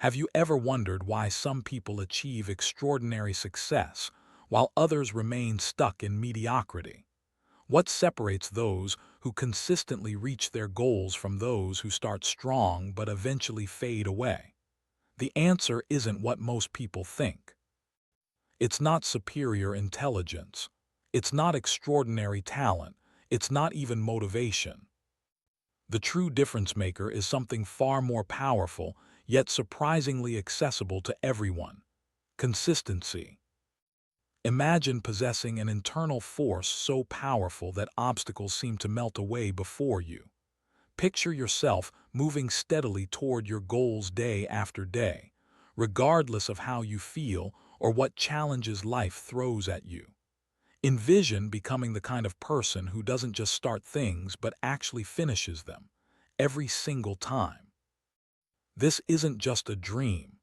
Have you ever wondered why some people achieve extraordinary success while others remain stuck in mediocrity? What separates those who consistently reach their goals from those who start strong but eventually fade away? The answer isn't what most people think. It's not superior intelligence. It's not extraordinary talent. It's not even motivation. The true difference maker is something far more powerful, yet surprisingly accessible to everyone: consistency. Imagine possessing an internal force so powerful that obstacles seem to melt away before you. Picture yourself moving steadily toward your goals day after day, regardless of how you feel or what challenges life throws at you. Envision becoming the kind of person who doesn't just start things but actually finishes them, every single time. This isn't just a dream.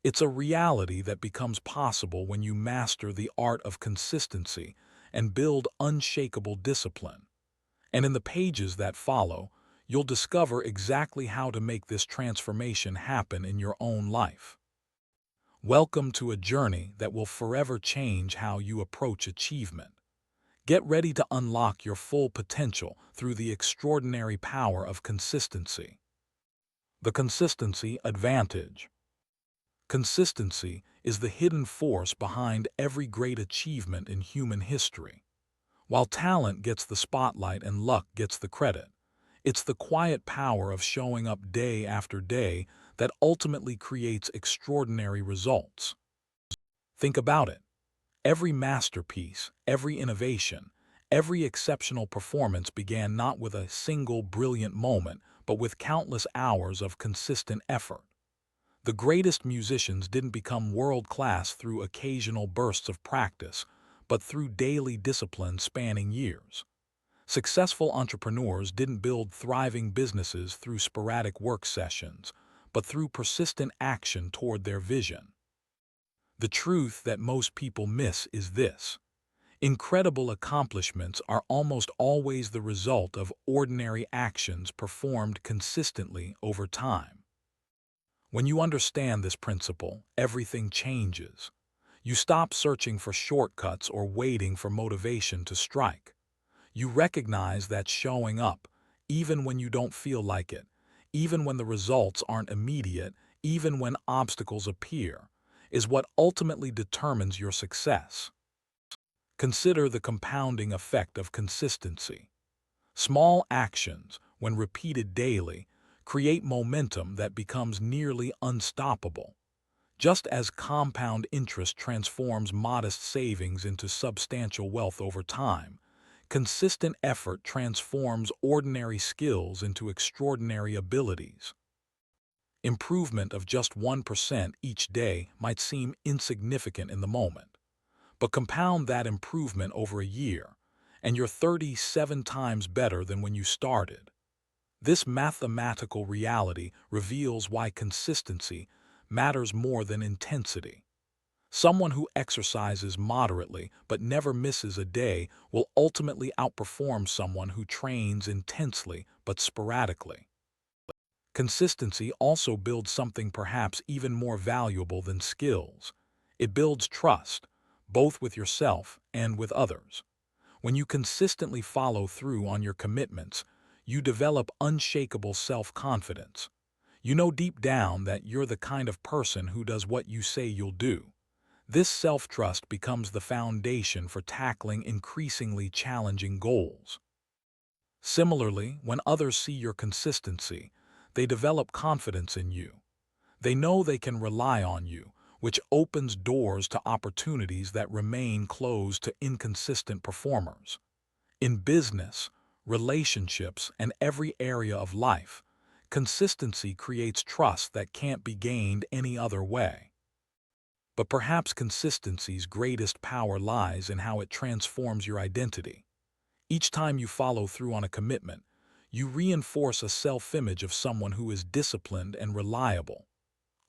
It's a reality that becomes possible when you master the art of consistency and build unshakable discipline. And in the pages that follow, you'll discover exactly how to make this transformation happen in your own life. Welcome to a journey that will forever change how you approach achievement. Get ready to unlock your full potential through the extraordinary power of consistency. The consistency advantage. Consistency is the hidden force behind every great achievement in human history. While talent gets the spotlight and luck gets the credit, it's the quiet power of showing up day after day that ultimately creates extraordinary results. Think about it. Every masterpiece, every innovation, every exceptional performance began not with a single brilliant moment, but with countless hours of consistent effort. The greatest musicians didn't become world-class through occasional bursts of practice, but through daily discipline spanning years. Successful entrepreneurs didn't build thriving businesses through sporadic work sessions, but through persistent action toward their vision. The truth that most people miss is this: incredible accomplishments are almost always the result of ordinary actions performed consistently over time. When you understand this principle, everything changes. You stop searching for shortcuts or waiting for motivation to strike. You recognize that showing up, even when you don't feel like it, even when the results aren't immediate, even when obstacles appear, is what ultimately determines your success. Consider the compounding effect of consistency. Small actions, when repeated daily, create momentum that becomes nearly unstoppable. Just as compound interest transforms modest savings into substantial wealth over time, consistent effort transforms ordinary skills into extraordinary abilities. Improvement of just 1% each day might seem insignificant in the moment, but compound that improvement over a year, and you're 37 times better than when you started. This mathematical reality reveals why consistency matters more than intensity. Someone who exercises moderately but never misses a day will ultimately outperform someone who trains intensely but sporadically. Consistency also builds something perhaps even more valuable than skills. It builds trust, both with yourself and with others. When you consistently follow through on your commitments, you develop unshakable self-confidence. You know deep down that you're the kind of person who does what you say you'll do. This self-trust becomes the foundation for tackling increasingly challenging goals. Similarly, when others see your consistency, they develop confidence in you. They know they can rely on you, which opens doors to opportunities that remain closed to inconsistent performers. In business, relationships, and every area of life, consistency creates trust that can't be gained any other way. But perhaps consistency's greatest power lies in how it transforms your identity. Each time you follow through on a commitment, you reinforce a self-image of someone who is disciplined and reliable.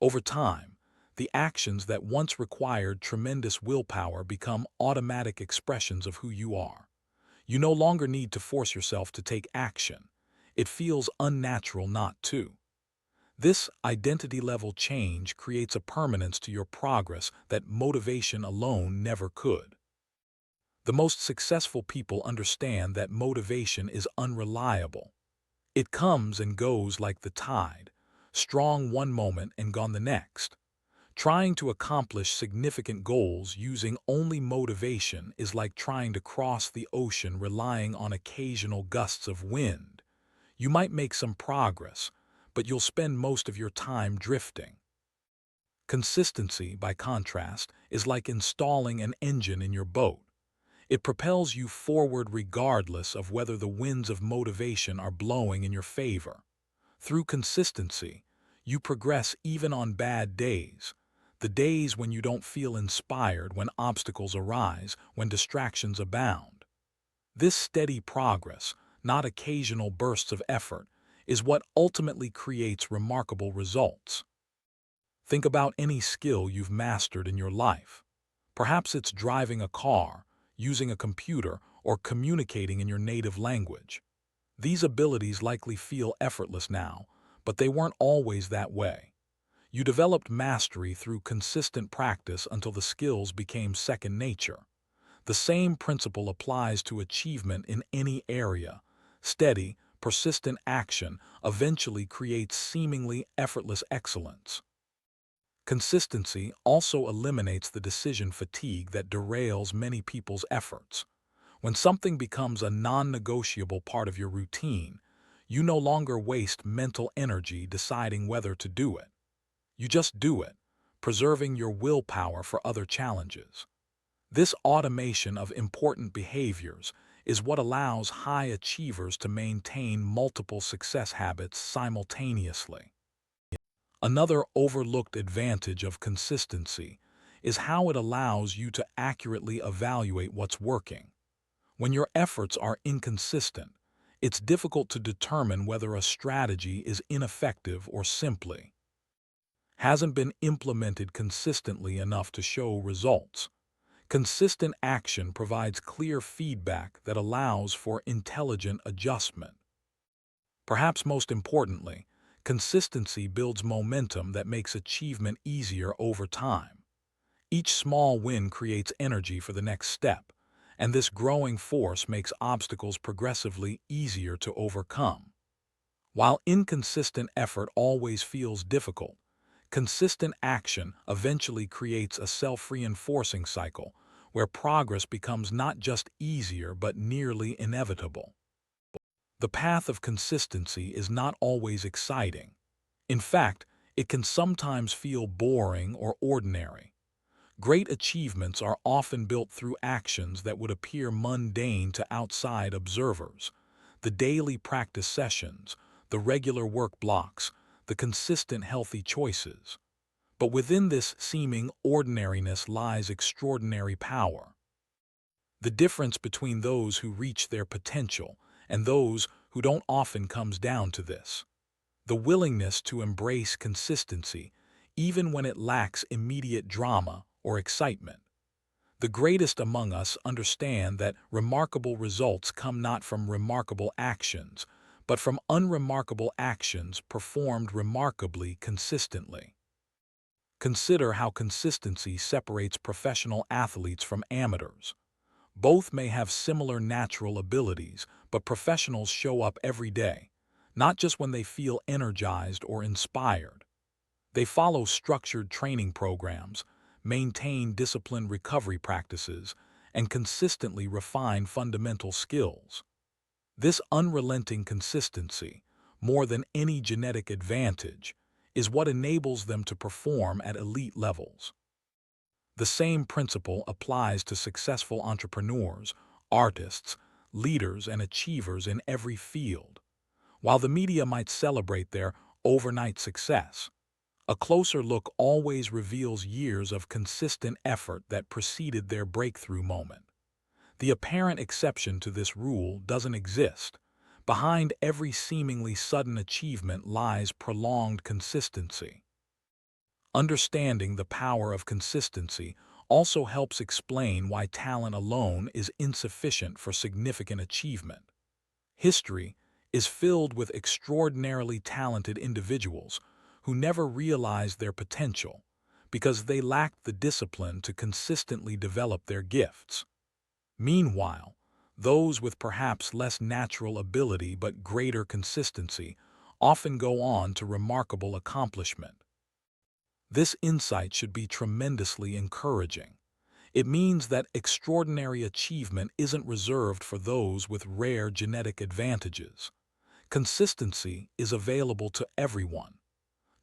Over time, the actions that once required tremendous willpower become automatic expressions of who you are. You no longer need to force yourself to take action. It feels unnatural not to. This identity-level change creates a permanence to your progress that motivation alone never could. The most successful people understand that motivation is unreliable. It comes and goes like the tide, strong one moment and gone the next. Trying to accomplish significant goals using only motivation is like trying to cross the ocean relying on occasional gusts of wind. You might make some progress, but you'll spend most of your time drifting. Consistency, by contrast, is like installing an engine in your boat. It propels you forward regardless of whether the winds of motivation are blowing in your favor. Through consistency, you progress even on bad days, the days when you don't feel inspired, when obstacles arise, when distractions abound. This steady progress, not occasional bursts of effort, is what ultimately creates remarkable results. Think about any skill you've mastered in your life. Perhaps it's driving a car, using a computer, or communicating in your native language. These abilities likely feel effortless now, but they weren't always that way. You developed mastery through consistent practice until the skills became second nature. The same principle applies to achievement in any area. Steady, persistent action eventually creates seemingly effortless excellence. Consistency also eliminates the decision fatigue that derails many people's efforts. When something becomes a non-negotiable part of your routine, you no longer waste mental energy deciding whether to do it. You just do it, preserving your willpower for other challenges. This automation of important behaviors is what allows high achievers to maintain multiple success habits simultaneously. Another overlooked advantage of consistency is how it allows you to accurately evaluate what's working. When your efforts are inconsistent, it's difficult to determine whether a strategy is ineffective or simply hasn't been implemented consistently enough to show results. Consistent action provides clear feedback that allows for intelligent adjustment. Perhaps most importantly, consistency builds momentum that makes achievement easier over time. Each small win creates energy for the next step, and this growing force makes obstacles progressively easier to overcome. While inconsistent effort always feels difficult, consistent action eventually creates a self-reinforcing cycle where progress becomes not just easier but nearly inevitable. The path of consistency is not always exciting. In fact, it can sometimes feel boring or ordinary. Great achievements are often built through actions that would appear mundane to outside observers. The daily practice sessions, the regular work blocks, the consistent healthy choices. But within this seeming ordinariness lies extraordinary power. The difference between those who reach their potential and those who don't often comes down to this: the willingness to embrace consistency, even when it lacks immediate drama or excitement. The greatest among us understand that remarkable results come not from remarkable actions, but from unremarkable actions performed remarkably consistently. Consider how consistency separates professional athletes from amateurs. Both may have similar natural abilities, but professionals show up every day, not just when they feel energized or inspired. They follow structured training programs, maintain disciplined recovery practices, and consistently refine fundamental skills. This unrelenting consistency, more than any genetic advantage, is what enables them to perform at elite levels. The same principle applies to successful entrepreneurs, artists, leaders, and achievers in every field. While the media might celebrate their overnight success, a closer look always reveals years of consistent effort that preceded their breakthrough moment. The apparent exception to this rule doesn't exist. Behind every seemingly sudden achievement lies prolonged consistency. Understanding the power of consistency also helps explain why talent alone is insufficient for significant achievement. History is filled with extraordinarily talented individuals who never realized their potential because they lacked the discipline to consistently develop their gifts. Meanwhile, those with perhaps less natural ability but greater consistency often go on to remarkable accomplishment. This insight should be tremendously encouraging. It means that extraordinary achievement isn't reserved for those with rare genetic advantages. Consistency is available to everyone.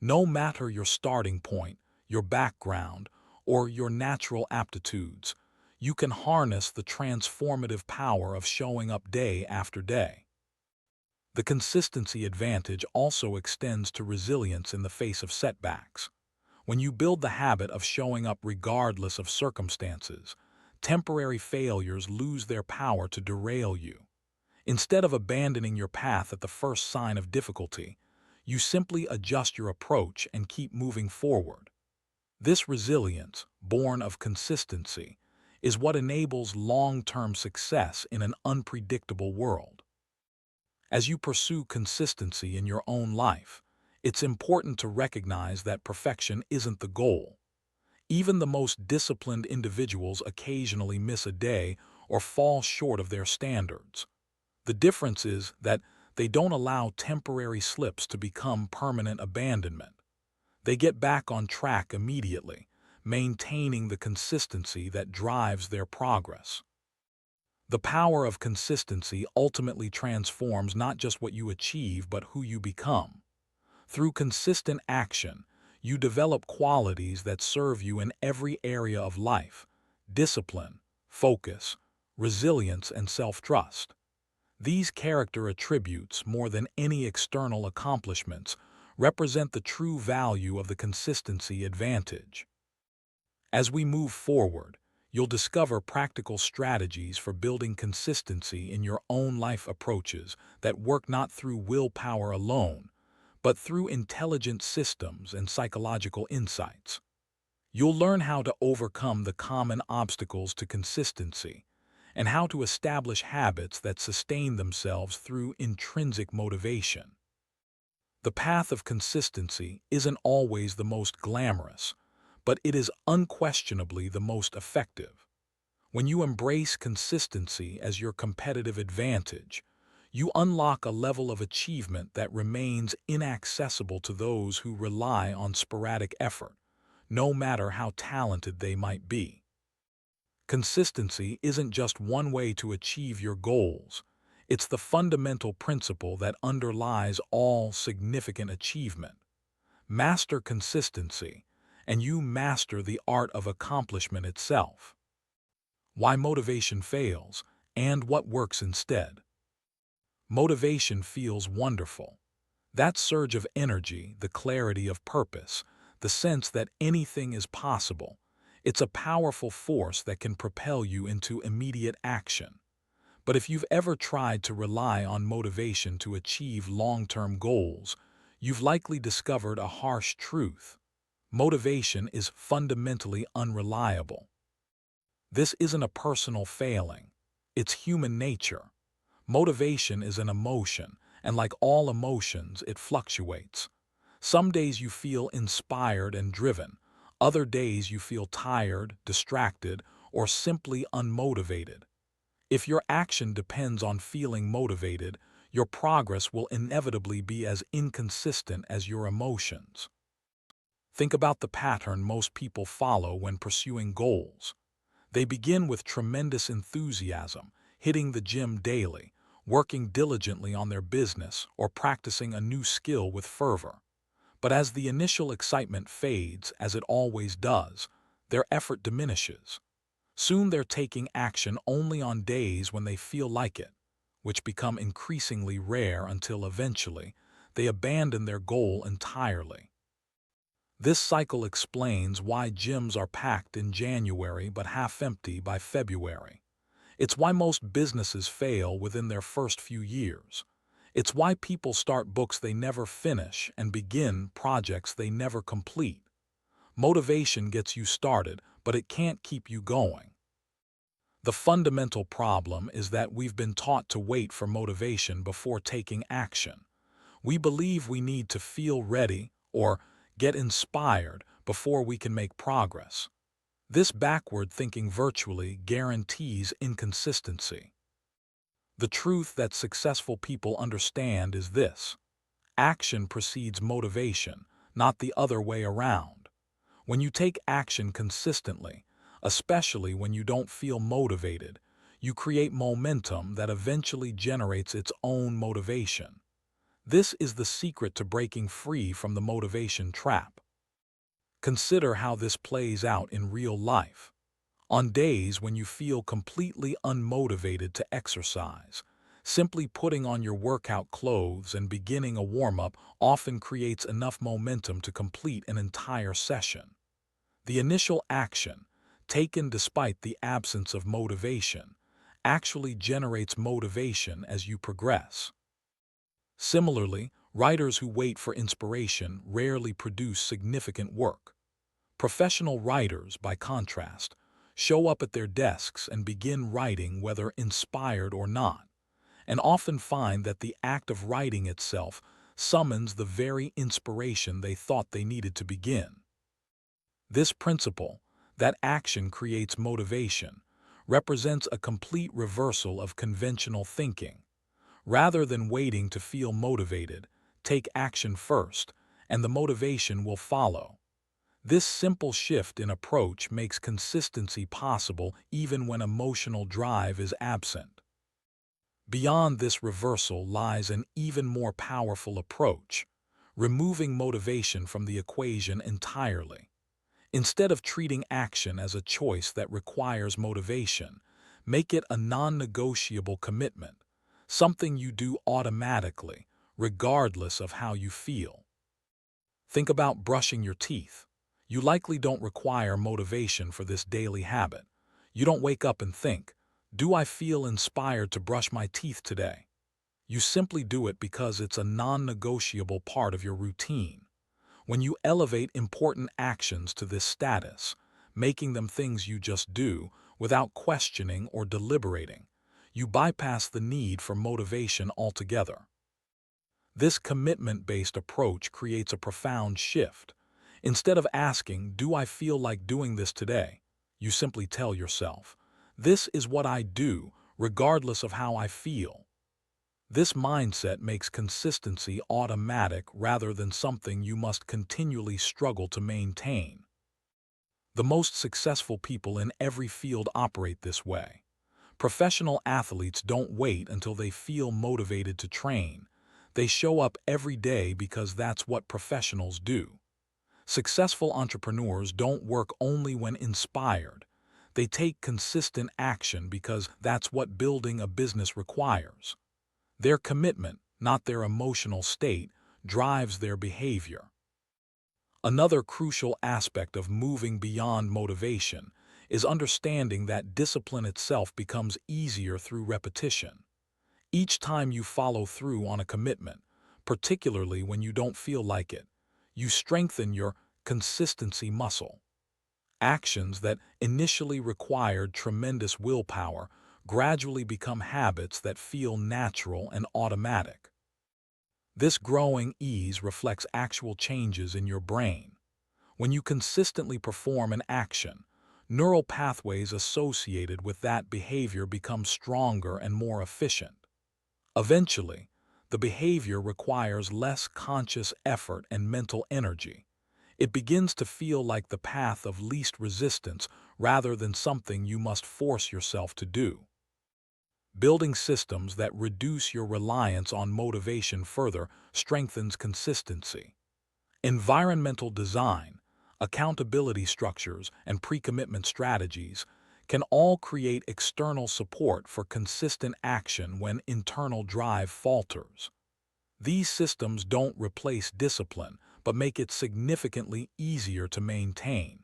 No matter your starting point, your background, or your natural aptitudes, you can harness the transformative power of showing up day after day. The consistency advantage also extends to resilience in the face of setbacks. When you build the habit of showing up regardless of circumstances, temporary failures lose their power to derail you. Instead of abandoning your path at the first sign of difficulty, you simply adjust your approach and keep moving forward. This resilience, born of consistency, is what enables long-term success in an unpredictable world. As you pursue consistency in your own life, it's important to recognize that perfection isn't the goal. Even the most disciplined individuals occasionally miss a day or fall short of their standards. The difference is that they don't allow temporary slips to become permanent abandonment. They get back on track immediately, maintaining the consistency that drives their progress. The power of consistency ultimately transforms not just what you achieve but who you become. Through consistent action, you develop qualities that serve you in every area of life: discipline, focus, resilience, and self-trust. These character attributes, more than any external accomplishments, represent the true value of the consistency advantage. As we move forward, you'll discover practical strategies for building consistency in your own life approaches that work not through willpower alone, but through intelligent systems and psychological insights. You'll learn how to overcome the common obstacles to consistency and how to establish habits that sustain themselves through intrinsic motivation. The path of consistency isn't always the most glamorous, but it is unquestionably the most effective. When you embrace consistency as your competitive advantage, you unlock a level of achievement that remains inaccessible to those who rely on sporadic effort, no matter how talented they might be. Consistency isn't just one way to achieve your goals. It's the fundamental principle that underlies all significant achievement. Master consistency, and you master the art of accomplishment itself. Why motivation fails, and what works instead. Motivation feels wonderful. That surge of energy, the clarity of purpose, the sense that anything is possible, it's a powerful force that can propel you into immediate action. But if you've ever tried to rely on motivation to achieve long-term goals, you've likely discovered a harsh truth. Motivation is fundamentally unreliable. This isn't a personal failing. It's human nature. Motivation is an emotion, and like all emotions, it fluctuates. Some days you feel inspired and driven. Other days you feel tired, distracted, or simply unmotivated. If your action depends on feeling motivated, your progress will inevitably be as inconsistent as your emotions. Think about the pattern most people follow when pursuing goals. They begin with tremendous enthusiasm, hitting the gym daily, working diligently on their business, or practicing a new skill with fervor. But as the initial excitement fades, as it always does, their effort diminishes. Soon they're taking action only on days when they feel like it, which become increasingly rare until eventually they abandon their goal entirely. This cycle explains why gyms are packed in January but half empty by February. It's why most businesses fail within their first few years. It's why people start books they never finish and begin projects they never complete. Motivation gets you started, but it can't keep you going. The fundamental problem is that we've been taught to wait for motivation before taking action. We believe we need to feel ready or get inspired before we can make progress. This backward thinking virtually guarantees inconsistency. The truth that successful people understand is this: action precedes motivation, not the other way around. When you take action consistently, especially when you don't feel motivated, you create momentum that eventually generates its own motivation. This is the secret to breaking free from the motivation trap. Consider how this plays out in real life. On days when you feel completely unmotivated to exercise, simply putting on your workout clothes and beginning a warm-up often creates enough momentum to complete an entire session. The initial action, taken despite the absence of motivation, actually generates motivation as you progress. Similarly, writers who wait for inspiration rarely produce significant work. Professional writers, by contrast, show up at their desks and begin writing whether inspired or not, and often find that the act of writing itself summons the very inspiration they thought they needed to begin. This principle, that action creates motivation, represents a complete reversal of conventional thinking. Rather than waiting to feel motivated, take action first, and the motivation will follow. This simple shift in approach makes consistency possible even when emotional drive is absent. Beyond this reversal lies an even more powerful approach: removing motivation from the equation entirely. Instead of treating action as a choice that requires motivation, make it a non-negotiable commitment, something you do automatically, regardless of how you feel. Think about brushing your teeth. You likely don't require motivation for this daily habit. You don't wake up and think, "Do I feel inspired to brush my teeth today?" You simply do it because it's a non-negotiable part of your routine. When you elevate important actions to this status, making them things you just do without questioning or deliberating, you bypass the need for motivation altogether. This commitment-based approach creates a profound shift. Instead of asking, "Do I feel like doing this today?" you simply tell yourself, "This is what I do, regardless of how I feel." This mindset makes consistency automatic rather than something you must continually struggle to maintain. The most successful people in every field operate this way. Professional athletes don't wait until they feel motivated to train. They show up every day because that's what professionals do. Successful entrepreneurs don't work only when inspired. They take consistent action because that's what building a business requires. Their commitment, not their emotional state, drives their behavior. Another crucial aspect of moving beyond motivation is understanding that discipline itself becomes easier through repetition. Each time you follow through on a commitment, particularly when you don't feel like it, you strengthen your consistency muscle. Actions that initially required tremendous willpower gradually become habits that feel natural and automatic. This growing ease reflects actual changes in your brain. When you consistently perform an action, neural pathways associated with that behavior become stronger and more efficient. Eventually, the behavior requires less conscious effort and mental energy. It begins to feel like the path of least resistance rather than something you must force yourself to do. Building systems that reduce your reliance on motivation further strengthens consistency. Environmental design, accountability structures, and pre-commitment strategies can all create external support for consistent action when internal drive falters. These systems don't replace discipline, but make it significantly easier to maintain.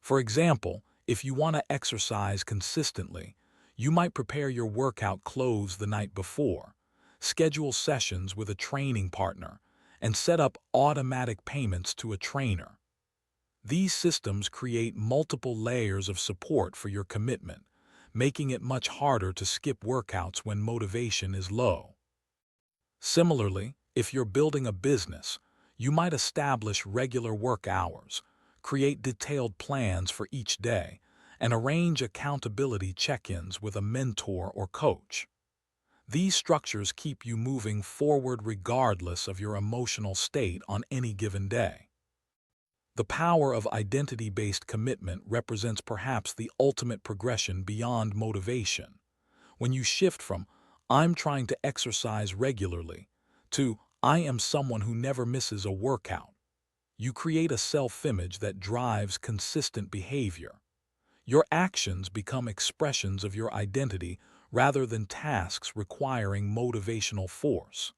For example, if you want to exercise consistently, you might prepare your workout clothes the night before, schedule sessions with a training partner, and set up automatic payments to a trainer. These systems create multiple layers of support for your commitment, making it much harder to skip workouts when motivation is low. Similarly, if you're building a business, You might establish regular work hours, create detailed plans for each day, and arrange accountability check-ins with a mentor or coach. These structures keep you moving forward regardless of your emotional state on any given day. The power of identity-based commitment represents perhaps the ultimate progression beyond motivation. When you shift from, "I'm trying to exercise regularly," to, "I am someone who never misses a workout," you create a self-image that drives consistent behavior. Your actions become expressions of your identity rather than tasks requiring motivational force.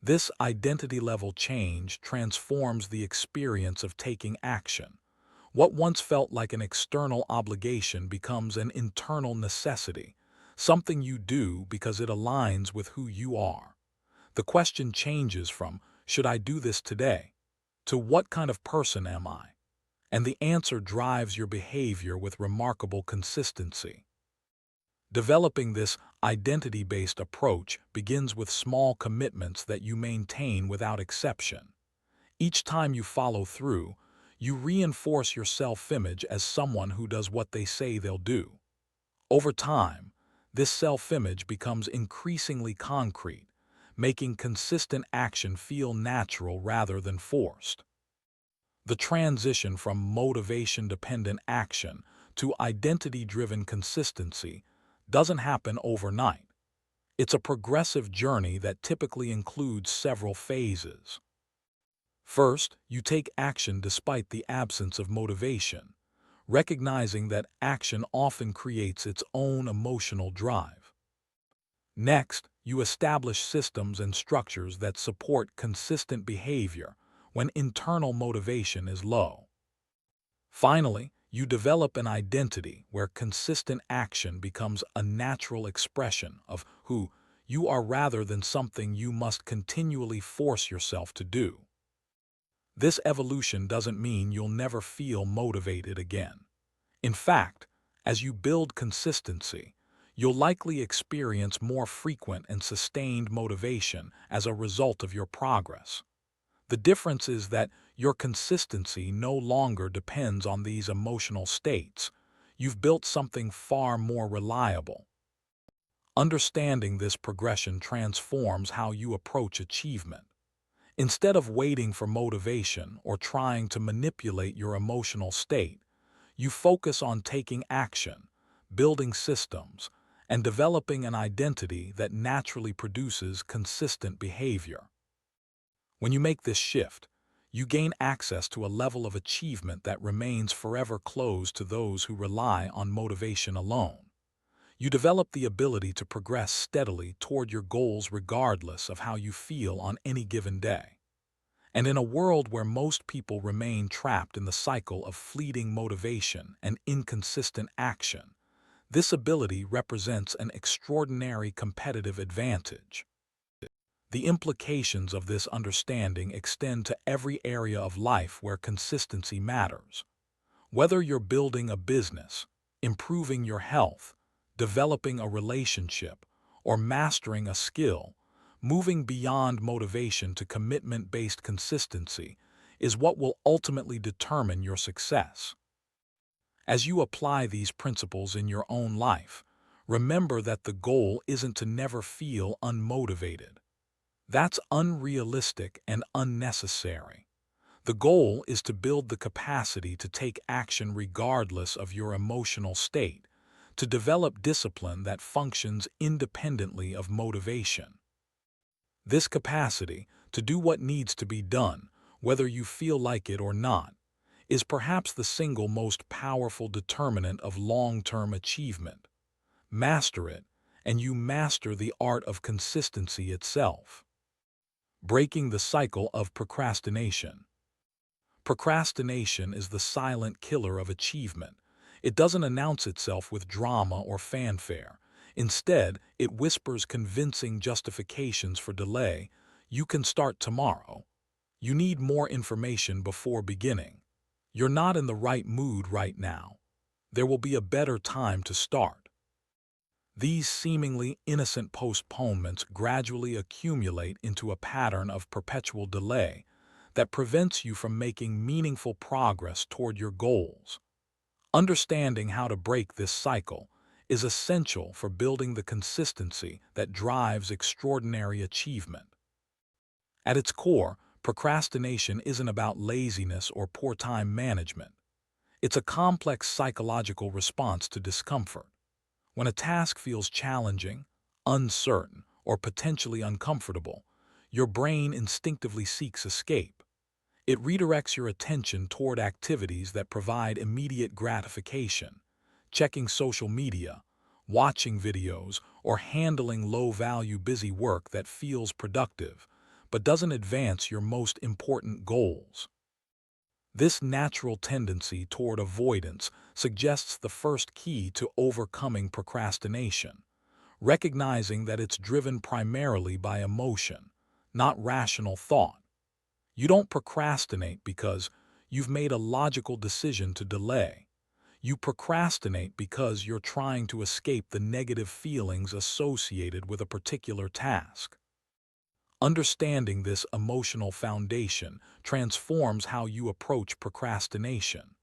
This identity-level change transforms the experience of taking action. What once felt like an external obligation becomes an internal necessity, something you do because it aligns with who you are. The question changes from, "Should I do this today?" to, "What kind of person am I?" And the answer drives your behavior with remarkable consistency. Developing this identity-based approach begins with small commitments that you maintain without exception. Each time you follow through, you reinforce your self-image as someone who does what they say they'll do. Over time, this self-image becomes increasingly concrete, making consistent action feel natural rather than forced. The transition from motivation-dependent action to identity-driven consistency doesn't happen overnight. It's a progressive journey that typically includes several phases. First, you take action despite the absence of motivation, recognizing that action often creates its own emotional drive. Next, you establish systems and structures that support consistent behavior when internal motivation is low. Finally, you develop an identity where consistent action becomes a natural expression of who you are rather than something you must continually force yourself to do. This evolution doesn't mean you'll never feel motivated again. In fact, as you build consistency, you'll likely experience more frequent and sustained motivation as a result of your progress. The difference is that your consistency no longer depends on these emotional states. You've built something far more reliable. Understanding this progression transforms how you approach achievement. Instead of waiting for motivation or trying to manipulate your emotional state, you focus on taking action, building systems, and developing an identity that naturally produces consistent behavior. When you make this shift, you gain access to a level of achievement that remains forever closed to those who rely on motivation alone. You develop the ability to progress steadily toward your goals regardless of how you feel on any given day. And in a world where most people remain trapped in the cycle of fleeting motivation and inconsistent action, this ability represents an extraordinary competitive advantage. The implications of this understanding extend to every area of life where consistency matters. Whether you're building a business, improving your health, developing a relationship, or mastering a skill, moving beyond motivation to commitment-based consistency is what will ultimately determine your success. As you apply these principles in your own life, remember that the goal isn't to never feel unmotivated. That's unrealistic and unnecessary. The goal is to build the capacity to take action regardless of your emotional state, to develop discipline that functions independently of motivation. This capacity to do what needs to be done, whether you feel like it or not, is perhaps the single most powerful determinant of long-term achievement. Master it, and you master the art of consistency itself. Breaking the cycle of procrastination. Procrastination is the silent killer of achievement. It doesn't announce itself with drama or fanfare. Instead, it whispers convincing justifications for delay. You can start tomorrow. You need more information before beginning. You're not in the right mood right now. There will be a better time to start. These seemingly innocent postponements gradually accumulate into a pattern of perpetual delay, that prevents you from making meaningful progress toward your goals. Understanding how to break this cycle is essential for building the consistency that drives extraordinary achievement. At its core, procrastination isn't about laziness or poor time management. It's a complex psychological response to discomfort. When a task feels challenging, uncertain, or potentially uncomfortable, your brain instinctively seeks escape. It redirects your attention toward activities that provide immediate gratification, checking social media, watching videos, or handling low-value busy work that feels productive, but doesn't advance your most important goals. This natural tendency toward avoidance suggests the first key to overcoming procrastination, recognizing that it's driven primarily by emotion, not rational thought. You don't procrastinate because you've made a logical decision to delay. You procrastinate because you're trying to escape the negative feelings associated with a particular task. Understanding this emotional foundation transforms how you approach procrastination.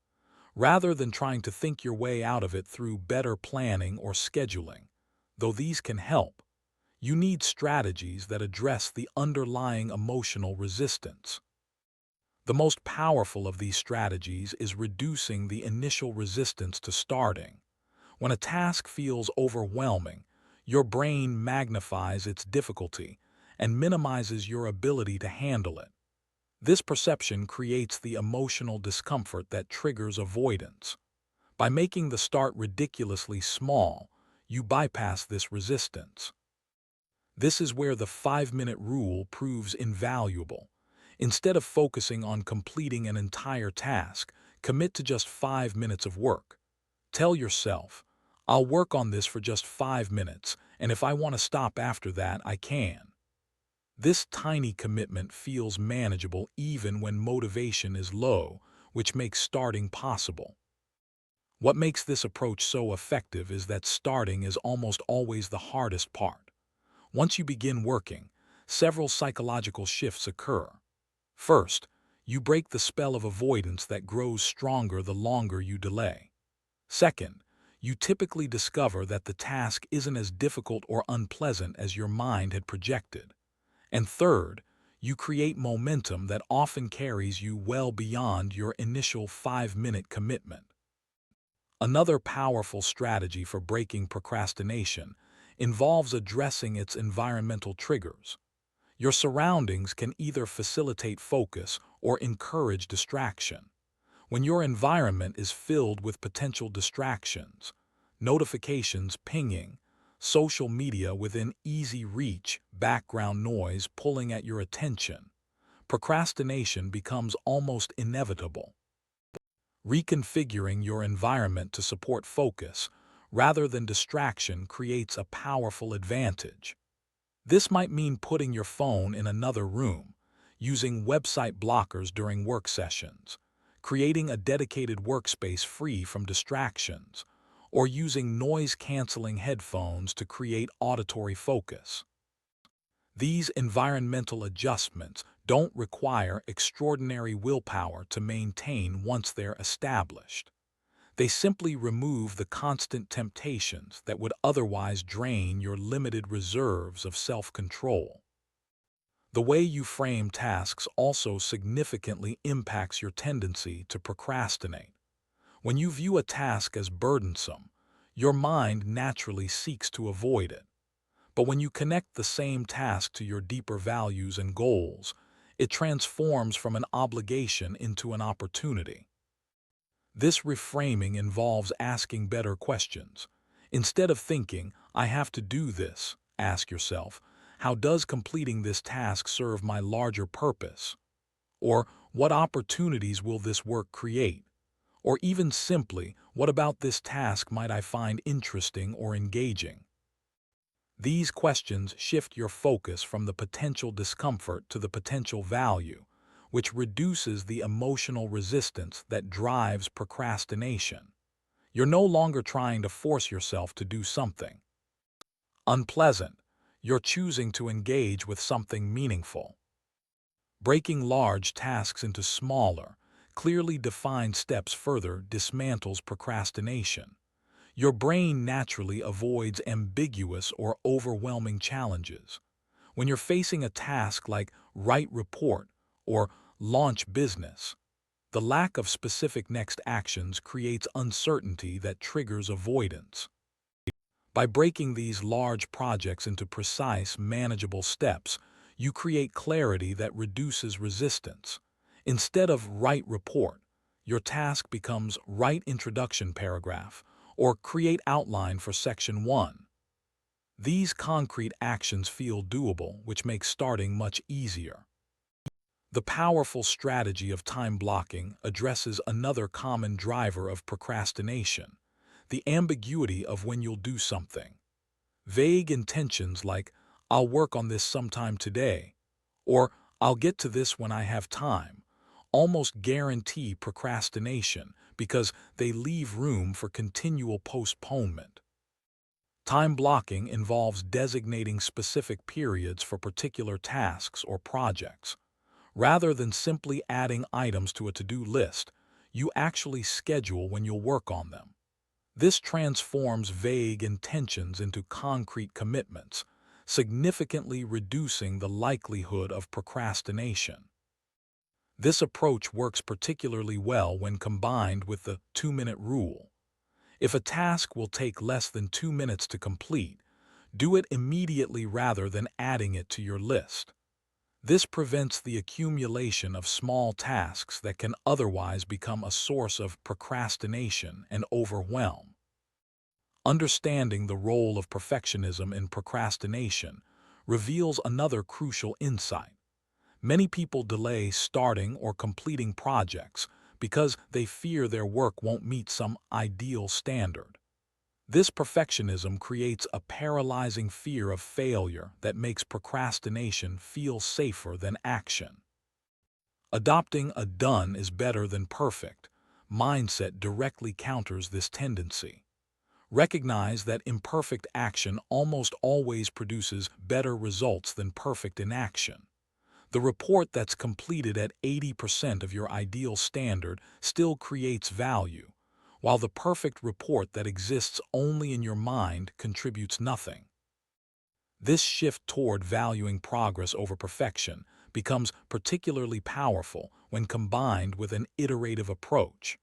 Rather than trying to think your way out of it through better planning or scheduling, though these can help, you need strategies that address the underlying emotional resistance. The most powerful of these strategies is reducing the initial resistance to starting. When a task feels overwhelming, your brain magnifies its difficulty and minimizes your ability to handle it. This perception creates the emotional discomfort that triggers avoidance. By making the start ridiculously small, you bypass this resistance. This is where the 5-minute rule proves invaluable. Instead of focusing on completing an entire task, commit to just 5 minutes of work. Tell yourself, I'll work on this for just 5 minutes, and if I want to stop after that, I can. This tiny commitment feels manageable even when motivation is low, which makes starting possible. What makes this approach so effective is that starting is almost always the hardest part. Once you begin working, several psychological shifts occur. First, you break the spell of avoidance that grows stronger the longer you delay. Second, you typically discover that the task isn't as difficult or unpleasant as your mind had projected. And third, you create momentum that often carries you well beyond your initial 5-minute commitment. Another powerful strategy for breaking procrastination involves addressing its environmental triggers. Your surroundings can either facilitate focus or encourage distraction. When your environment is filled with potential distractions, notifications pinging, social media within easy reach, background noise pulling at your attention, procrastination becomes almost inevitable. Reconfiguring your environment to support focus rather than distraction creates a powerful advantage. This might mean putting your phone in another room, using website blockers during work sessions, creating a dedicated workspace free from distractions, or using noise-canceling headphones to create auditory focus. These environmental adjustments don't require extraordinary willpower to maintain once they're established. They simply remove the constant temptations that would otherwise drain your limited reserves of self-control. The way you frame tasks also significantly impacts your tendency to procrastinate. When you view a task as burdensome, your mind naturally seeks to avoid it. But when you connect the same task to your deeper values and goals, it transforms from an obligation into an opportunity. This reframing involves asking better questions. Instead of thinking, I have to do this, ask yourself, how does completing this task serve my larger purpose? Or, what opportunities will this work create? Or even simply, what about this task might I find interesting or engaging? These questions shift your focus from the potential discomfort to the potential value, which reduces the emotional resistance that drives procrastination. You're no longer trying to force yourself to do something unpleasant. You're choosing to engage with something meaningful. Breaking large tasks into smaller, clearly defined steps further dismantles procrastination. Your brain naturally avoids ambiguous or overwhelming challenges. When you're facing a task like write report or launch business, the lack of specific next actions creates uncertainty that triggers avoidance. By breaking these large projects into precise, manageable steps, you create clarity that reduces resistance. Instead of write report, your task becomes write introduction paragraph or create outline for section 1. These concrete actions feel doable, which makes starting much easier. The powerful strategy of time blocking addresses another common driver of procrastination: the ambiguity of when you'll do something. Vague intentions like, "I'll work on this sometime today," or "I'll get to this when I have time," almost guarantee procrastination because they leave room for continual postponement. Time blocking involves designating specific periods for particular tasks or projects. Rather than simply adding items to a to-do list, you actually schedule when you'll work on them. This transforms vague intentions into concrete commitments, significantly reducing the likelihood of procrastination. This approach works particularly well when combined with the 2-minute rule. If a task will take less than 2 minutes to complete, do it immediately rather than adding it to your list. This prevents the accumulation of small tasks that can otherwise become a source of procrastination and overwhelm. Understanding the role of perfectionism in procrastination reveals another crucial insight. Many people delay starting or completing projects because they fear their work won't meet some ideal standard. This perfectionism creates a paralyzing fear of failure that makes procrastination feel safer than action. Adopting a "done is better than perfect" mindset directly counters this tendency. Recognize that imperfect action almost always produces better results than perfect inaction. The report that's completed at 80% of your ideal standard still creates value, while the perfect report that exists only in your mind contributes nothing. This shift toward valuing progress over perfection becomes particularly powerful when combined with an iterative approach.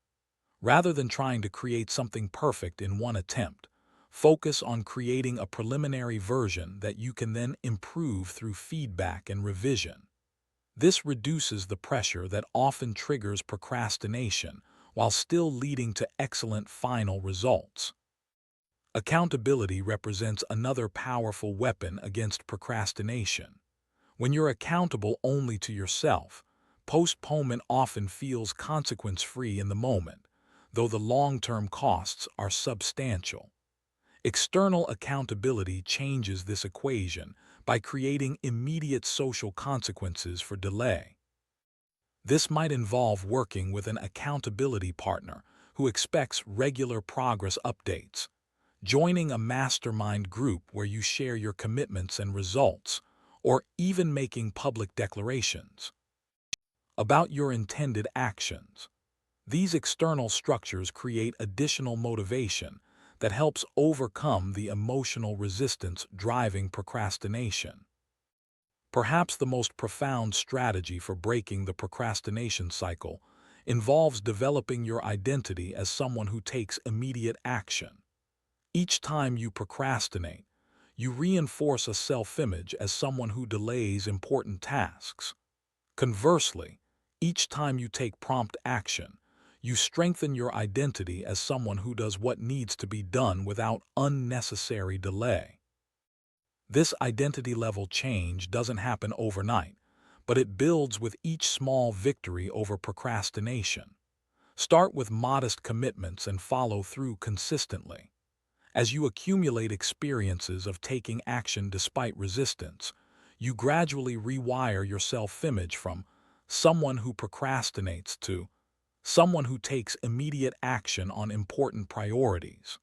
Rather than trying to create something perfect in one attempt, focus on creating a preliminary version that you can then improve through feedback and revision. This reduces the pressure that often triggers procrastination while still leading to excellent final results. Accountability represents another powerful weapon against procrastination. When you're accountable only to yourself, postponement often feels consequence-free in the moment, though the long-term costs are substantial. External accountability changes this equation by creating immediate social consequences for delay. This might involve working with an accountability partner who expects regular progress updates, joining a mastermind group where you share your commitments and results, or even making public declarations about your intended actions. These external structures create additional motivation that helps overcome the emotional resistance driving procrastination. Perhaps the most profound strategy for breaking the procrastination cycle involves developing your identity as someone who takes immediate action. Each time you procrastinate, you reinforce a self-image as someone who delays important tasks. Conversely, each time you take prompt action, you strengthen your identity as someone who does what needs to be done without unnecessary delay. This identity level change doesn't happen overnight, but it builds with each small victory over procrastination. Start with modest commitments and follow through consistently. As you accumulate experiences of taking action despite resistance, you gradually rewire your self-image from someone who procrastinates to someone who takes immediate action on important priorities.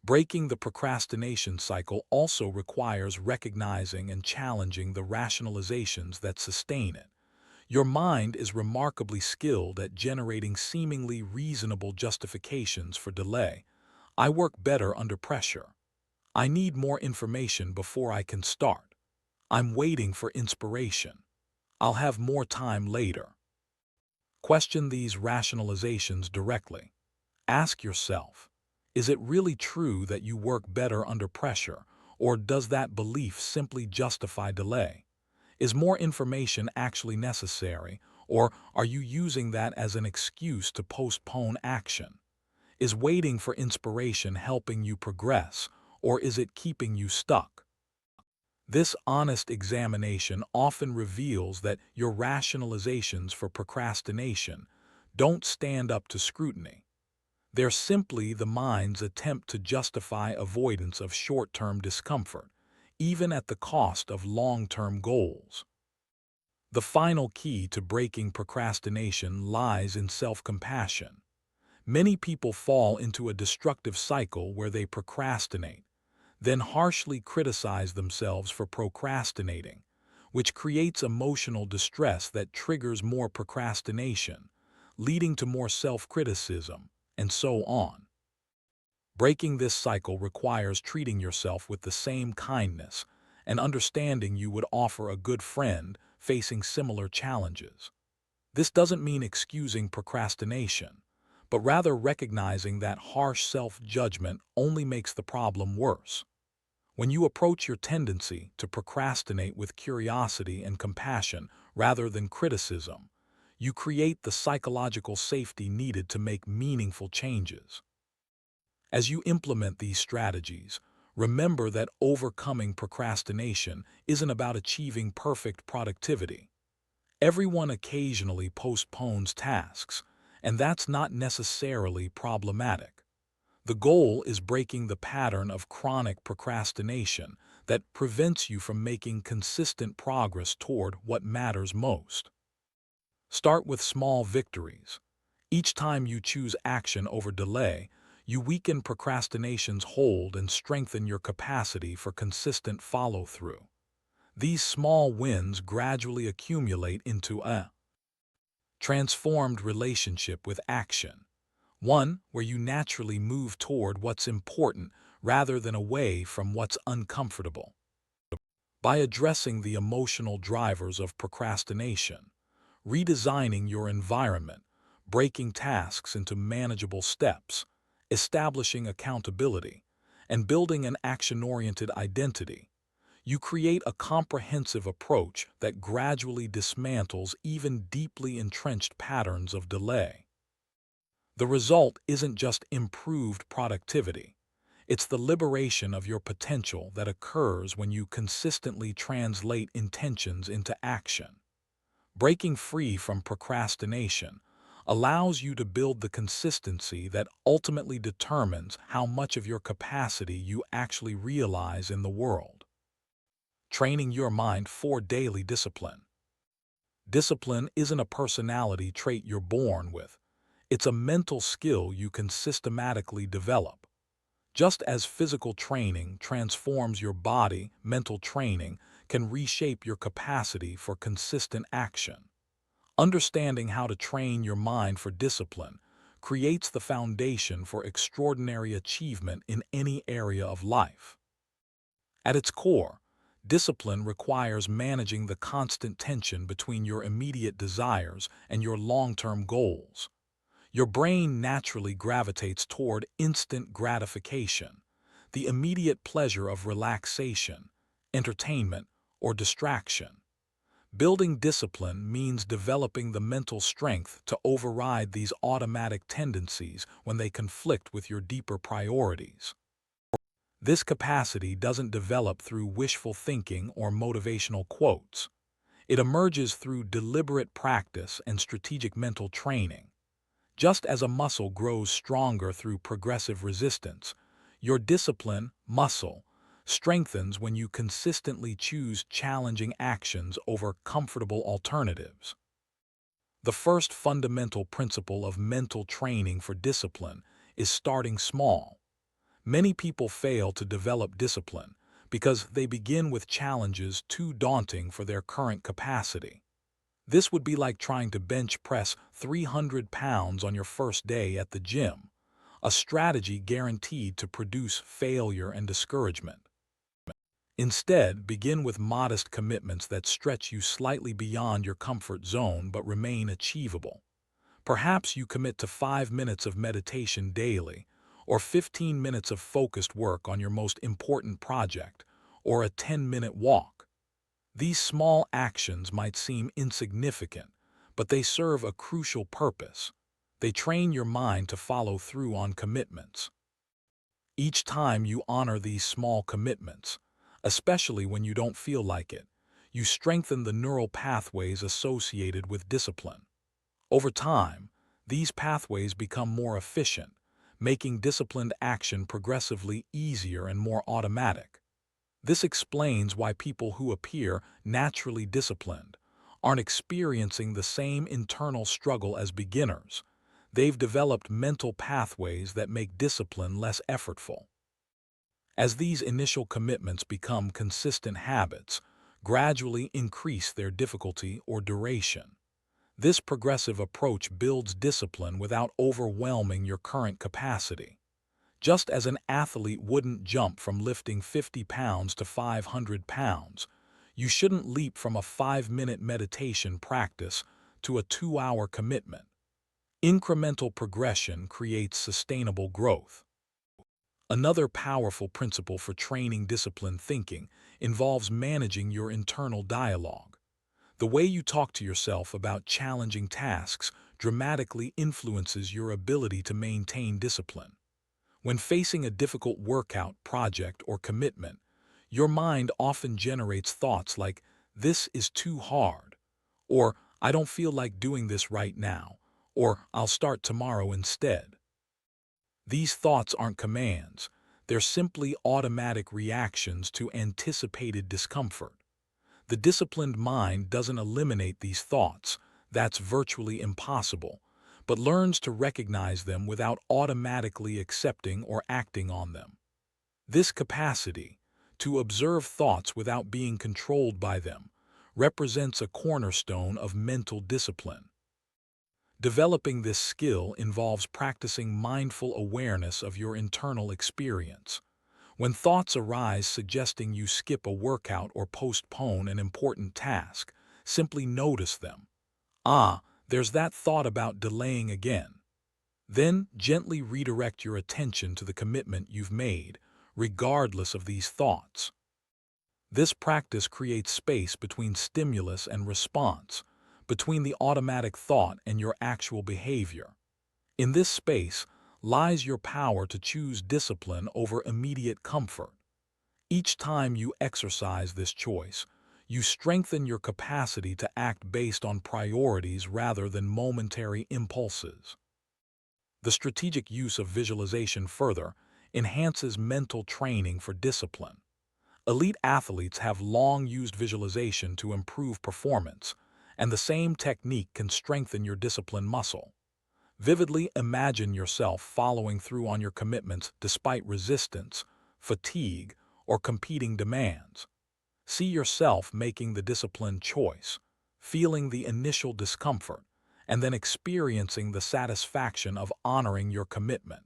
Breaking the procrastination cycle also requires recognizing and challenging the rationalizations that sustain it. Your mind is remarkably skilled at generating seemingly reasonable justifications for delay. I work better under pressure. I need more information before I can start. I'm waiting for inspiration. I'll have more time later. Question these rationalizations directly. Ask yourself, is it really true that you work better under pressure, or does that belief simply justify delay? Is more information actually necessary, or are you using that as an excuse to postpone action? Is waiting for inspiration helping you progress, or is it keeping you stuck? This honest examination often reveals that your rationalizations for procrastination don't stand up to scrutiny. They're simply the mind's attempt to justify avoidance of short-term discomfort, even at the cost of long-term goals. The final key to breaking procrastination lies in self-compassion. Many people fall into a destructive cycle where they procrastinate, then harshly criticize themselves for procrastinating, which creates emotional distress that triggers more procrastination, leading to more self-criticism, and so on. Breaking this cycle requires treating yourself with the same kindness and understanding you would offer a good friend facing similar challenges. This doesn't mean excusing procrastination, but rather recognizing that harsh self-judgment only makes the problem worse. When you approach your tendency to procrastinate with curiosity and compassion rather than criticism, you create the psychological safety needed to make meaningful changes. As you implement these strategies, remember that overcoming procrastination isn't about achieving perfect productivity. Everyone occasionally postpones tasks, and that's not necessarily problematic. The goal is breaking the pattern of chronic procrastination that prevents you from making consistent progress toward what matters most. Start with small victories. Each time you choose action over delay, you weaken procrastination's hold and strengthen your capacity for consistent follow-through. These small wins gradually accumulate into a transformed relationship with action, one where you naturally move toward what's important rather than away from what's uncomfortable. By addressing the emotional drivers of procrastination, redesigning your environment, breaking tasks into manageable steps, establishing accountability, and building an action-oriented identity, you create a comprehensive approach that gradually dismantles even deeply entrenched patterns of delay. The result isn't just improved productivity. It's the liberation of your potential that occurs when you consistently translate intentions into action. Breaking free from procrastination allows you to build the consistency that ultimately determines how much of your capacity you actually realize in the world. Training your mind for daily discipline. Discipline isn't a personality trait you're born with. It's a mental skill you can systematically develop. Just as physical training transforms your body, mental training can reshape your capacity for consistent action. Understanding how to train your mind for discipline creates the foundation for extraordinary achievement in any area of life. At its core, discipline requires managing the constant tension between your immediate desires and your long-term goals. Your brain naturally gravitates toward instant gratification, the immediate pleasure of relaxation, entertainment, or distraction. Building discipline means developing the mental strength to override these automatic tendencies when they conflict with your deeper priorities. This capacity doesn't develop through wishful thinking or motivational quotes. It emerges through deliberate practice and strategic mental training. Just as a muscle grows stronger through progressive resistance, your discipline muscle strengthens when you consistently choose challenging actions over comfortable alternatives. The first fundamental principle of mental training for discipline is starting small. Many people fail to develop discipline because they begin with challenges too daunting for their current capacity. This would be like trying to bench press 300 pounds on your first day at the gym, a strategy guaranteed to produce failure and discouragement. Instead, begin with modest commitments that stretch you slightly beyond your comfort zone but remain achievable. Perhaps you commit to 5 minutes of meditation daily, or 15 minutes of focused work on your most important project, or a 10-minute walk. These small actions might seem insignificant, but they serve a crucial purpose. They train your mind to follow through on commitments. Each time you honor these small commitments, especially when you don't feel like it, you strengthen the neural pathways associated with discipline. Over time, these pathways become more efficient, making disciplined action progressively easier and more automatic. This explains why people who appear naturally disciplined aren't experiencing the same internal struggle as beginners. They've developed mental pathways that make discipline less effortful. As these initial commitments become consistent habits, gradually increase their difficulty or duration. This progressive approach builds discipline without overwhelming your current capacity. Just as an athlete wouldn't jump from lifting 50 pounds to 500 pounds, you shouldn't leap from a 5-minute meditation practice to a 2-hour commitment. Incremental progression creates sustainable growth. Another powerful principle for training disciplined thinking involves managing your internal dialogue. The way you talk to yourself about challenging tasks dramatically influences your ability to maintain discipline. When facing a difficult workout, project, or commitment, your mind often generates thoughts like, "This is too hard," or "I don't feel like doing this right now," or "I'll start tomorrow instead." These thoughts aren't commands, they're simply automatic reactions to anticipated discomfort. The disciplined mind doesn't eliminate these thoughts, that's virtually impossible, but learns to recognize them without automatically accepting or acting on them. This capacity, to observe thoughts without being controlled by them, represents a cornerstone of mental discipline. Developing this skill involves practicing mindful awareness of your internal experience. When thoughts arise suggesting you skip a workout or postpone an important task, simply notice them. "Ah, there's that thought about delaying again." Then gently redirect your attention to the commitment you've made, regardless of these thoughts. This practice creates space between stimulus and response, between the automatic thought and your actual behavior. In this space lies your power to choose discipline over immediate comfort. Each time you exercise this choice, you strengthen your capacity to act based on priorities rather than momentary impulses. The strategic use of visualization further enhances mental training for discipline. Elite athletes have long used visualization to improve performance, and the same technique can strengthen your discipline muscle. Vividly imagine yourself following through on your commitments despite resistance, fatigue, or competing demands. See yourself making the disciplined choice, feeling the initial discomfort, and then experiencing the satisfaction of honoring your commitment.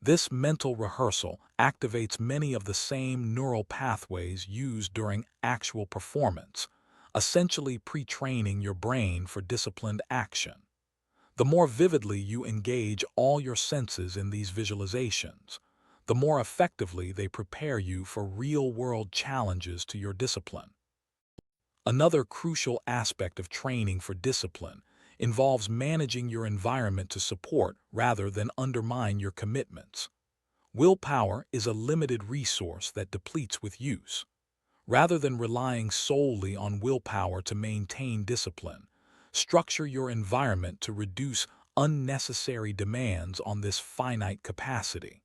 This mental rehearsal activates many of the same neural pathways used during actual performance, essentially pre-training your brain for disciplined action. The more vividly you engage all your senses in these visualizations, the more effectively they prepare you for real-world challenges to your discipline. Another crucial aspect of training for discipline involves managing your environment to support rather than undermine your commitments. Willpower is a limited resource that depletes with use. Rather than relying solely on willpower to maintain discipline, structure your environment to reduce unnecessary demands on this finite capacity.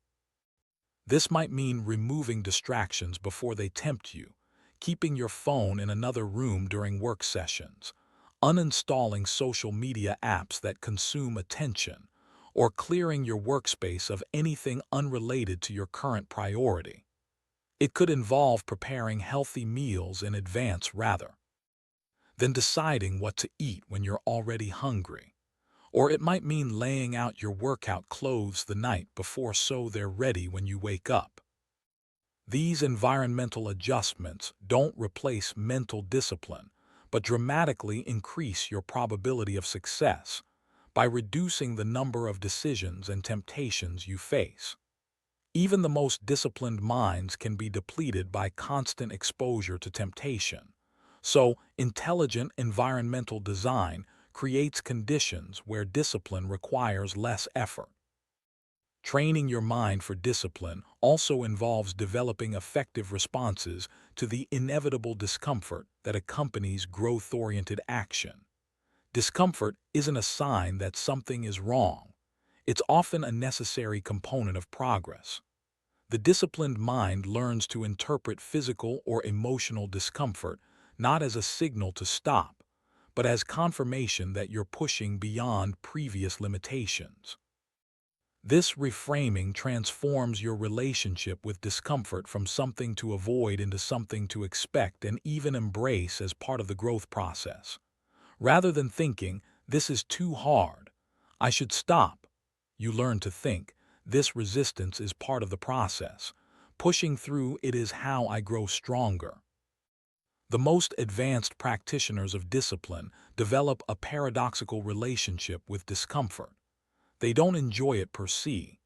This might mean removing distractions before they tempt you, keeping your phone in another room during work sessions, uninstalling social media apps that consume attention, or clearing your workspace of anything unrelated to your current priority. It could involve preparing healthy meals in advance rather. than deciding what to eat when you're already hungry. Or it might mean laying out your workout clothes the night before so they're ready when you wake up. These environmental adjustments don't replace mental discipline, but dramatically increase your probability of success by reducing the number of decisions and temptations you face. Even the most disciplined minds can be depleted by constant exposure to temptation. So, intelligent environmental design creates conditions where discipline requires less effort. Training your mind for discipline also involves developing effective responses to the inevitable discomfort that accompanies growth-oriented action. Discomfort isn't a sign that something is wrong. It's often a necessary component of progress. The disciplined mind learns to interpret physical or emotional discomfort not as a signal to stop, but as confirmation that you're pushing beyond previous limitations. This reframing transforms your relationship with discomfort from something to avoid into something to expect and even embrace as part of the growth process. Rather than thinking, "This is too hard, I should stop," you learn to think, "This resistance is part of the process. Pushing through it is how I grow stronger." The most advanced practitioners of discipline develop a paradoxical relationship with discomfort. They don't enjoy it per se,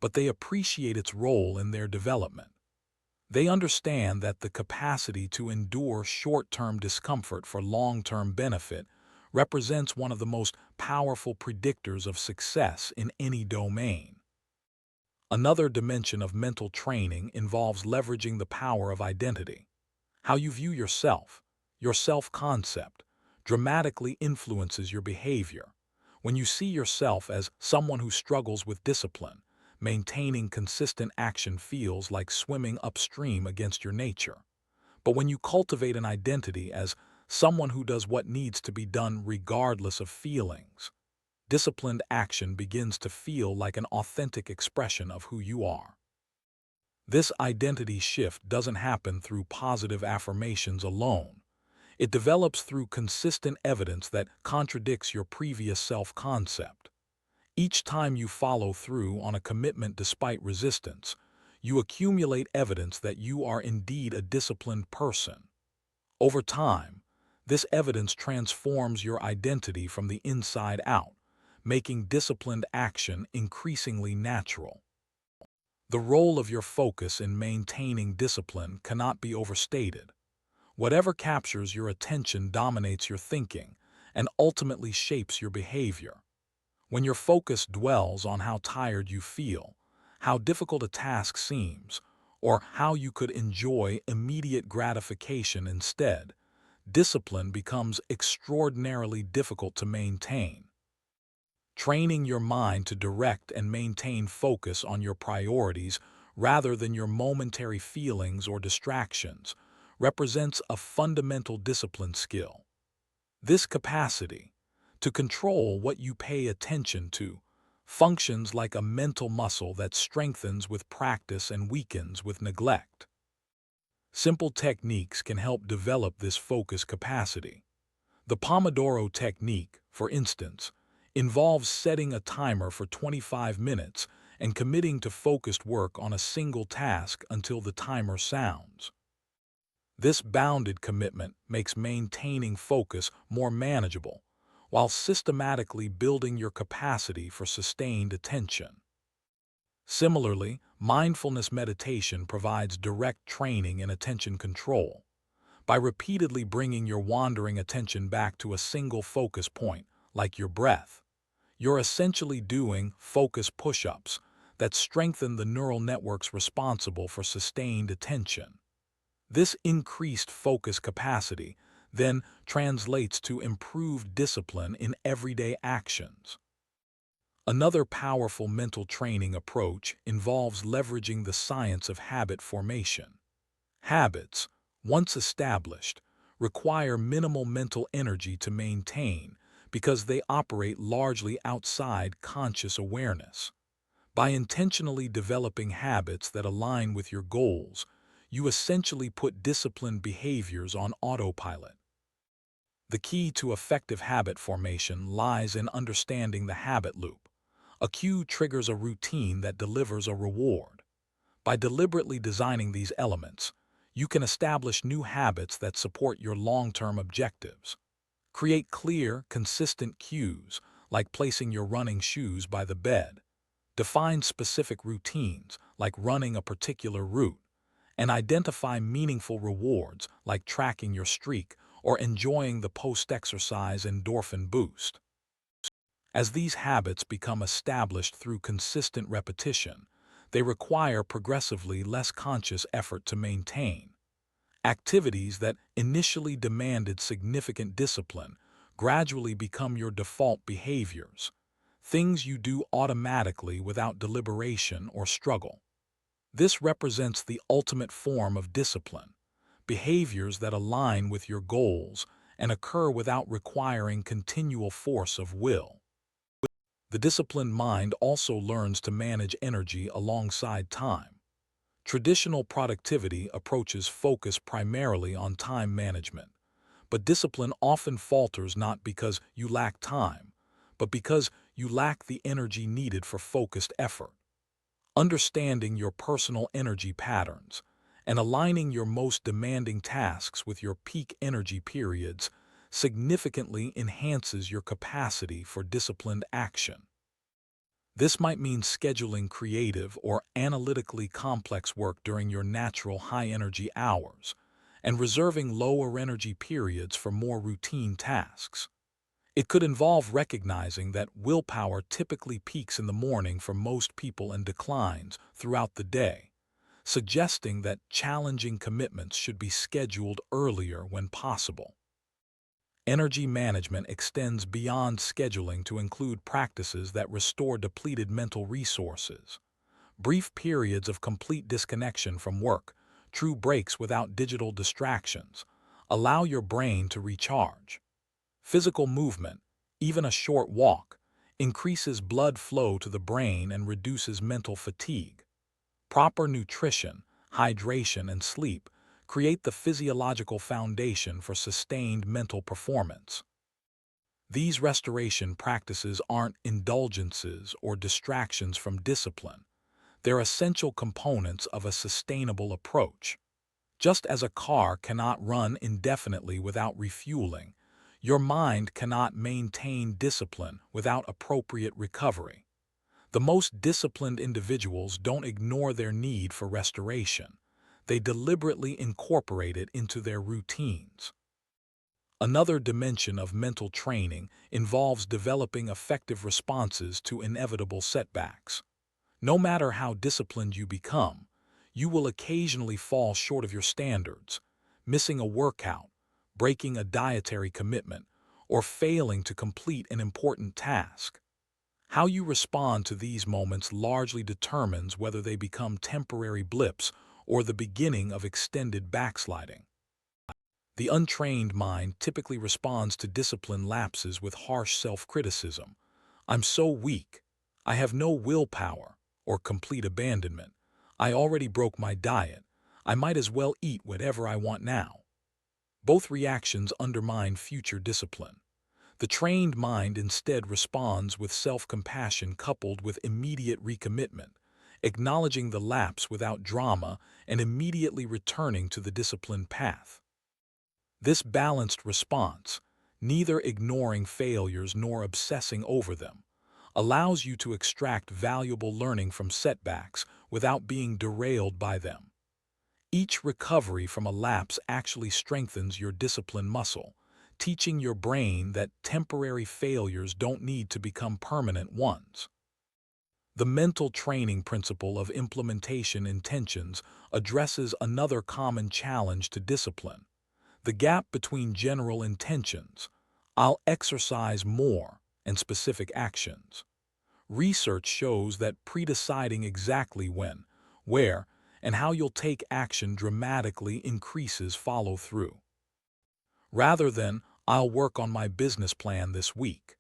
but they appreciate its role in their development. They understand that the capacity to endure short-term discomfort for long-term benefit represents one of the most powerful predictors of success in any domain. Another dimension of mental training involves leveraging the power of identity. How you view yourself, your self-concept, dramatically influences your behavior. When you see yourself as someone who struggles with discipline, maintaining consistent action feels like swimming upstream against your nature. But when you cultivate an identity as someone who does what needs to be done regardless of feelings, disciplined action begins to feel like an authentic expression of who you are. This identity shift doesn't happen through positive affirmations alone. It develops through consistent evidence that contradicts your previous self-concept. Each time you follow through on a commitment despite resistance, you accumulate evidence that you are indeed a disciplined person. Over time, this evidence transforms your identity from the inside out, making disciplined action increasingly natural. The role of your focus in maintaining discipline cannot be overstated. Whatever captures your attention dominates your thinking and ultimately shapes your behavior. When your focus dwells on how tired you feel, how difficult a task seems, or how you could enjoy immediate gratification instead, discipline becomes extraordinarily difficult to maintain. Training your mind to direct and maintain focus on your priorities rather than your momentary feelings or distractions represents a fundamental discipline skill. This capacity to control what you pay attention to functions like a mental muscle that strengthens with practice and weakens with neglect. Simple techniques can help develop this focus capacity. The Pomodoro technique, for instance, involves setting a timer for 25 minutes and committing to focused work on a single task until the timer sounds. This bounded commitment makes maintaining focus more manageable, while systematically building your capacity for sustained attention. Similarly, mindfulness meditation provides direct training in attention control. By repeatedly bringing your wandering attention back to a single focus point, like your breath, you're essentially doing focus push-ups that strengthen the neural networks responsible for sustained attention. This increased focus capacity then translates to improved discipline in everyday actions. Another powerful mental training approach involves leveraging the science of habit formation. Habits, once established, require minimal mental energy to maintain because they operate largely outside conscious awareness. By intentionally developing habits that align with your goals, you essentially put disciplined behaviors on autopilot. The key to effective habit formation lies in understanding the habit loop. A cue triggers a routine that delivers a reward. By deliberately designing these elements, you can establish new habits that support your long-term objectives. Create clear, consistent cues, like placing your running shoes by the bed. Define specific routines, like running a particular route, and identify meaningful rewards, like tracking your streak or enjoying the post-exercise endorphin boost. As these habits become established through consistent repetition, they require progressively less conscious effort to maintain. Activities that initially demanded significant discipline gradually become your default behaviors, things you do automatically without deliberation or struggle. This represents the ultimate form of discipline, behaviors that align with your goals and occur without requiring continual force of will. The disciplined mind also learns to manage energy alongside time. Traditional productivity approaches focus primarily on time management, but discipline often falters not because you lack time, but because you lack the energy needed for focused effort. Understanding your personal energy patterns and aligning your most demanding tasks with your peak energy periods significantly enhances your capacity for disciplined action. This might mean scheduling creative or analytically complex work during your natural high-energy hours and reserving lower-energy periods for more routine tasks. It could involve recognizing that willpower typically peaks in the morning for most people and declines throughout the day, suggesting that challenging commitments should be scheduled earlier when possible. Energy management extends beyond scheduling to include practices that restore depleted mental resources. Brief periods of complete disconnection from work, true breaks without digital distractions, allow your brain to recharge. Physical movement, even a short walk, increases blood flow to the brain and reduces mental fatigue. Proper nutrition, hydration, and sleep create the physiological foundation for sustained mental performance. These restoration practices aren't indulgences or distractions from discipline. They're essential components of a sustainable approach. Just as a car cannot run indefinitely without refueling, your mind cannot maintain discipline without appropriate recovery. The most disciplined individuals don't ignore their need for restoration. They deliberately incorporate it into their routines. Another dimension of mental training involves developing effective responses to inevitable setbacks. No matter how disciplined you become, you will occasionally fall short of your standards, missing a workout, breaking a dietary commitment, or failing to complete an important task. How you respond to these moments largely determines whether they become temporary blips or the beginning of extended backsliding. The untrained mind typically responds to discipline lapses with harsh self-criticism. I'm so weak. I have no willpower, or complete abandonment. I already broke my diet. I might as well eat whatever I want now. Both reactions undermine future discipline. The trained mind instead responds with self-compassion coupled with immediate recommitment, acknowledging the lapse without drama and immediately returning to the disciplined path. This balanced response, neither ignoring failures nor obsessing over them, allows you to extract valuable learning from setbacks without being derailed by them. Each recovery from a lapse actually strengthens your discipline muscle, teaching your brain that temporary failures don't need to become permanent ones. The mental training principle of implementation intentions addresses another common challenge to discipline: the gap between general intentions, "I'll exercise more," and specific actions. Research shows that predeciding exactly when, where, and how you'll take action dramatically increases follow-through. Rather than, "I'll work on my business plan this week,"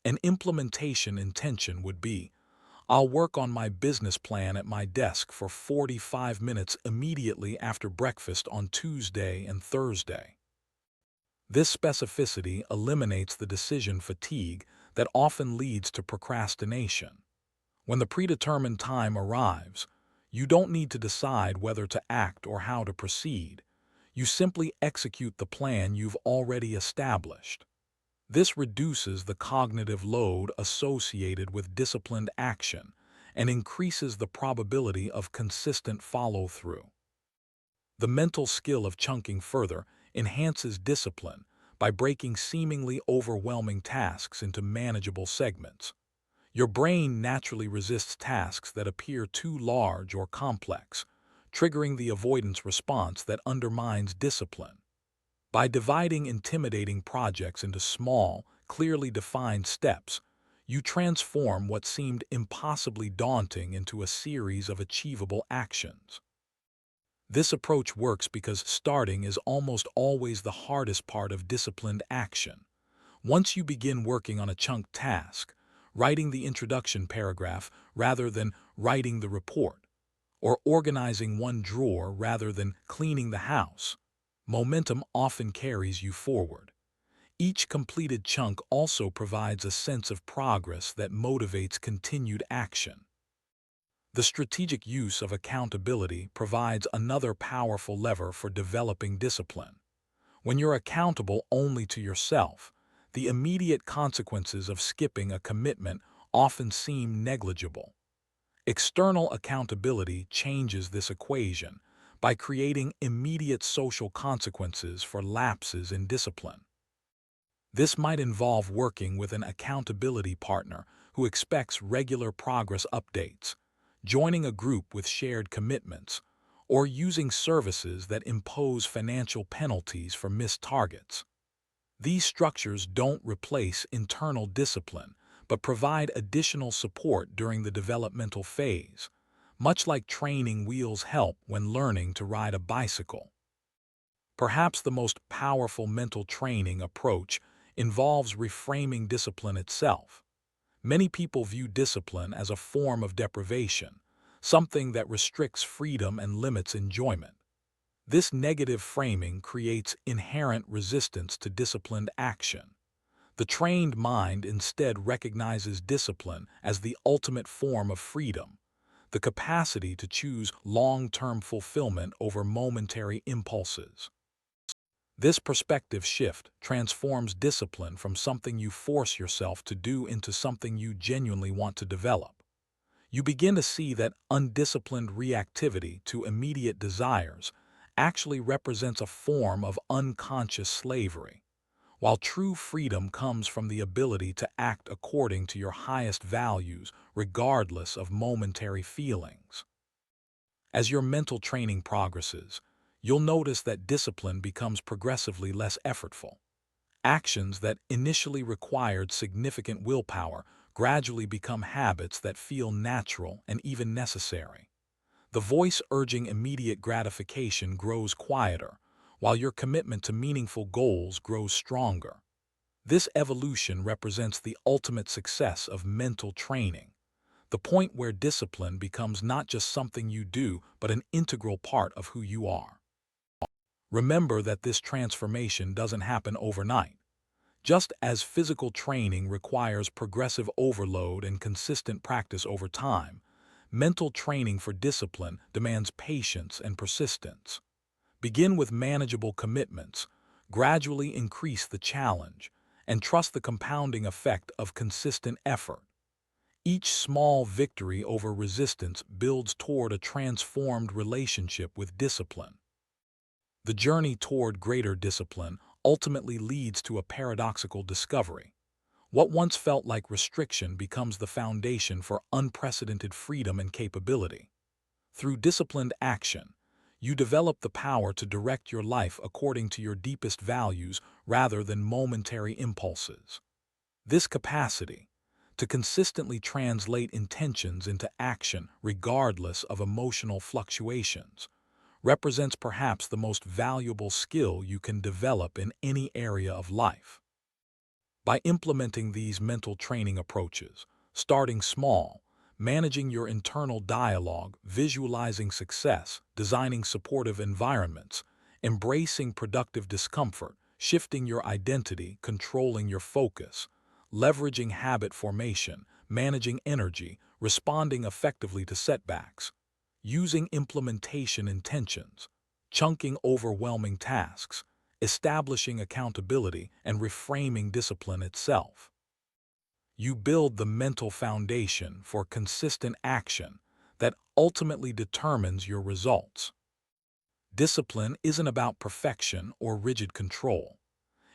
an implementation intention would be, "I'll work on my business plan at my desk for 45 minutes immediately after breakfast on Tuesday and Thursday." This specificity eliminates the decision fatigue that often leads to procrastination. When the predetermined time arrives, you don't need to decide whether to act or how to proceed. You simply execute the plan you've already established. This reduces the cognitive load associated with disciplined action and increases the probability of consistent follow-through. The mental skill of chunking further enhances discipline by breaking seemingly overwhelming tasks into manageable segments. Your brain naturally resists tasks that appear too large or complex, triggering the avoidance response that undermines discipline. By dividing intimidating projects into small, clearly defined steps, you transform what seemed impossibly daunting into a series of achievable actions. This approach works because starting is almost always the hardest part of disciplined action. Once you begin working on a chunk task, writing the introduction paragraph rather than writing the report, or organizing one drawer rather than cleaning the house, momentum often carries you forward. Each completed chunk also provides a sense of progress that motivates continued action. The strategic use of accountability provides another powerful lever for developing discipline. When you're accountable only to yourself, the immediate consequences of skipping a commitment often seem negligible. External accountability changes this equation by creating immediate social consequences for lapses in discipline. This might involve working with an accountability partner who expects regular progress updates, joining a group with shared commitments, or using services that impose financial penalties for missed targets. These structures don't replace internal discipline, but provide additional support during the developmental phase, much like training wheels help when learning to ride a bicycle. Perhaps the most powerful mental training approach involves reframing discipline itself. Many people view discipline as a form of deprivation, something that restricts freedom and limits enjoyment. This negative framing creates inherent resistance to disciplined action. The trained mind instead recognizes discipline as the ultimate form of freedom, the capacity to choose long-term fulfillment over momentary impulses. This perspective shift transforms discipline from something you force yourself to do into something you genuinely want to develop. You begin to see that undisciplined reactivity to immediate desires actually represents a form of unconscious slavery, while true freedom comes from the ability to act according to your highest values regardless of momentary feelings. As your mental training progresses, you'll notice that discipline becomes progressively less effortful. Actions that initially required significant willpower gradually become habits that feel natural and even necessary. The voice urging immediate gratification grows quieter, while your commitment to meaningful goals grows stronger. This evolution represents the ultimate success of mental training, the point where discipline becomes not just something you do, but an integral part of who you are. Remember that this transformation doesn't happen overnight. Just as physical training requires progressive overload and consistent practice over time, mental training for discipline demands patience and persistence. Begin with manageable commitments, gradually increase the challenge, and trust the compounding effect of consistent effort. Each small victory over resistance builds toward a transformed relationship with discipline. The journey toward greater discipline ultimately leads to a paradoxical discovery. What once felt like restriction becomes the foundation for unprecedented freedom and capability. Through disciplined action, you develop the power to direct your life according to your deepest values rather than momentary impulses. This capacity, to consistently translate intentions into action regardless of emotional fluctuations, represents perhaps the most valuable skill you can develop in any area of life. By implementing these mental training approaches, starting small, managing your internal dialogue, visualizing success, designing supportive environments, embracing productive discomfort, shifting your identity, controlling your focus, leveraging habit formation, managing energy, responding effectively to setbacks, using implementation intentions, chunking overwhelming tasks, establishing accountability, and reframing discipline itself. You build the mental foundation for consistent action that ultimately determines your results. Discipline isn't about perfection or rigid control.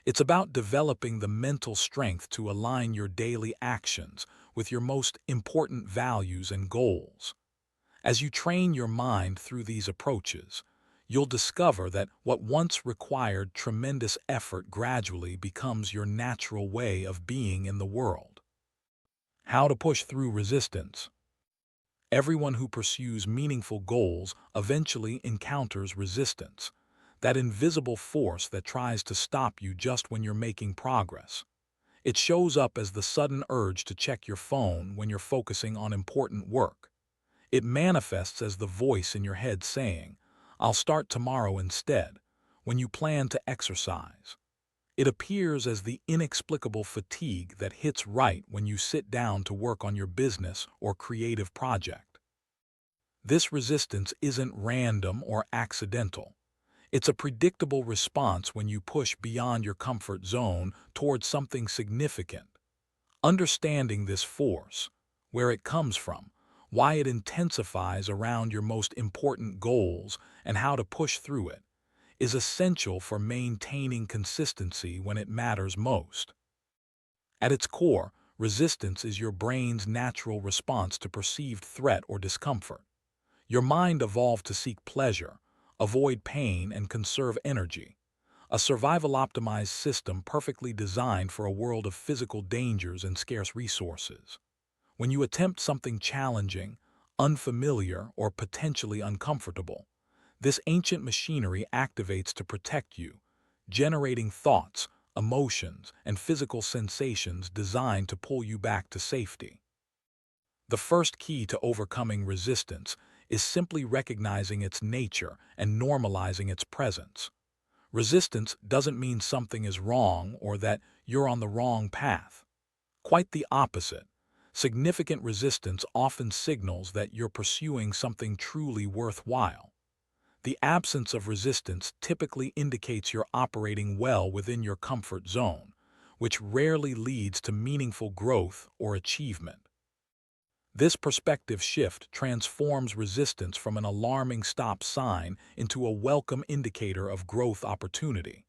It's about developing the mental strength to align your daily actions with your most important values and goals. As you train your mind through these approaches, you'll discover that what once required tremendous effort gradually becomes your natural way of being in the world. How to push through resistance. Everyone who pursues meaningful goals eventually encounters resistance, that invisible force that tries to stop you just when you're making progress. It shows up as the sudden urge to check your phone when you're focusing on important work. It manifests as the voice in your head saying, "I'll start tomorrow instead," when you plan to exercise. It appears as the inexplicable fatigue that hits right when you sit down to work on your business or creative project. This resistance isn't random or accidental. It's a predictable response when you push beyond your comfort zone towards something significant. Understanding this force, where it comes from, why it intensifies around your most important goals, and how to push through it, is essential for maintaining consistency when it matters most. At its core, resistance is your brain's natural response to perceived threat or discomfort. Your mind evolved to seek pleasure, avoid pain, and conserve energy, a survival-optimized system perfectly designed for a world of physical dangers and scarce resources. When you attempt something challenging, unfamiliar, or potentially uncomfortable, this ancient machinery activates to protect you, generating thoughts, emotions, and physical sensations designed to pull you back to safety. The first key to overcoming resistance is simply recognizing its nature and normalizing its presence. Resistance doesn't mean something is wrong or that you're on the wrong path. Quite the opposite. Significant resistance often signals that you're pursuing something truly worthwhile. The absence of resistance typically indicates you're operating well within your comfort zone, which rarely leads to meaningful growth or achievement. This perspective shift transforms resistance from an alarming stop sign into a welcome indicator of growth opportunity.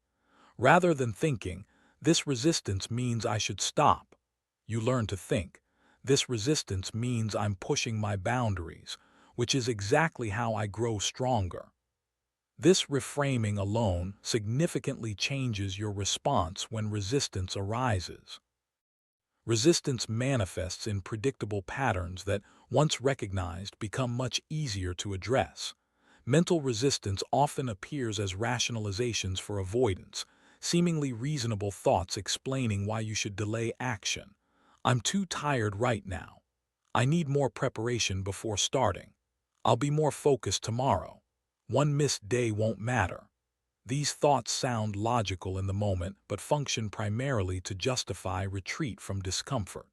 Rather than thinking, "This resistance means I should stop," you learn to think, "This resistance means I'm pushing my boundaries, which is exactly how I grow stronger." This reframing alone significantly changes your response when resistance arises. Resistance manifests in predictable patterns that, once recognized, become much easier to address. Mental resistance often appears as rationalizations for avoidance, seemingly reasonable thoughts explaining why you should delay action. "I'm too tired right now. I need more preparation before starting. I'll be more focused tomorrow. One missed day won't matter." These thoughts sound logical in the moment but function primarily to justify retreat from discomfort.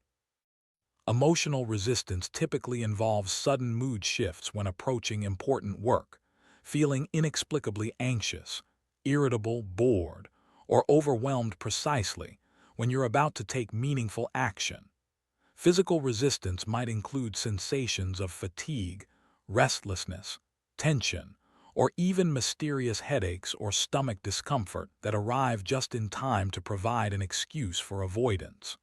Emotional resistance typically involves sudden mood shifts when approaching important work, feeling inexplicably anxious, irritable, bored, or overwhelmed precisely when you're about to take meaningful action. Physical resistance might include sensations of fatigue, restlessness, tension, or even mysterious headaches or stomach discomfort that arrive just in time to provide an excuse for avoidance.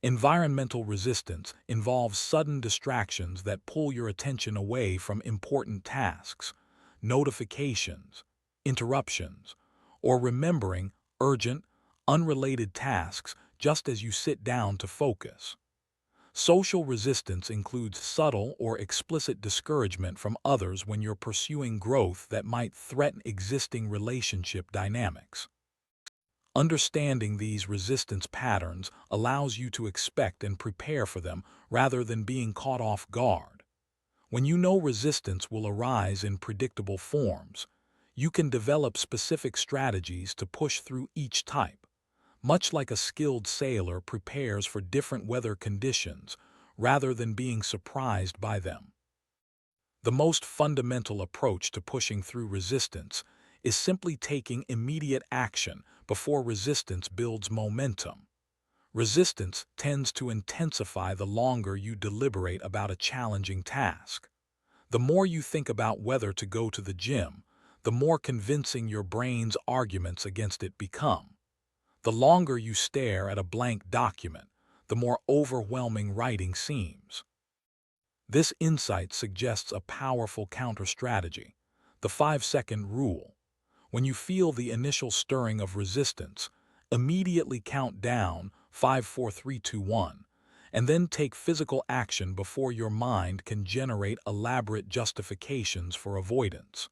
Environmental resistance involves sudden distractions that pull your attention away from important tasks, notifications, interruptions, or remembering urgent, unrelated tasks just as you sit down to focus. Social resistance includes subtle or explicit discouragement from others when you're pursuing growth that might threaten existing relationship dynamics. Understanding these resistance patterns allows you to expect and prepare for them rather than being caught off guard. When you know resistance will arise in predictable forms, You can develop specific strategies to push through each type, much like a skilled sailor prepares for different weather conditions rather than being surprised by them. The most fundamental approach to pushing through resistance is simply taking immediate action before resistance builds momentum. Resistance tends to intensify the longer you deliberate about a challenging task. The more you think about whether to go to the gym, the more convincing your brain's arguments against it become. The longer you stare at a blank document, the more overwhelming writing seems. This insight suggests a powerful counter-strategy, the 5-second rule. When you feel the initial stirring of resistance, immediately count down 5, 4, 3, 2, 1, and then take physical action before your mind can generate elaborate justifications for avoidance.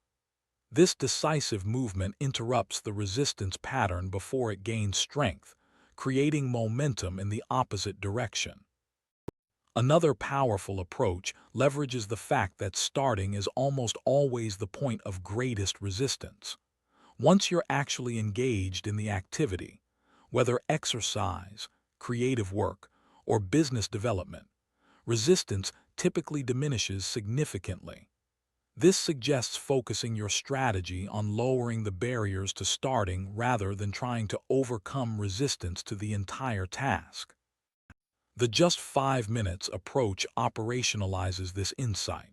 This decisive movement interrupts the resistance pattern before it gains strength, creating momentum in the opposite direction. Another powerful approach leverages the fact that starting is almost always the point of greatest resistance. Once you're actually engaged in the activity, whether exercise, creative work, or business development, resistance typically diminishes significantly. This suggests focusing your strategy on lowering the barriers to starting rather than trying to overcome resistance to the entire task. The just 5 minutes approach operationalizes this insight.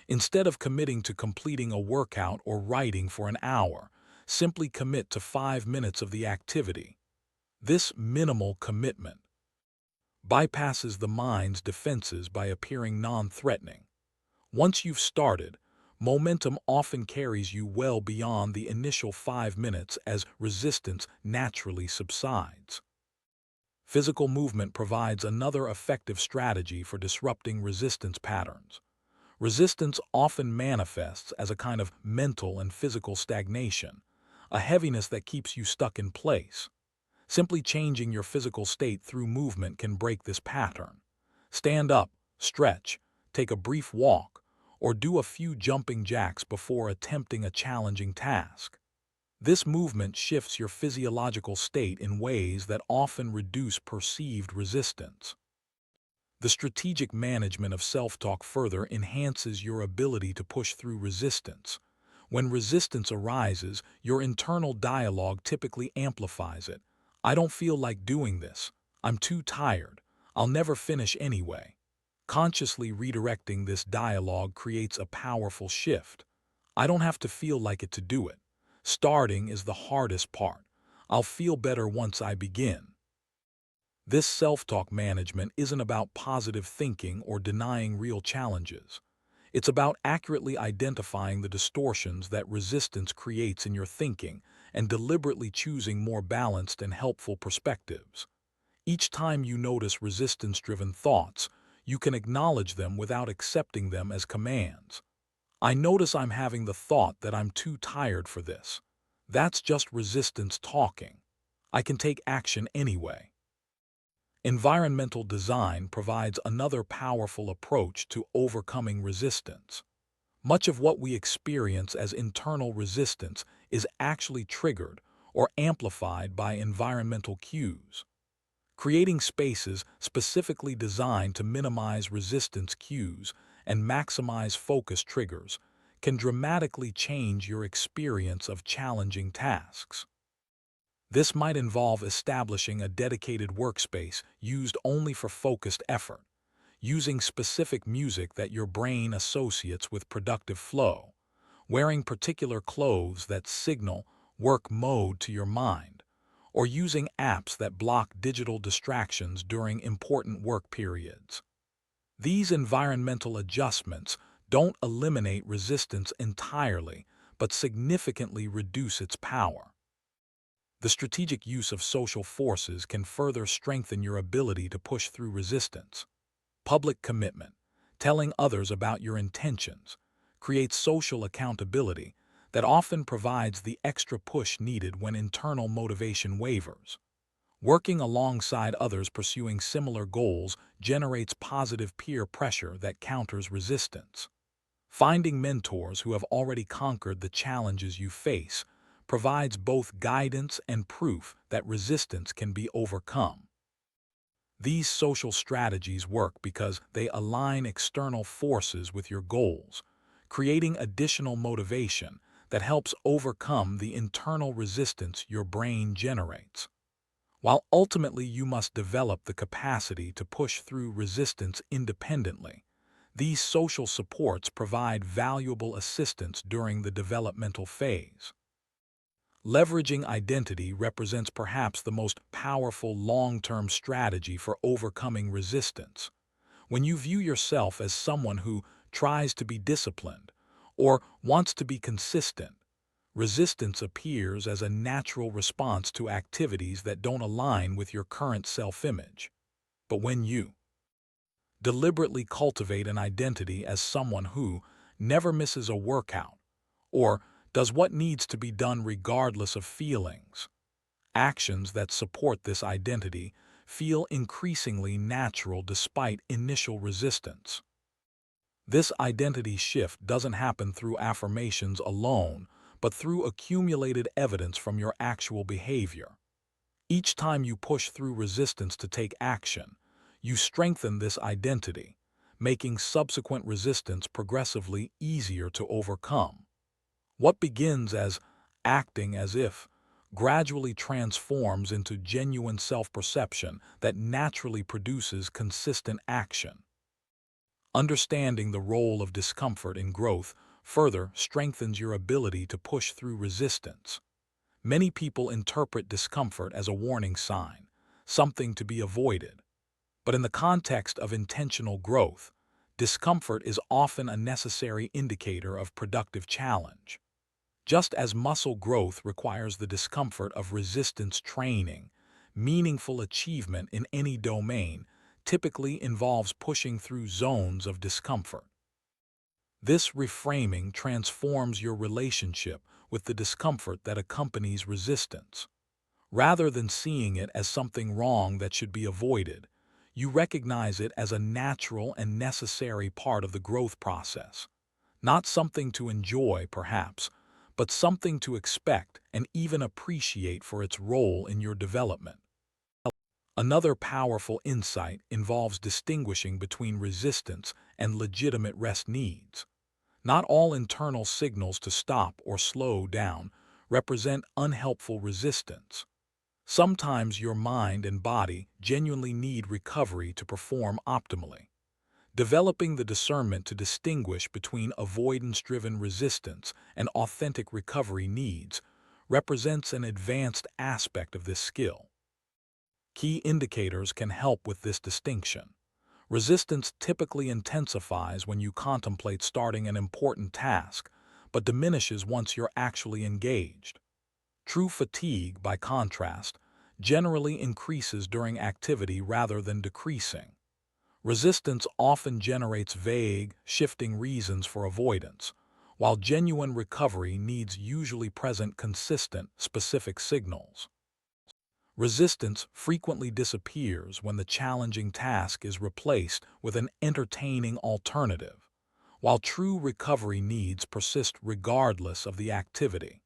Instead of committing to completing a workout or writing for an hour, simply commit to 5 minutes of the activity. This minimal commitment bypasses the mind's defenses by appearing non-threatening. Once you've started, momentum often carries you well beyond the initial 5 minutes as resistance naturally subsides. Physical movement provides another effective strategy for disrupting resistance patterns. Resistance often manifests as a kind of mental and physical stagnation, a heaviness that keeps you stuck in place. Simply changing your physical state through movement can break this pattern. Stand up, stretch, take a brief walk, or do a few jumping jacks before attempting a challenging task. This movement shifts your physiological state in ways that often reduce perceived resistance. The strategic management of self-talk further enhances your ability to push through resistance. When resistance arises, your internal dialogue typically amplifies it. I don't feel like doing this. I'm too tired. I'll never finish anyway. Consciously redirecting this dialogue creates a powerful shift. I don't have to feel like it to do it. Starting is the hardest part. I'll feel better once I begin. This self-talk management isn't about positive thinking or denying real challenges. It's about accurately identifying the distortions that resistance creates in your thinking and deliberately choosing more balanced and helpful perspectives. Each time you notice resistance-driven thoughts, you can acknowledge them without accepting them as commands. I notice I'm having the thought that I'm too tired for this. That's just resistance talking. I can take action anyway. Environmental design provides another powerful approach to overcoming resistance. Much of what we experience as internal resistance is actually triggered or amplified by environmental cues. Creating spaces specifically designed to minimize resistance cues and maximize focus triggers can dramatically change your experience of challenging tasks. This might involve establishing a dedicated workspace used only for focused effort, using specific music that your brain associates with productive flow, wearing particular clothes that signal work mode to your mind, or using apps that block digital distractions during important work periods. These environmental adjustments don't eliminate resistance entirely, but significantly reduce its power. The strategic use of social forces can further strengthen your ability to push through resistance. Public commitment, telling others about your intentions, creates social accountability that often provides the extra push needed when internal motivation wavers. Working alongside others pursuing similar goals generates positive peer pressure that counters resistance. Finding mentors who have already conquered the challenges you face provides both guidance and proof that resistance can be overcome. These social strategies work because they align external forces with your goals, creating additional motivation that helps overcome the internal resistance your brain generates. While ultimately you must develop the capacity to push through resistance independently, these social supports provide valuable assistance during the developmental phase. Leveraging identity represents perhaps the most powerful long-term strategy for overcoming resistance. When you view yourself as someone who tries to be disciplined or wants to be consistent, resistance appears as a natural response to activities that don't align with your current self-image. But when you deliberately cultivate an identity as someone who never misses a workout or does what needs to be done regardless of feelings, actions that support this identity feel increasingly natural despite initial resistance. This identity shift doesn't happen through affirmations alone, but through accumulated evidence from your actual behavior. Each time you push through resistance to take action, you strengthen this identity, making subsequent resistance progressively easier to overcome. What begins as acting as if gradually transforms into genuine self-perception that naturally produces consistent action. Understanding the role of discomfort in growth further strengthens your ability to push through resistance. Many people interpret discomfort as a warning sign, something to be avoided. But in the context of intentional growth, discomfort is often a necessary indicator of productive challenge. Just as muscle growth requires the discomfort of resistance training, meaningful achievement in any domain typically involves pushing through zones of discomfort. This reframing transforms your relationship with the discomfort that accompanies resistance. Rather than seeing it as something wrong that should be avoided, you recognize it as a natural and necessary part of the growth process. Not something to enjoy, perhaps, but something to expect and even appreciate for its role in your development. Another powerful insight involves distinguishing between resistance and legitimate rest needs. Not all internal signals to stop or slow down represent unhelpful resistance. Sometimes your mind and body genuinely need recovery to perform optimally. Developing the discernment to distinguish between avoidance-driven resistance and authentic recovery needs represents an advanced aspect of this skill. Key indicators can help with this distinction. Resistance typically intensifies when you contemplate starting an important task, but diminishes once you're actually engaged. True fatigue, by contrast, generally increases during activity rather than decreasing. Resistance often generates vague, shifting reasons for avoidance, while genuine recovery needs usually present consistent, specific signals. Resistance frequently disappears when the challenging task is replaced with an entertaining alternative, while true recovery needs persist regardless of the activity.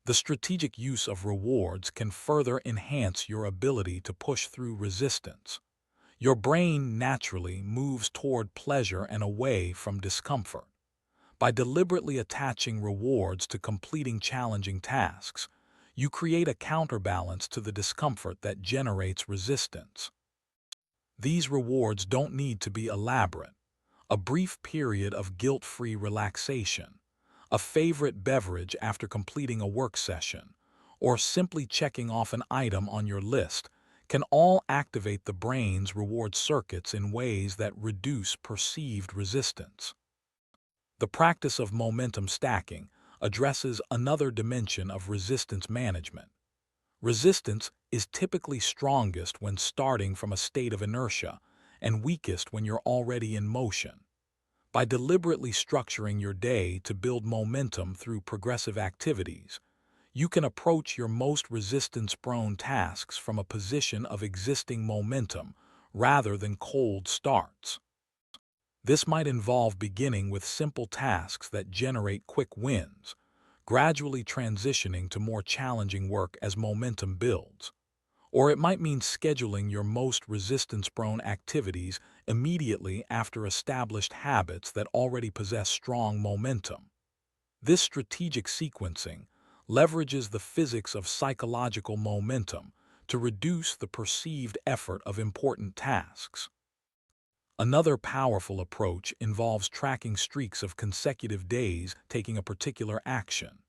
The strategic use of rewards can further enhance your ability to push through resistance. Your brain naturally moves toward pleasure and away from discomfort. By deliberately attaching rewards to completing challenging tasks, you create a counterbalance to the discomfort that generates resistance. These rewards don't need to be elaborate. A brief period of guilt-free relaxation, a favorite beverage after completing a work session, or simply checking off an item on your list can all activate the brain's reward circuits in ways that reduce perceived resistance. The practice of momentum stacking addresses another dimension of resistance management. Resistance is typically strongest when starting from a state of inertia and weakest when you're already in motion. By deliberately structuring your day to build momentum through progressive activities, you can approach your most resistance-prone tasks from a position of existing momentum rather than cold starts. This might involve beginning with simple tasks that generate quick wins, gradually transitioning to more challenging work as momentum builds. Or it might mean scheduling your most resistance-prone activities immediately after established habits that already possess strong momentum. This strategic sequencing leverages the physics of psychological momentum to reduce the perceived effort of important tasks. Another powerful approach involves tracking streaks of consecutive days taking a particular action.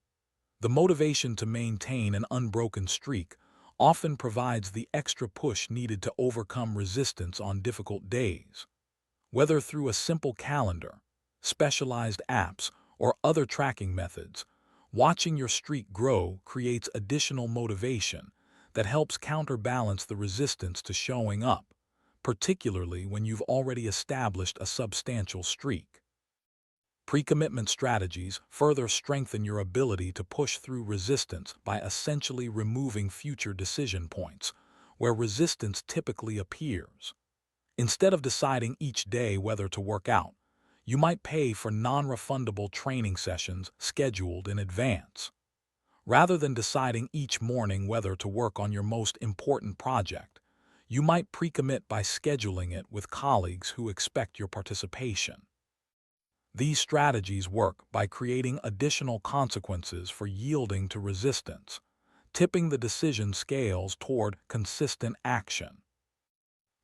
The motivation to maintain an unbroken streak often provides the extra push needed to overcome resistance on difficult days. Whether through a simple calendar, specialized apps, or other tracking methods, watching your streak grow creates additional motivation that helps counterbalance the resistance to showing up, particularly when you've already established a substantial streak. Pre-commitment strategies further strengthen your ability to push through resistance by essentially removing future decision points, where resistance typically appears. Instead of deciding each day whether to work out, you might pay for non-refundable training sessions scheduled in advance. Rather than deciding each morning whether to work on your most important project, you might pre-commit by scheduling it with colleagues who expect your participation. These strategies work by creating additional consequences for yielding to resistance, tipping the decision scales toward consistent action.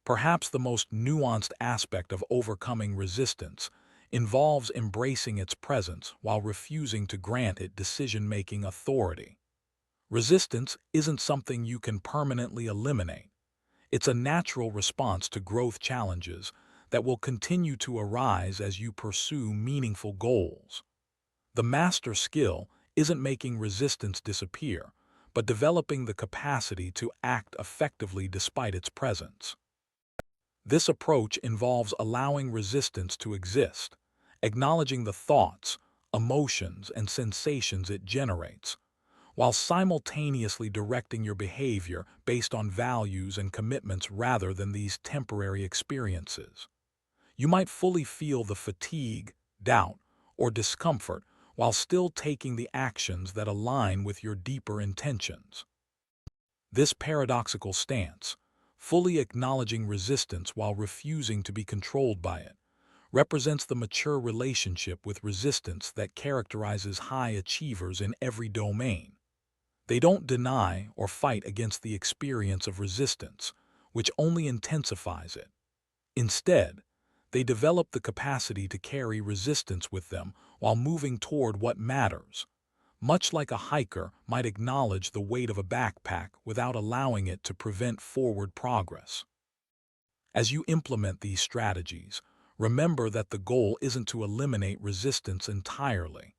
Perhaps the most nuanced aspect of overcoming resistance involves embracing its presence while refusing to grant it decision-making authority. Resistance isn't something you can permanently eliminate. It's a natural response to growth challenges that will continue to arise as you pursue meaningful goals. The master skill isn't making resistance disappear, but developing the capacity to act effectively despite its presence. This approach involves allowing resistance to exist, acknowledging the thoughts, emotions, and sensations it generates, while simultaneously directing your behavior based on values and commitments rather than these temporary experiences. You might fully feel the fatigue, doubt, or discomfort while still taking the actions that align with your deeper intentions. This paradoxical stance, fully acknowledging resistance while refusing to be controlled by it, represents the mature relationship with resistance that characterizes high achievers in every domain. They don't deny or fight against the experience of resistance, which only intensifies it. Instead, they develop the capacity to carry resistance with them while moving toward what matters, much like a hiker might acknowledge the weight of a backpack without allowing it to prevent forward progress. As you implement these strategies, remember that the goal isn't to eliminate resistance entirely.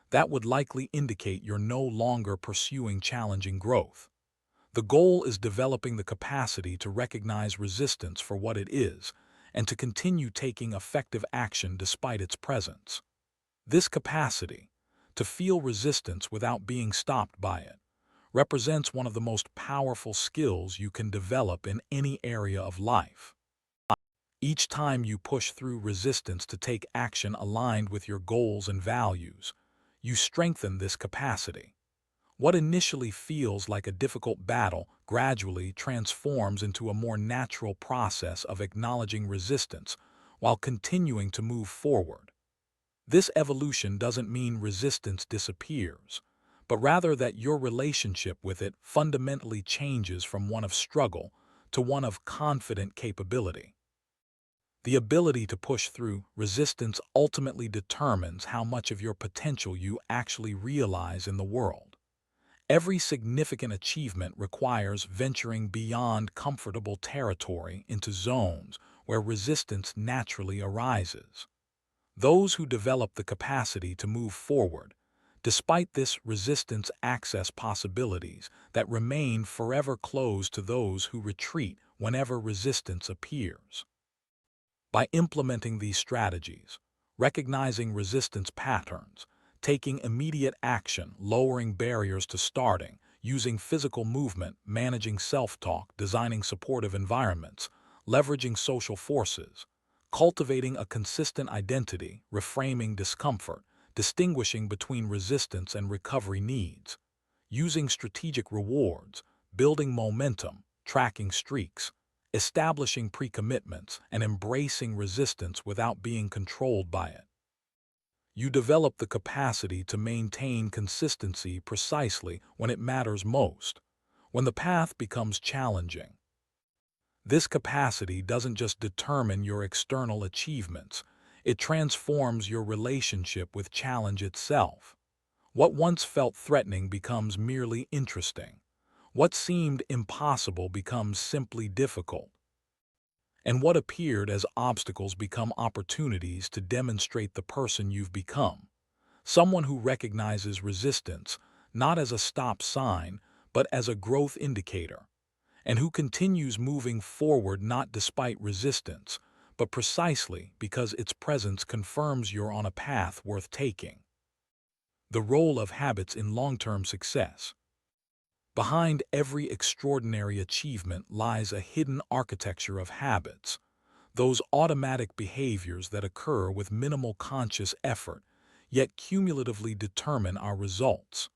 That would likely indicate you're no longer pursuing challenging growth. The goal is developing the capacity to recognize resistance for what it is and to continue taking effective action despite its presence. This capacity, to feel resistance without being stopped by it, represents one of the most powerful skills you can develop in any area of life. Each time you push through resistance to take action aligned with your goals and values, you strengthen this capacity. What initially feels like a difficult battle gradually transforms into a more natural process of acknowledging resistance while continuing to move forward. This evolution doesn't mean resistance disappears, but rather that your relationship with it fundamentally changes from one of struggle to one of confident capability. The ability to push through resistance ultimately determines how much of your potential you actually realize in the world. Every significant achievement requires venturing beyond comfortable territory into zones where resistance naturally arises. Those who develop the capacity to move forward, despite this resistance, access possibilities that remain forever closed to those who retreat whenever resistance appears. By implementing these strategies, recognizing resistance patterns, taking immediate action, lowering barriers to starting, using physical movement, managing self-talk, designing supportive environments, leveraging social forces, cultivating a consistent identity, reframing discomfort, distinguishing between resistance and recovery needs, using strategic rewards, building momentum, tracking streaks, establishing pre-commitments, and embracing resistance without being controlled by it. You develop the capacity to maintain consistency precisely when it matters most, when the path becomes challenging. This capacity doesn't just determine your external achievements, it transforms your relationship with challenge itself. What once felt threatening becomes merely interesting. What seemed impossible becomes simply difficult. And what appeared as obstacles become opportunities to demonstrate the person you've become. Someone who recognizes resistance not as a stop sign, but as a growth indicator, and who continues moving forward not despite resistance, but precisely because its presence confirms you're on a path worth taking. The role of habits in long-term success. Behind every extraordinary achievement lies a hidden architecture of habits, those automatic behaviors that occur with minimal conscious effort, yet cumulatively determine our results.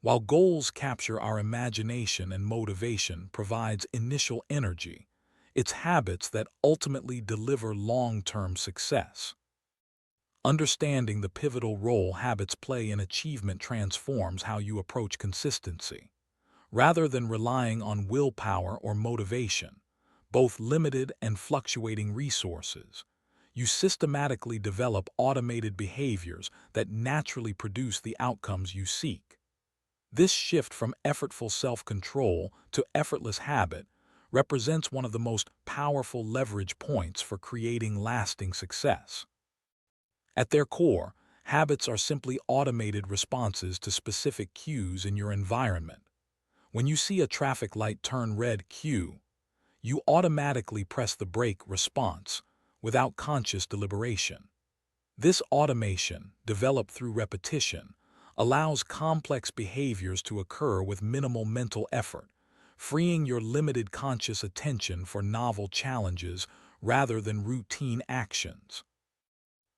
While goals capture our imagination and motivation provides initial energy, it's habits that ultimately deliver long-term success. Understanding the pivotal role habits play in achievement transforms how you approach consistency. Rather than relying on willpower or motivation, both limited and fluctuating resources, you systematically develop automated behaviors that naturally produce the outcomes you seek. This shift from effortful self-control to effortless habit represents one of the most powerful leverage points for creating lasting success. At their core, habits are simply automated responses to specific cues in your environment. When you see a traffic light turn red cue, you automatically press the brake response without conscious deliberation. This automation, developed through repetition, allows complex behaviors to occur with minimal mental effort, freeing your limited conscious attention for novel challenges rather than routine actions.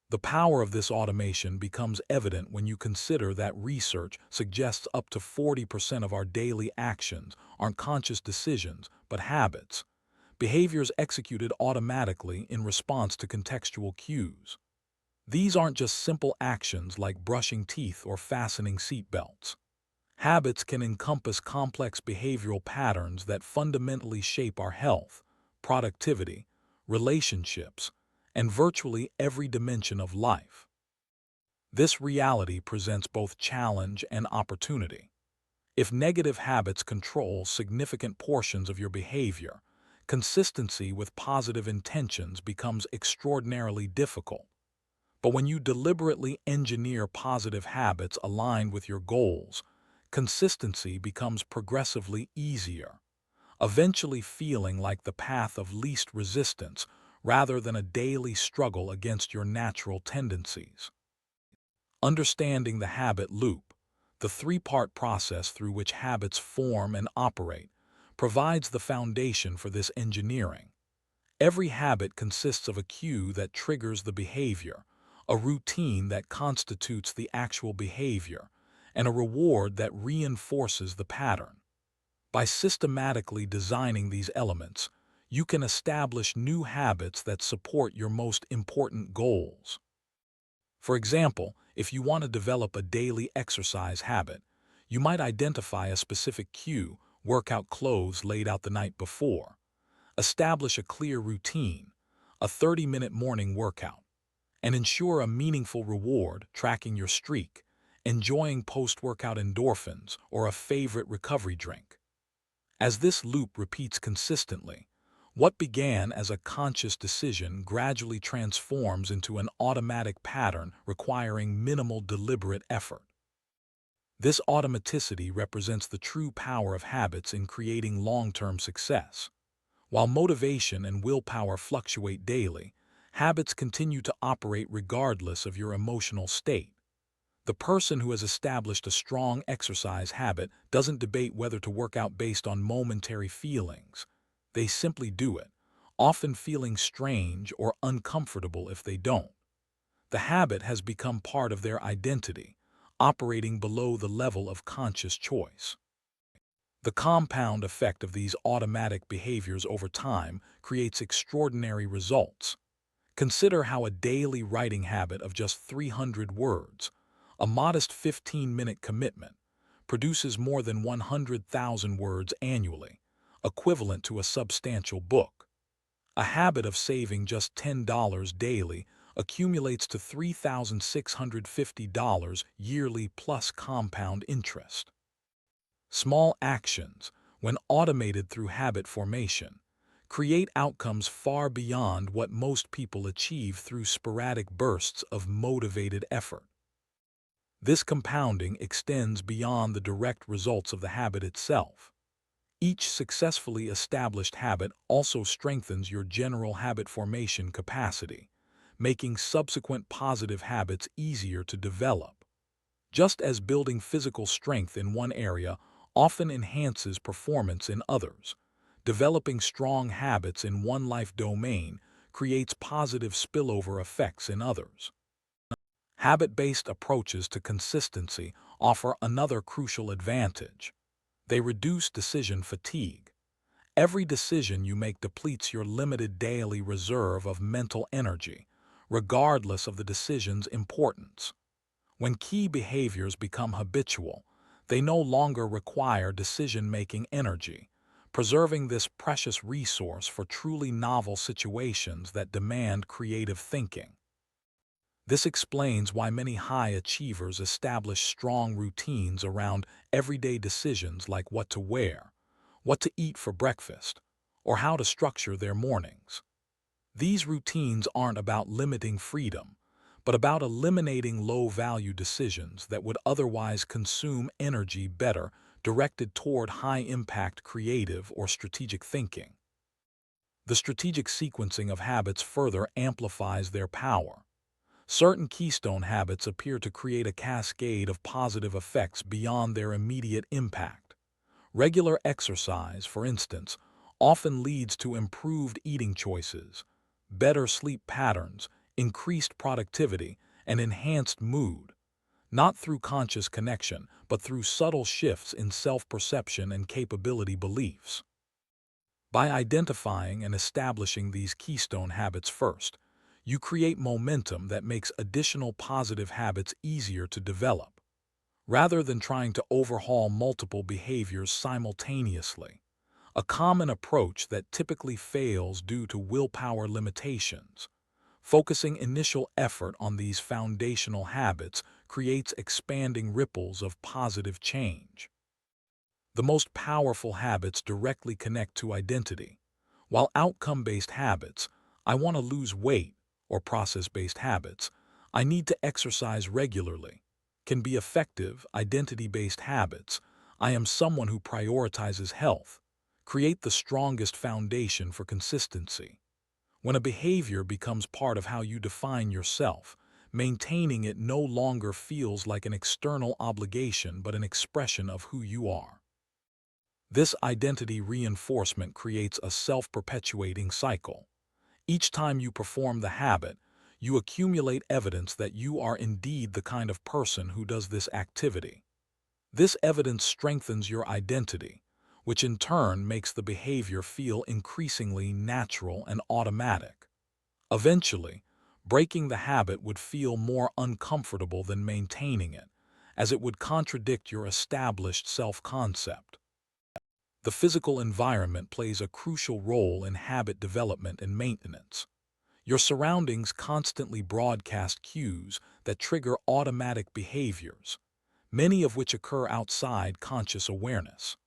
The power of this automation becomes evident when you consider that research suggests up to 40% of our daily actions aren't conscious decisions, but habits, behaviors executed automatically in response to contextual cues. These aren't just simple actions like brushing teeth or fastening seatbelts. Habits can encompass complex behavioral patterns that fundamentally shape our health, productivity, relationships, and virtually every dimension of life. This reality presents both challenge and opportunity. If negative habits control significant portions of your behavior, consistency with positive intentions becomes extraordinarily difficult. But when you deliberately engineer positive habits aligned with your goals, consistency becomes progressively easier, eventually feeling like the path of least resistance rather than a daily struggle against your natural tendencies. Understanding the habit loop, the three-part process through which habits form and operate, provides the foundation for this engineering. Every habit consists of a cue that triggers the behavior, a routine that constitutes the actual behavior, and a reward that reinforces the pattern. By systematically designing these elements, you can establish new habits that support your most important goals. For example, if you want to develop a daily exercise habit, you might identify a specific cue, workout clothes laid out the night before. Establish a clear routine, a 30-minute morning workout, and ensure a meaningful reward, tracking your streak, enjoying post-workout endorphins, or a favorite recovery drink. As this loop repeats consistently, what began as a conscious decision gradually transforms into an automatic pattern requiring minimal deliberate effort. This automaticity represents the true power of habits in creating long-term success. While motivation and willpower fluctuate daily, habits continue to operate regardless of your emotional state. The person who has established a strong exercise habit doesn't debate whether to work out based on momentary feelings. They simply do it, often feeling strange or uncomfortable if they don't. The habit has become part of their identity, operating below the level of conscious choice. The compound effect of these automatic behaviors over time creates extraordinary results. Consider how a daily writing habit of just 300 words, a modest 15-minute commitment, produces more than 100,000 words annually, equivalent to a substantial book. A habit of saving just $10 daily accumulates to $3,650 yearly plus compound interest. Small actions, when automated through habit formation, create outcomes far beyond what most people achieve through sporadic bursts of motivated effort. This compounding extends beyond the direct results of the habit itself. Each successfully established habit also strengthens your general habit formation capacity, making subsequent positive habits easier to develop. Just as building physical strength in one area often enhances performance in others, developing strong habits in one life domain creates positive spillover effects in others. Habit-based approaches to consistency offer another crucial advantage. They reduce decision fatigue. Every decision you make depletes your limited daily reserve of mental energy, regardless of the decision's importance. When key behaviors become habitual, they no longer require decision-making energy, preserving this precious resource for truly novel situations that demand creative thinking. This explains why many high achievers establish strong routines around everyday decisions like what to wear, what to eat for breakfast, or how to structure their mornings. These routines aren't about limiting freedom, but about eliminating low-value decisions that would otherwise consume energy better directed toward high-impact creative or strategic thinking. The strategic sequencing of habits further amplifies their power. Certain keystone habits appear to create a cascade of positive effects beyond their immediate impact. Regular exercise, for instance, often leads to improved eating choices, better sleep patterns, increased productivity, and enhanced mood, not through conscious connection, but through subtle shifts in self-perception and capability beliefs. By identifying and establishing these keystone habits first, you create momentum that makes additional positive habits easier to develop, rather than trying to overhaul multiple behaviors simultaneously, a common approach that typically fails due to willpower limitations. Focusing initial effort on these foundational habits creates expanding ripples of positive change. The most powerful habits directly connect to identity, while outcome-based habits, I want to lose weight, or process-based habits, I need to exercise regularly, can be effective identity-based habits, I am someone who prioritizes health, create the strongest foundation for consistency. When a behavior becomes part of how you define yourself, maintaining it no longer feels like an external obligation but an expression of who you are. This identity reinforcement creates a self-perpetuating cycle. Each time you perform the habit, you accumulate evidence that you are indeed the kind of person who does this activity. This evidence strengthens your identity, which in turn makes the behavior feel increasingly natural and automatic. Eventually, breaking the habit would feel more uncomfortable than maintaining it, as it would contradict your established self-concept. The physical environment plays a crucial role in habit development and maintenance. Your surroundings constantly broadcast cues that trigger automatic behaviors, many of which occur outside conscious awareness.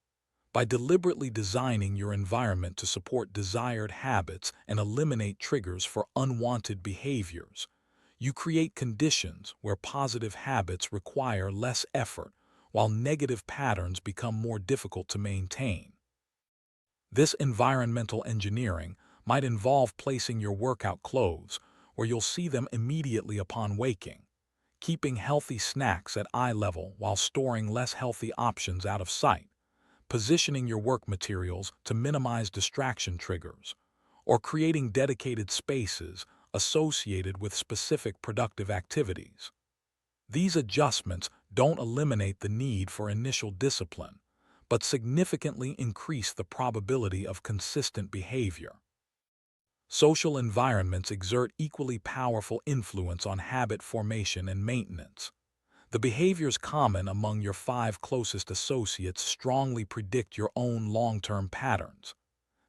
By deliberately designing your environment to support desired habits and eliminate triggers for unwanted behaviors, you create conditions where positive habits require less effort, while negative patterns become more difficult to maintain. This environmental engineering might involve placing your workout clothes where you'll see them immediately upon waking, keeping healthy snacks at eye level while storing less healthy options out of sight, positioning your work materials to minimize distraction triggers, or creating dedicated spaces associated with specific productive activities. These adjustments don't eliminate the need for initial discipline, but significantly increase the probability of consistent behavior. Social environments exert equally powerful influence on habit formation and maintenance. The behaviors common among your 5 closest associates strongly predict your own long-term patterns.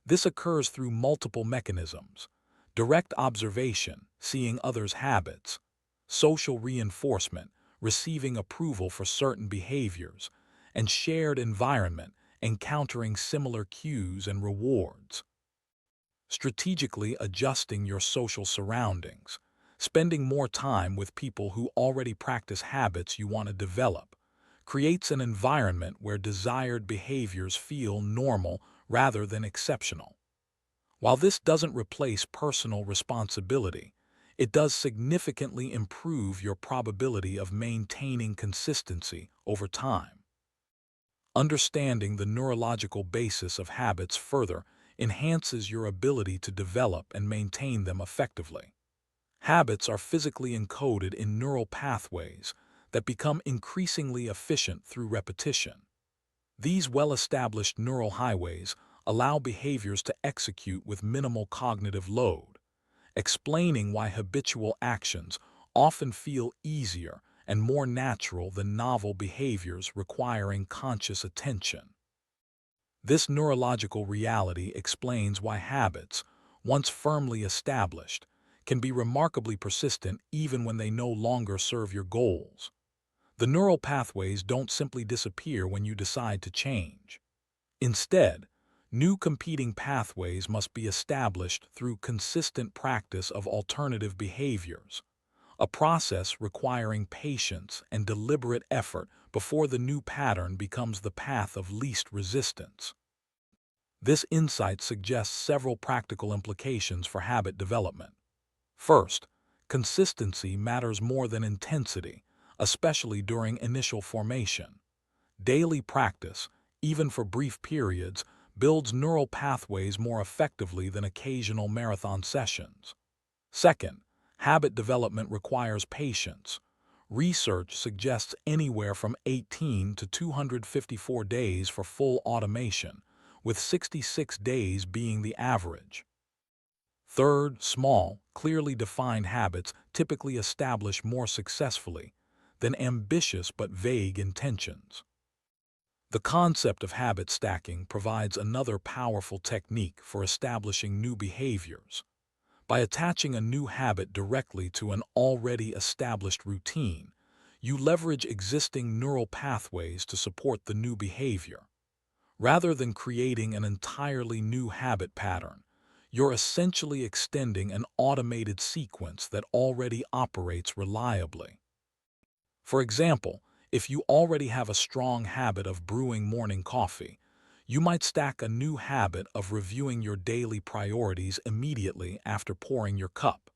This occurs through multiple mechanisms: direct observation, seeing others' habits; social reinforcement, receiving approval for certain behaviors; and shared environment, encountering similar cues and rewards. Strategically adjusting your social surroundings, spending more time with people who already practice habits you want to develop, creates an environment where desired behaviors feel normal rather than exceptional. While this doesn't replace personal responsibility, it does significantly improve your probability of maintaining consistency over time. Understanding the neurological basis of habits further enhances your ability to develop and maintain them effectively. Habits are physically encoded in neural pathways that become increasingly efficient through repetition. These well-established neural highways allow behaviors to execute with minimal cognitive load, explaining why habitual actions often feel easier and more natural than novel behaviors requiring conscious attention. This neurological reality explains why habits, once firmly established, can be remarkably persistent even when they no longer serve your goals. The neural pathways don't simply disappear when you decide to change. Instead, new competing pathways must be established through consistent practice of alternative behaviors, a process requiring patience and deliberate effort before the new pattern becomes the path of least resistance. This insight suggests several practical implications for habit development. First, consistency matters more than intensity, especially during initial formation. Daily practice, even for brief periods, builds neural pathways more effectively than occasional marathon sessions. Second, habit development requires patience. Research suggests anywhere from 18 to 254 days for full automation, with 66 days being the average. Third, small, clearly defined habits typically establish more successfully than ambitious but vague intentions. The concept of habit stacking provides another powerful technique for establishing new behaviors. By attaching a new habit directly to an already established routine, you leverage existing neural pathways to support the new behavior. Rather than creating an entirely new habit pattern, you're essentially extending an automated sequence that already operates reliably. For example, if you already have a strong habit of brewing morning coffee, you might stack a new habit of reviewing your daily priorities immediately after pouring your cup.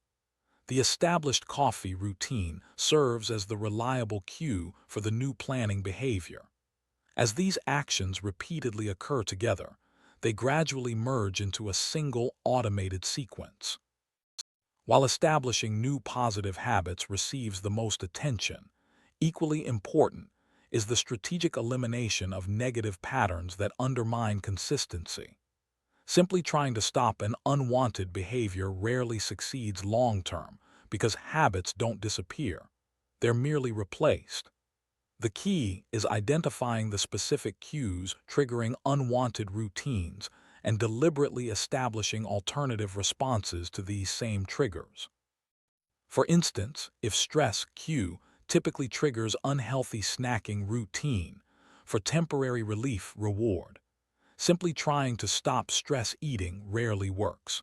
The established coffee routine serves as the reliable cue for the new planning behavior. As these actions repeatedly occur together, they gradually merge into a single automated sequence. While establishing new positive habits receives the most attention, equally important is the strategic elimination of negative patterns that undermine consistency. Simply trying to stop an unwanted behavior rarely succeeds long-term because habits don't disappear. They're merely replaced. The key is identifying the specific cues triggering unwanted routines and deliberately establishing alternative responses to these same triggers. For instance, if stress cue typically triggers unhealthy snacking routine for temporary relief reward, simply trying to stop stress eating rarely works.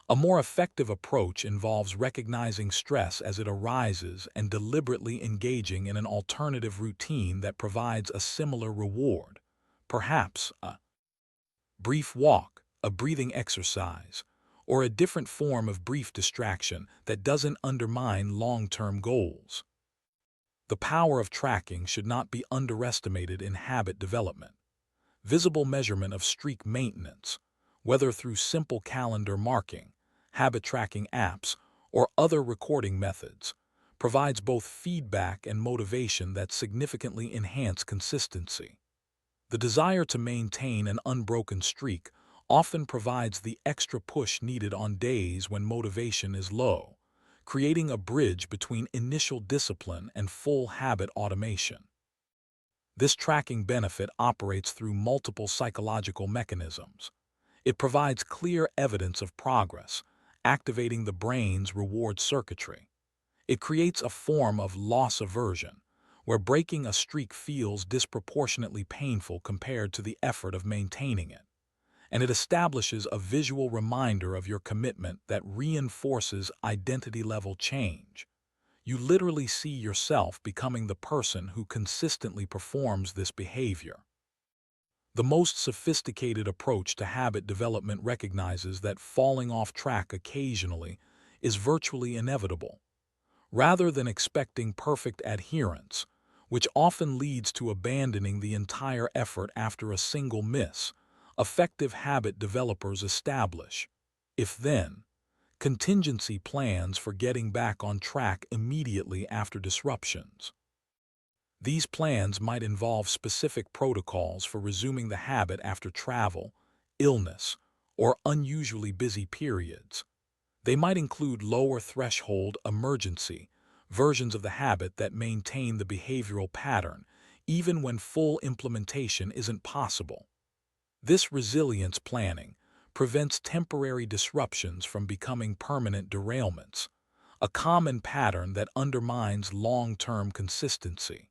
A more effective approach involves recognizing stress as it arises and deliberately engaging in an alternative routine that provides a similar reward, perhaps a brief walk, a breathing exercise, or a different form of brief distraction that doesn't undermine long-term goals. The power of tracking should not be underestimated in habit development. Visible measurement of streak maintenance, whether through simple calendar marking, habit tracking apps, or other recording methods, provides both feedback and motivation that significantly enhance consistency. The desire to maintain an unbroken streak often provides the extra push needed on days when motivation is low, creating a bridge between initial discipline and full habit automation. This tracking benefit operates through multiple psychological mechanisms. It provides clear evidence of progress, activating the brain's reward circuitry. It creates a form of loss aversion, where breaking a streak feels disproportionately painful compared to the effort of maintaining it. And it establishes a visual reminder of your commitment that reinforces identity-level change. You literally see yourself becoming the person who consistently performs this behavior. The most sophisticated approach to habit development recognizes that falling off track occasionally is virtually inevitable. Rather than expecting perfect adherence, which often leads to abandoning the entire effort after a single miss, effective habit developers establish, if then, contingency plans for getting back on track immediately after disruptions. These plans might involve specific protocols for resuming the habit after travel, illness, or unusually busy periods. They might include lower threshold emergency versions of the habit that maintain the behavioral pattern, even when full implementation isn't possible. This resilience planning prevents temporary disruptions from becoming permanent derailments, a common pattern that undermines long-term consistency.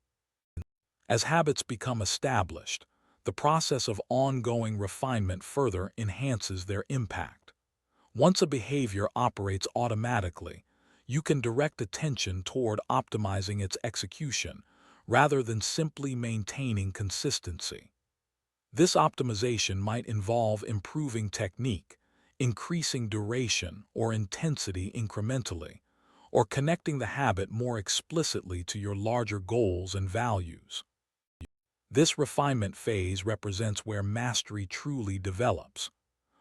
As habits become established, the process of ongoing refinement further enhances their impact. Once a behavior operates automatically, you can direct attention toward optimizing its execution rather than simply maintaining consistency. This optimization might involve improving technique, increasing duration or intensity incrementally, or connecting the habit more explicitly to your larger goals and values. This refinement phase represents where mastery truly develops.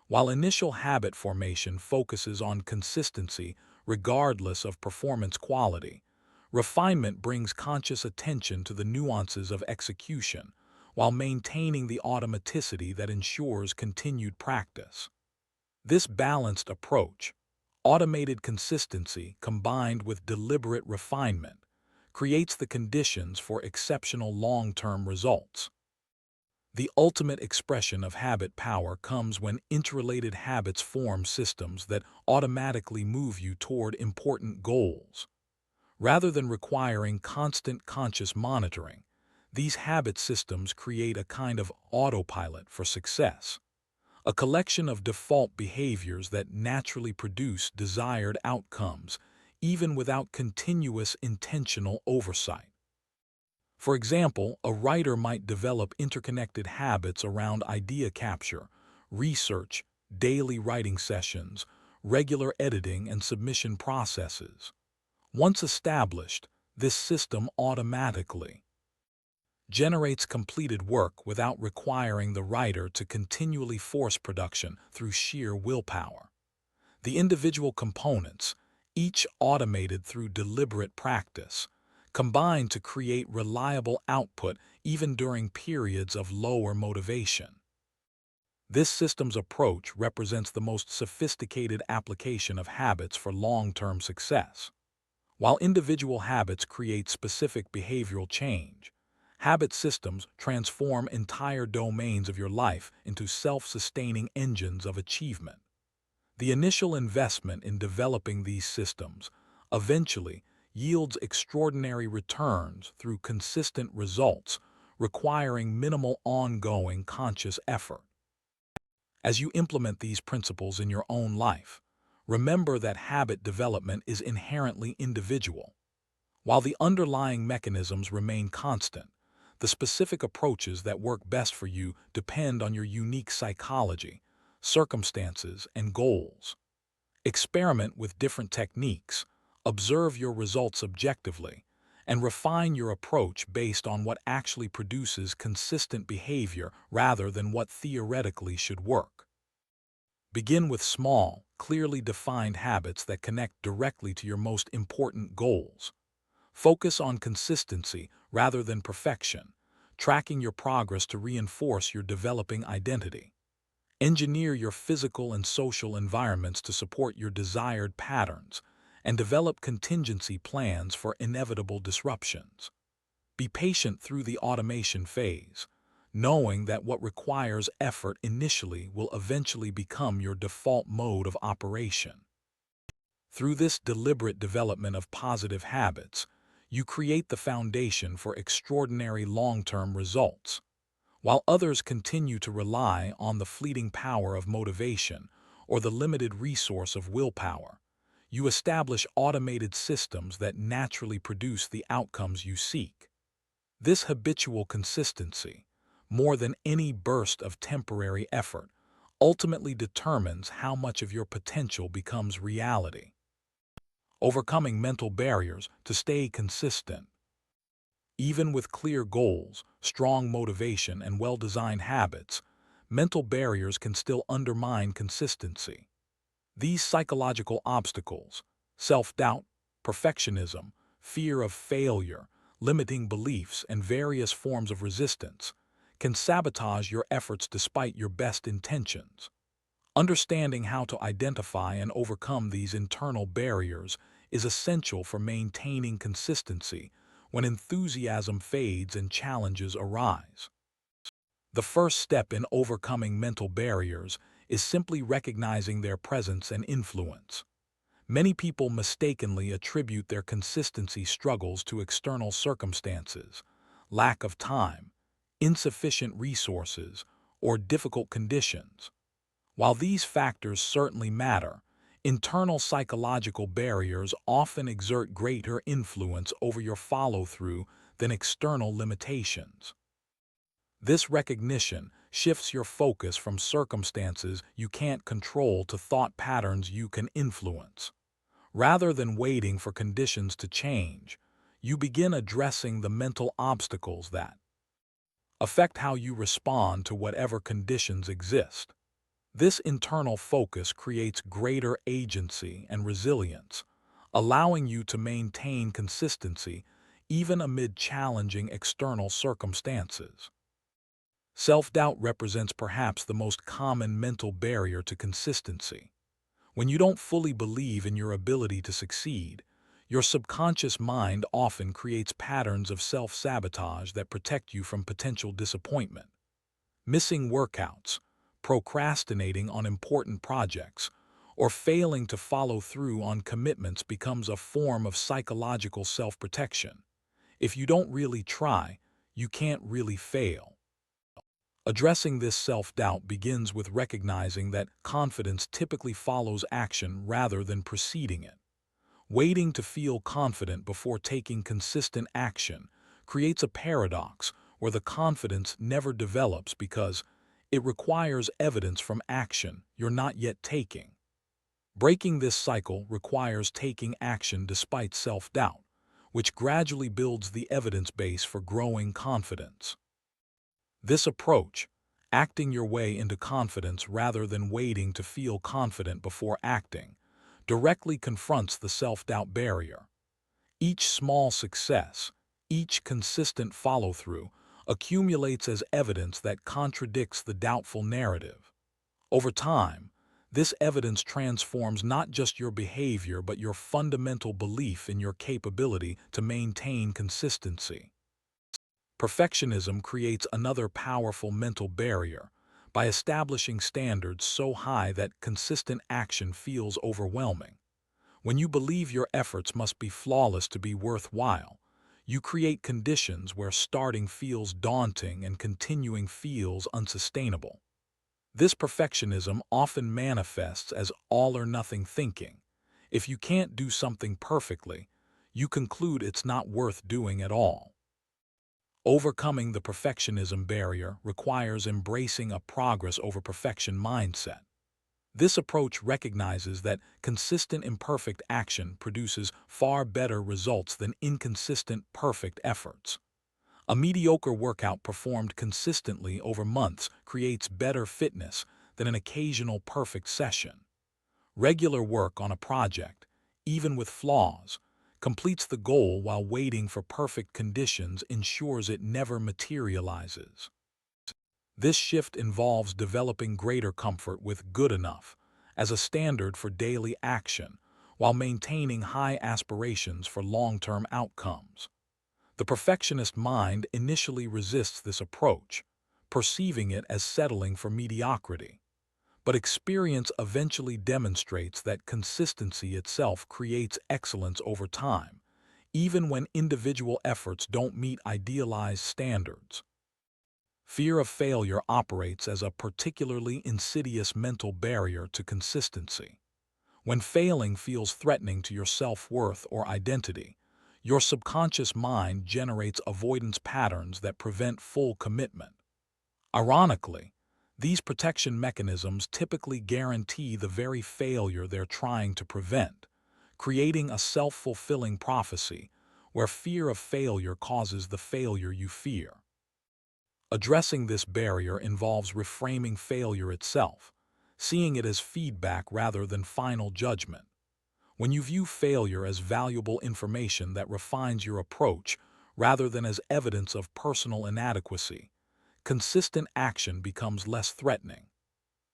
While initial habit formation focuses on consistency regardless of performance quality, refinement brings conscious attention to the nuances of execution while maintaining the automaticity that ensures continued practice. This balanced approach, automated consistency combined with deliberate refinement, creates the conditions for exceptional long-term results. The ultimate expression of habit power comes when interrelated habits form systems that automatically move you toward important goals. Rather than requiring constant conscious monitoring, these habit systems create a kind of autopilot for success, a collection of default behaviors that naturally produce desired outcomes, even without continuous intentional oversight. For example, a writer might develop interconnected habits around idea capture, research, daily writing sessions, regular editing, and submission processes. Once established, this system automatically generates completed work without requiring the writer to continually force production through sheer willpower. The individual components, each automated through deliberate practice, combine to create reliable output even during periods of lower motivation. This system's approach represents the most sophisticated application of habits for long-term success. While individual habits create specific behavioral change, habit systems transform entire domains of your life into self-sustaining engines of achievement. The initial investment in developing these systems eventually yields extraordinary returns through consistent results, requiring minimal ongoing conscious effort. As you implement these principles in your own life, remember that habit development is inherently individual. While the underlying mechanisms remain constant, the specific approaches that work best for you depend on your unique psychology, circumstances, and goals. Experiment with different techniques, observe your results objectively, and refine your approach based on what actually produces consistent behavior rather than what theoretically should work. Begin with small, clearly defined habits that connect directly to your most important goals. Focus on consistency rather than perfection, tracking your progress to reinforce your developing identity. Engineer your physical and social environments to support your desired patterns, and develop contingency plans for inevitable disruptions. Be patient through the automation phase, knowing that what requires effort initially will eventually become your default mode of operation. Through this deliberate development of positive habits, you create the foundation for extraordinary long-term results. While others continue to rely on the fleeting power of motivation or the limited resource of willpower, you establish automated systems that naturally produce the outcomes you seek. This habitual consistency, more than any burst of temporary effort, ultimately determines how much of your potential becomes reality. Overcoming mental barriers to stay consistent. Even with clear goals, strong motivation, and well-designed habits, mental barriers can still undermine consistency. These psychological obstacles, self-doubt, perfectionism, fear of failure, limiting beliefs, and various forms of resistance, can sabotage your efforts despite your best intentions. Understanding how to identify and overcome these internal barriers is essential for maintaining consistency when enthusiasm fades and challenges arise. The first step in overcoming mental barriers is simply recognizing their presence and influence. Many people mistakenly attribute their consistency struggles to external circumstances, lack of time, insufficient resources, or difficult conditions. While these factors certainly matter, internal psychological barriers often exert greater influence over your follow-through than external limitations. This recognition shifts your focus from circumstances you can't control to thought patterns you can influence. Rather than waiting for conditions to change, you begin addressing the mental obstacles that affect how you respond to whatever conditions exist. This internal focus creates greater agency and resilience, allowing you to maintain consistency even amid challenging external circumstances. Self-doubt represents perhaps the most common mental barrier to consistency. When you don't fully believe in your ability to succeed, your subconscious mind often creates patterns of self-sabotage that protect you from potential disappointment. Missing workouts, procrastinating on important projects, or failing to follow through on commitments becomes a form of psychological self-protection. If you don't really try, you can't really fail. Addressing this self-doubt begins with recognizing that confidence typically follows action rather than preceding it. Waiting to feel confident before taking consistent action creates a paradox where the confidence never develops because it requires evidence from action you're not yet taking. Breaking this cycle requires taking action despite self-doubt, which gradually builds the evidence base for growing confidence. This approach, acting your way into confidence rather than waiting to feel confident before acting, directly confronts the self-doubt barrier. Each small success, each consistent follow-through, accumulates as evidence that contradicts the doubtful narrative. Over time, this evidence transforms not just your behavior but your fundamental belief in your capability to maintain consistency. Perfectionism creates another powerful mental barrier by establishing standards so high that consistent action feels overwhelming. When you believe your efforts must be flawless to be worthwhile, you create conditions where starting feels daunting and continuing feels unsustainable. This perfectionism often manifests as all-or-nothing thinking. If you can't do something perfectly, you conclude it's not worth doing at all. Overcoming the perfectionism barrier requires embracing a progress over perfection mindset. This approach recognizes that consistent imperfect action produces far better results than inconsistent perfect efforts. A mediocre workout performed consistently over months creates better fitness than an occasional perfect session. Regular work on a project, even with flaws, completes the goal while waiting for perfect conditions ensures it never materializes. This shift involves developing greater comfort with good enough as a standard for daily action while maintaining high aspirations for long-term outcomes. The perfectionist mind initially resists this approach, perceiving it as settling for mediocrity. But experience eventually demonstrates that consistency itself creates excellence over time, even when individual efforts don't meet idealized standards. Fear of failure operates as a particularly insidious mental barrier to consistency. When failing feels threatening to your self-worth or identity, your subconscious mind generates avoidance patterns that prevent full commitment. Ironically, these protection mechanisms typically guarantee the very failure they're trying to prevent, creating a self-fulfilling prophecy where fear of failure causes the failure you fear. Addressing this barrier involves reframing failure itself, seeing it as feedback rather than final judgment. When you view failure as valuable information that refines your approach rather than as evidence of personal inadequacy, consistent action becomes less threatening.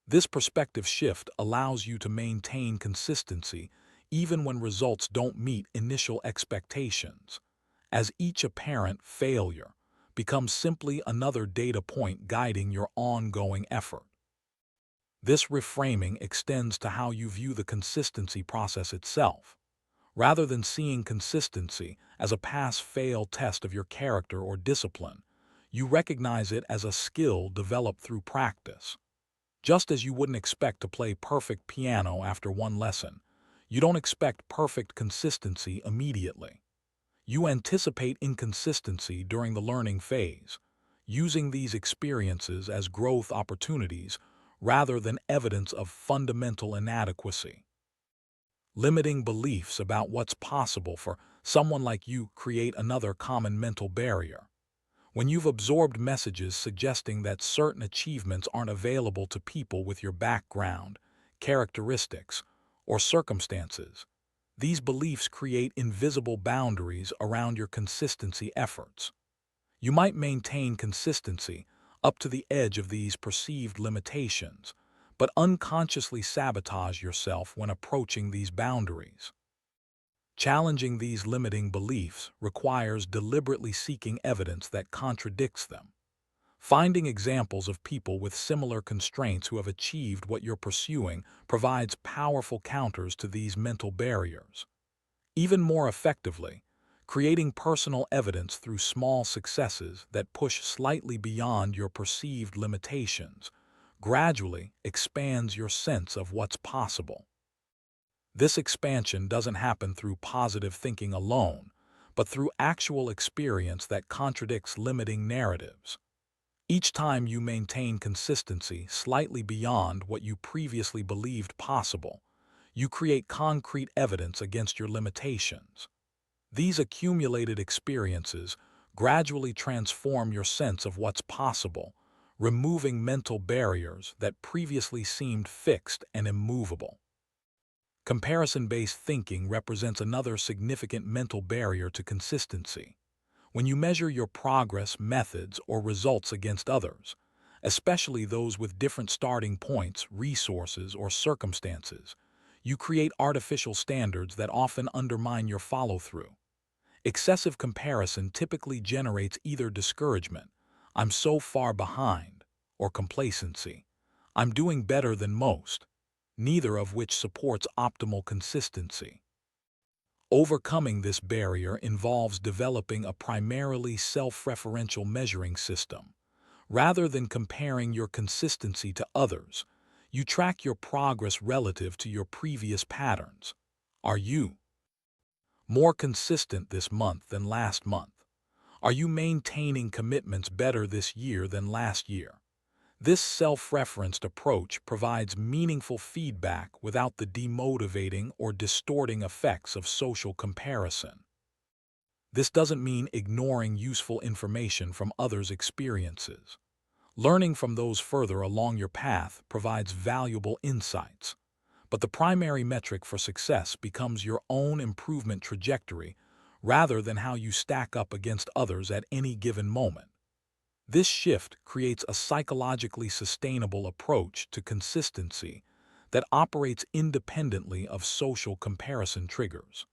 This perspective shift allows you to maintain consistency even when results don't meet initial expectations, as each apparent failure becomes simply another data point guiding your ongoing effort. This reframing extends to how you view the consistency process itself. Rather than seeing consistency as a pass-fail test of your character or discipline, you recognize it as a skill developed through practice. Just as you wouldn't expect to play perfect piano after one lesson, you don't expect perfect consistency immediately. You anticipate inconsistency during the learning phase, using these experiences as growth opportunities rather than evidence of fundamental inadequacy. Limiting beliefs about what's possible for someone like you create another common mental barrier. When you've absorbed messages suggesting that certain achievements aren't available to people with your background, characteristics, or circumstances, these beliefs create invisible boundaries around your consistency efforts. You might maintain consistency up to the edge of these perceived limitations, but unconsciously sabotage yourself when approaching these boundaries. Challenging these limiting beliefs requires deliberately seeking evidence that contradicts them. Finding examples of people with similar constraints who have achieved what you're pursuing provides powerful counters to these mental barriers. Even more effectively, creating personal evidence through small successes that push slightly beyond your perceived limitations gradually expands your sense of what's possible. This expansion doesn't happen through positive thinking alone, but through actual experience that contradicts limiting narratives. Each time you maintain consistency slightly beyond what you previously believed possible, you create concrete evidence against your limitations. These accumulated experiences gradually transform your sense of what's possible, removing mental barriers that previously seemed fixed and immovable. Comparison-based thinking represents another significant mental barrier to consistency. When you measure your progress, methods, or results against others, especially those with different starting points, resources, or circumstances, you create artificial standards that often undermine your follow-through. Excessive comparison typically generates either discouragement, "I'm so far behind," or complacency, "I'm doing better than most," neither of which supports optimal consistency. Overcoming this barrier involves developing a primarily self-referential measuring system. Rather than comparing your consistency to others, you track your progress relative to your previous patterns. Are you more consistent this month than last month? Are you maintaining commitments better this year than last year? This self-referenced approach provides meaningful feedback without the demotivating or distorting effects of social comparison. This doesn't mean ignoring useful information from others' experiences. Learning from those further along your path provides valuable insights, but the primary metric for success becomes your own improvement trajectory rather than how you stack up against others at any given moment. This shift creates a psychologically sustainable approach to consistency that operates independently of social comparison triggers.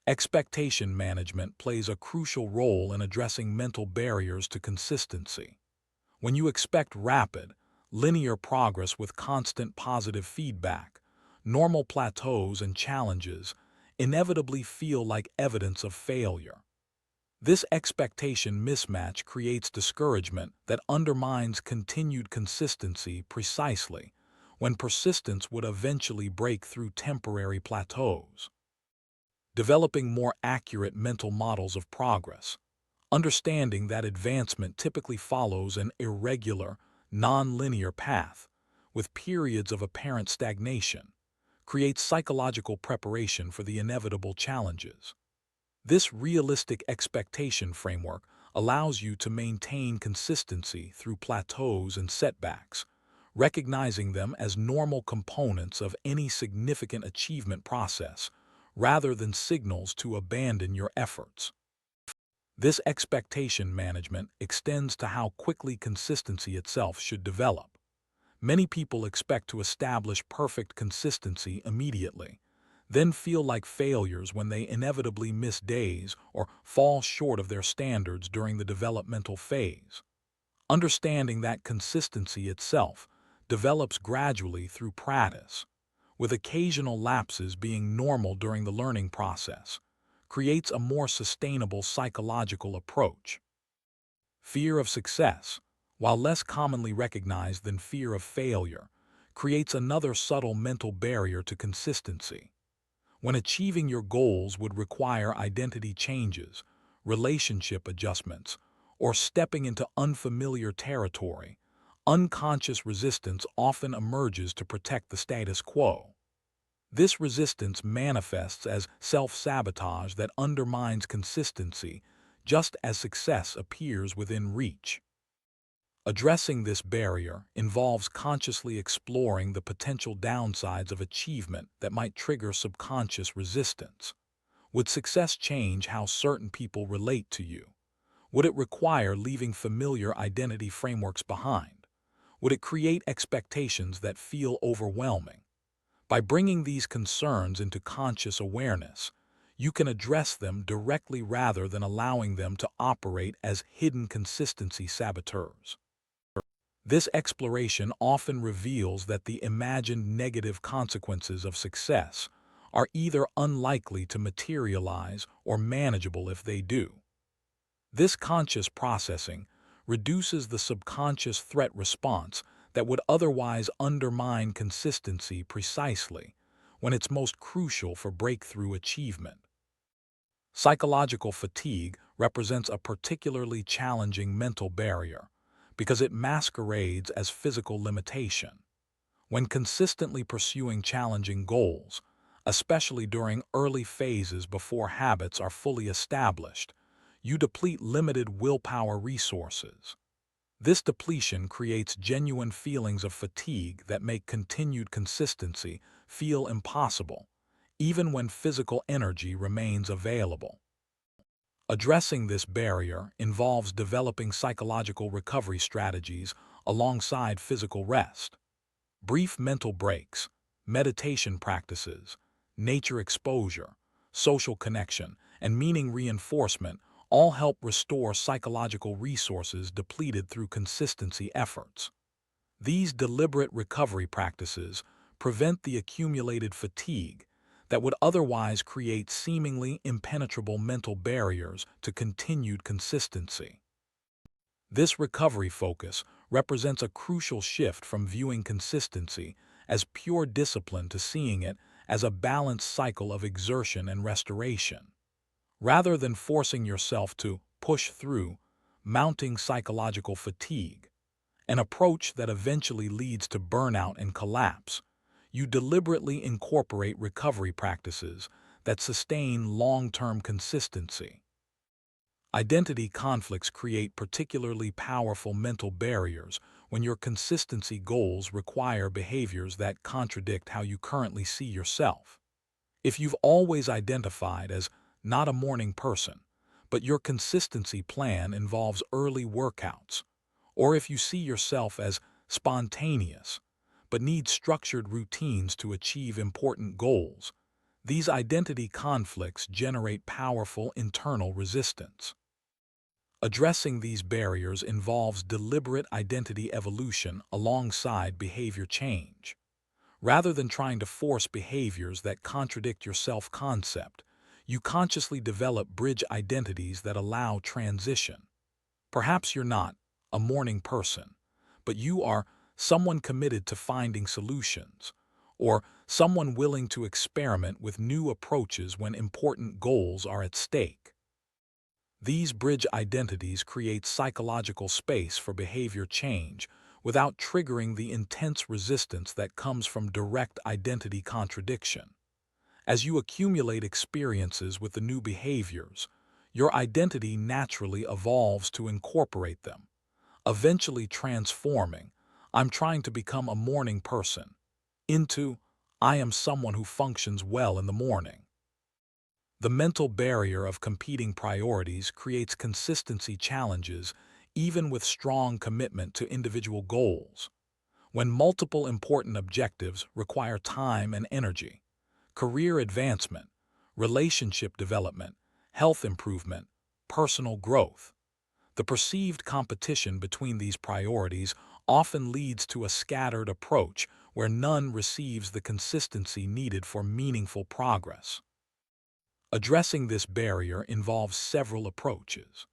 Expectation management plays a crucial role in addressing mental barriers to consistency. When you expect rapid, linear progress with constant positive feedback, normal plateaus and challenges inevitably feel like evidence of failure. This expectation mismatch creates discouragement that undermines continued consistency precisely when persistence would eventually break through temporary plateaus. Developing more accurate mental models of progress. Understanding that advancement typically follows an irregular, non-linear path, with periods of apparent stagnation, creates psychological preparation for the inevitable challenges. This realistic expectation framework allows you to maintain consistency through plateaus and setbacks, recognizing them as normal components of any significant achievement process, rather than signals to abandon your efforts. This expectation management extends to how quickly consistency itself should develop. Many people expect to establish perfect consistency immediately, then feel like failures when they inevitably miss days or fall short of their standards during the developmental phase. Understanding that consistency itself develops gradually through practice, with occasional lapses being normal during the learning process, creates a more sustainable psychological approach. Fear of success, while less commonly recognized than fear of failure, creates another subtle mental barrier to consistency. When achieving your goals would require identity changes, relationship adjustments, or stepping into unfamiliar territory, unconscious resistance often emerges to protect the status quo. This resistance manifests as self-sabotage that undermines consistency, just as success appears within reach. Addressing this barrier involves consciously exploring the potential downsides of achievement that might trigger subconscious resistance. Would success change how certain people relate to you? Would it require leaving familiar identity frameworks behind? Would it create expectations that feel overwhelming? By bringing these concerns into conscious awareness, you can address them directly rather than allowing them to operate as hidden consistency saboteurs. This exploration often reveals that the imagined negative consequences of success are either unlikely to materialize or manageable if they do. This conscious processing reduces the subconscious threat response that would otherwise undermine consistency precisely when it's most crucial for breakthrough achievement. Psychological fatigue represents a particularly challenging mental barrier because it masquerades as physical limitation. When consistently pursuing challenging goals, especially during early phases before habits are fully established, you deplete limited willpower resources. This depletion creates genuine feelings of fatigue that make continued consistency feel impossible, even when physical energy remains available. Addressing this barrier involves developing psychological recovery strategies alongside physical rest. Brief mental breaks, meditation practices, nature exposure, social connection, and meaning reinforcement all help restore psychological resources depleted through consistency efforts. These deliberate recovery practices prevent the accumulated fatigue that would otherwise create seemingly impenetrable mental barriers to continued consistency. This recovery focus represents a crucial shift from viewing consistency as pure discipline to seeing it as a balanced cycle of exertion and restoration. Rather than forcing yourself to push through, mounting psychological fatigue, an approach that eventually leads to burnout and collapse, you deliberately incorporate recovery practices that sustain long-term consistency. Identity conflicts create particularly powerful mental barriers when your consistency goals require behaviors that contradict how you currently see yourself. If you've always identified as not a morning person, but your consistency plan involves early workouts, or if you see yourself as spontaneous, but need structured routines to achieve important goals, these identity conflicts generate powerful internal resistance. Addressing these barriers involves deliberate identity evolution alongside behavior change. Rather than trying to force behaviors that contradict your self-concept, you consciously develop bridge identities that allow transition. Perhaps you're not a morning person, but you are someone committed to finding solutions, or someone willing to experiment with new approaches when important goals are at stake. These bridge identities create psychological space for behavior change without triggering the intense resistance that comes from direct identity contradiction. As you accumulate experiences with the new behaviors, your identity naturally evolves to incorporate them, eventually transforming "I'm trying to become a morning person" into "I am someone who functions well in the morning." The mental barrier of competing priorities creates consistency challenges even with strong commitment to individual goals. When multiple important objectives require time and energy, career advancement, relationship development, health improvement, personal growth, the perceived competition between these priorities often leads to a scattered approach where none receives the consistency needed for meaningful progress. Addressing this barrier involves several approaches.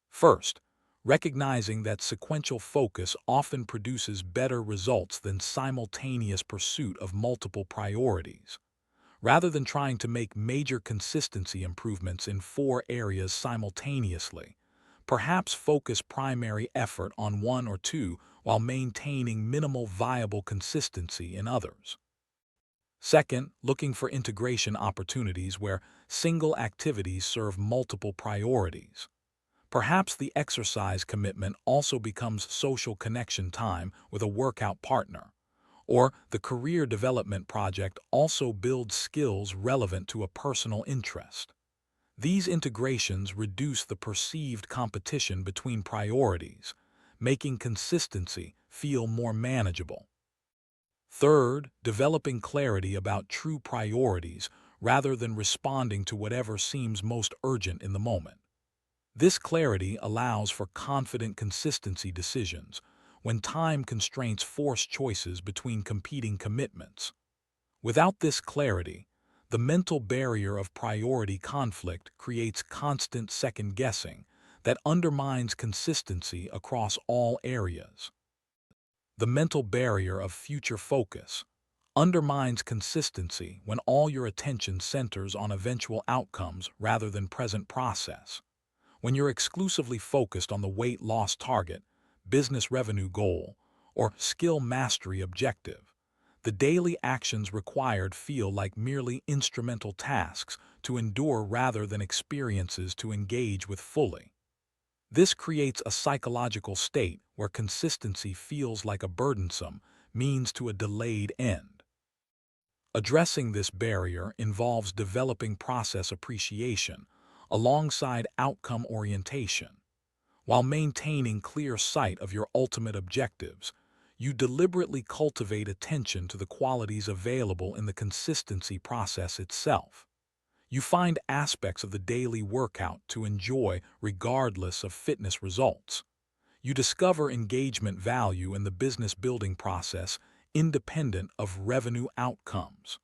First, recognizing that sequential focus often produces better results than simultaneous pursuit of multiple priorities. Rather than trying to make major consistency improvements in 4 areas simultaneously, perhaps focus primary effort on 1 or 2 while maintaining minimal viable consistency in others. Second, looking for integration opportunities where single activities serve multiple priorities. Perhaps the exercise commitment also becomes social connection time with a workout partner, or the career development project also builds skills relevant to a personal interest. These integrations reduce the perceived competition between priorities, making consistency feel more manageable. Third, developing clarity about true priorities rather than responding to whatever seems most urgent in the moment. This clarity allows for confident consistency decisions when time constraints force choices between competing commitments. Without this clarity, the mental barrier of priority conflict creates constant second-guessing that undermines consistency across all areas. The mental barrier of future focus undermines consistency when all your attention centers on eventual outcomes rather than present process. When you're exclusively focused on the weight loss target, business revenue goal, or skill mastery objective, the daily actions required feel like merely instrumental tasks to endure rather than experiences to engage with fully. This creates a psychological state where consistency feels like a burdensome means to a delayed end. Addressing this barrier involves developing process appreciation alongside outcome orientation. While maintaining clear sight of your ultimate objectives, you deliberately cultivate attention to the qualities available in the consistency process itself. You find aspects of the daily workout to enjoy regardless of fitness results. You discover engagement value in the business building process independent of revenue outcomes.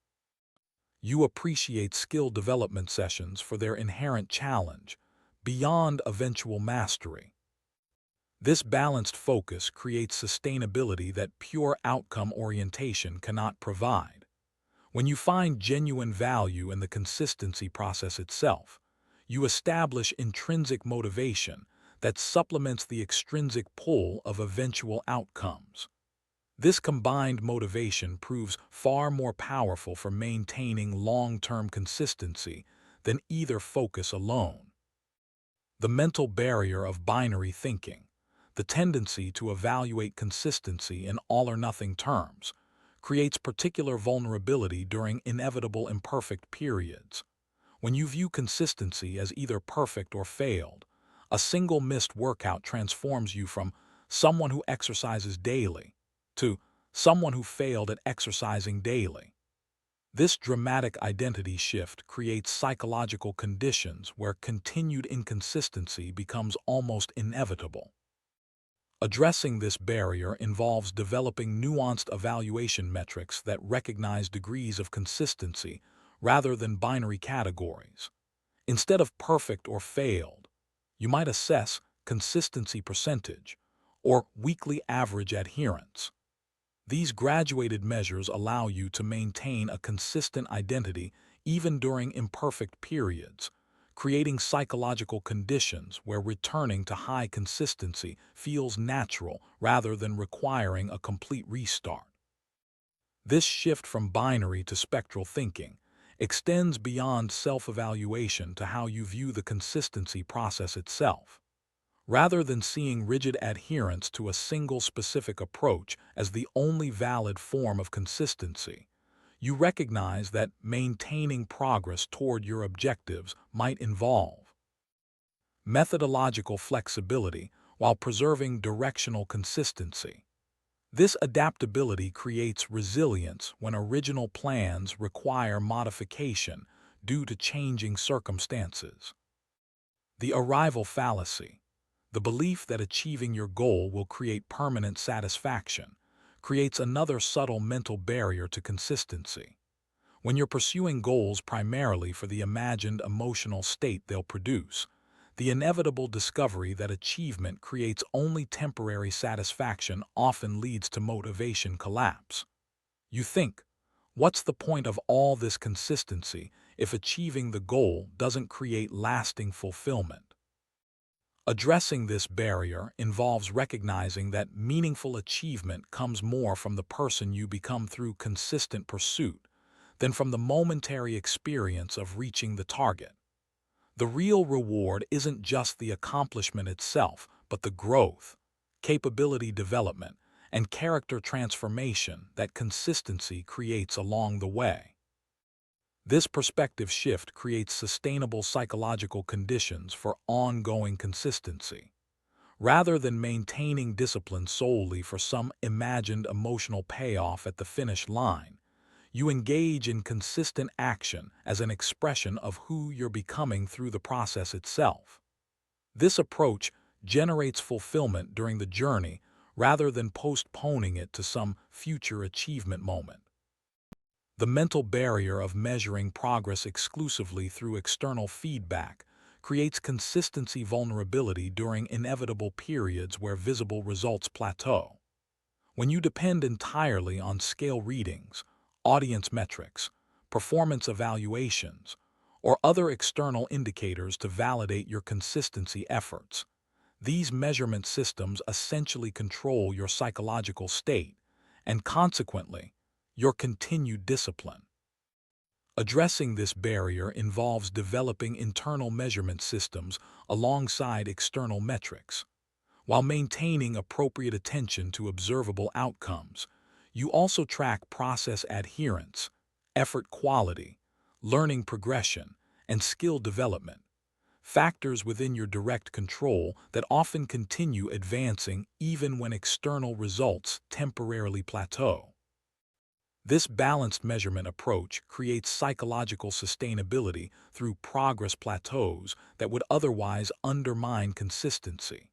You appreciate skill development sessions for their inherent challenge, beyond eventual mastery. This balanced focus creates sustainability that pure outcome orientation cannot provide. When you find genuine value in the consistency process itself, you establish intrinsic motivation that supplements the extrinsic pull of eventual outcomes. This combined motivation proves far more powerful for maintaining long-term consistency than either focus alone. The mental barrier of binary thinking, the tendency to evaluate consistency in all-or-nothing terms, creates particular vulnerability during inevitable imperfect periods. When you view consistency as either perfect or failed, a single missed workout transforms you from someone who exercises daily to someone who failed at exercising daily. This dramatic identity shift creates psychological conditions where continued inconsistency becomes almost inevitable. Addressing this barrier involves developing nuanced evaluation metrics that recognize degrees of consistency rather than binary categories. Instead of perfect or failed, you might assess consistency percentage or weekly average adherence. These graduated measures allow you to maintain a consistent identity even during imperfect periods, creating psychological conditions where returning to high consistency feels natural rather than requiring a complete restart. This shift from binary to spectral thinking extends beyond self-evaluation to how you view the consistency process itself. Rather than seeing rigid adherence to a single specific approach as the only valid form of consistency, you recognize that maintaining progress toward your objectives might involve methodological flexibility while preserving directional consistency. This adaptability creates resilience when original plans require modification due to changing circumstances. The arrival fallacy, the belief that achieving your goal will create permanent satisfaction, creates another subtle mental barrier to consistency. When you're pursuing goals primarily for the imagined emotional state they'll produce, the inevitable discovery that achievement creates only temporary satisfaction often leads to motivation collapse. You think, what's the point of all this consistency if achieving the goal doesn't create lasting fulfillment? Addressing this barrier involves recognizing that meaningful achievement comes more from the person you become through consistent pursuit than from the momentary experience of reaching the target. The real reward isn't just the accomplishment itself, but the growth, capability development, and character transformation that consistency creates along the way. This perspective shift creates sustainable psychological conditions for ongoing consistency. Rather than maintaining discipline solely for some imagined emotional payoff at the finish line, you engage in consistent action as an expression of who you're becoming through the process itself. This approach generates fulfillment during the journey rather than postponing it to some future achievement moment. The mental barrier of measuring progress exclusively through external feedback creates consistency vulnerability during inevitable periods where visible results plateau. When you depend entirely on scale readings, audience metrics, performance evaluations, or other external indicators to validate your consistency efforts, these measurement systems essentially control your psychological state and, consequently, your continued discipline. Addressing this barrier involves developing internal measurement systems alongside external metrics. While maintaining appropriate attention to observable outcomes, you also track process adherence, effort quality, learning progression, and skill development, factors within your direct control that often continue advancing even when external results temporarily plateau. This balanced measurement approach creates psychological sustainability through progress plateaus that would otherwise undermine consistency.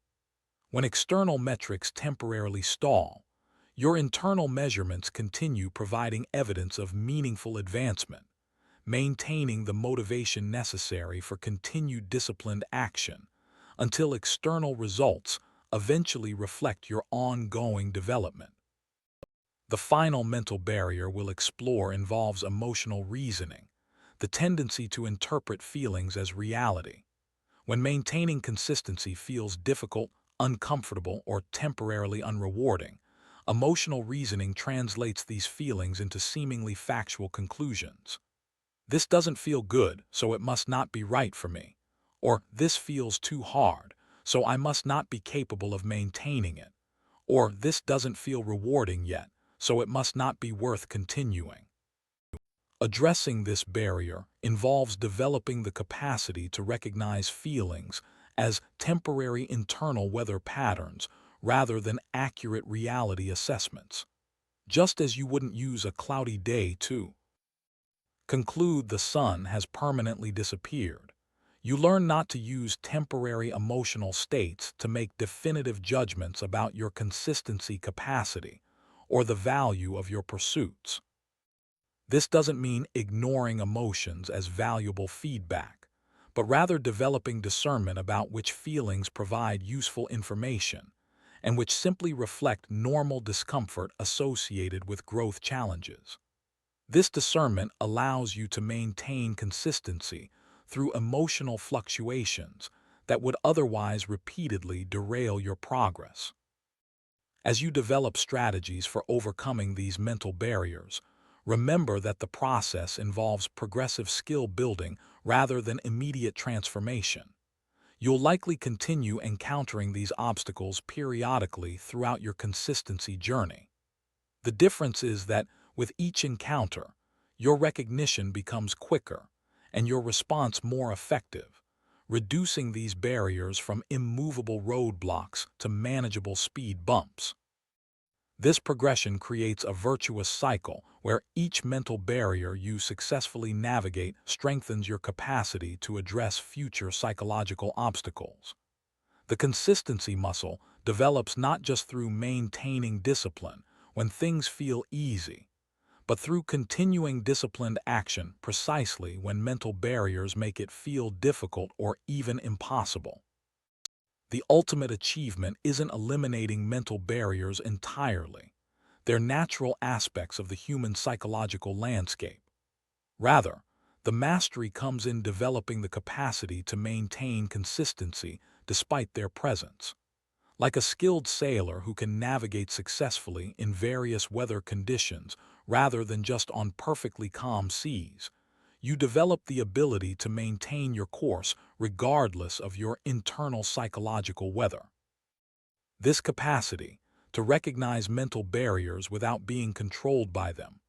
When external metrics temporarily stall, your internal measurements continue providing evidence of meaningful advancement, maintaining the motivation necessary for continued disciplined action until external results eventually reflect your ongoing development. The final mental barrier we'll explore involves emotional reasoning, the tendency to interpret feelings as reality. When maintaining consistency feels difficult, uncomfortable, or temporarily unrewarding, emotional reasoning translates these feelings into seemingly factual conclusions. This doesn't feel good, so it must not be right for me. Or this feels too hard, so I must not be capable of maintaining it. Or this doesn't feel rewarding yet, so it must not be worth continuing. Addressing this barrier involves developing the capacity to recognize feelings as temporary internal weather patterns rather than accurate reality assessments. Just as you wouldn't use a cloudy day to conclude the sun has permanently disappeared, you learn not to use temporary emotional states to make definitive judgments about your consistency capacity or the value of your pursuits. This doesn't mean ignoring emotions as valuable feedback, but rather developing discernment about which feelings provide useful information and which simply reflect normal discomfort associated with growth challenges. This discernment allows you to maintain consistency through emotional fluctuations that would otherwise repeatedly derail your progress. As you develop strategies for overcoming these mental barriers, remember that the process involves progressive skill building rather than immediate transformation. You'll likely continue encountering these obstacles periodically throughout your consistency journey. The difference is that with each encounter, your recognition becomes quicker and your response more effective, reducing these barriers from immovable roadblocks to manageable speed bumps. This progression creates a virtuous cycle where each mental barrier you successfully navigate strengthens your capacity to address future psychological obstacles. The consistency muscle develops not just through maintaining discipline when things feel easy, but through continuing disciplined action precisely when mental barriers make it feel difficult or even impossible. The ultimate achievement isn't eliminating mental barriers entirely. They're natural aspects of the human psychological landscape. Rather, the mastery comes in developing the capacity to maintain consistency despite their presence. Like a skilled sailor who can navigate successfully in various weather conditions rather than just on perfectly calm seas, you develop the ability to maintain your course regardless of your internal psychological weather. This capacity to recognize mental barriers without being controlled by them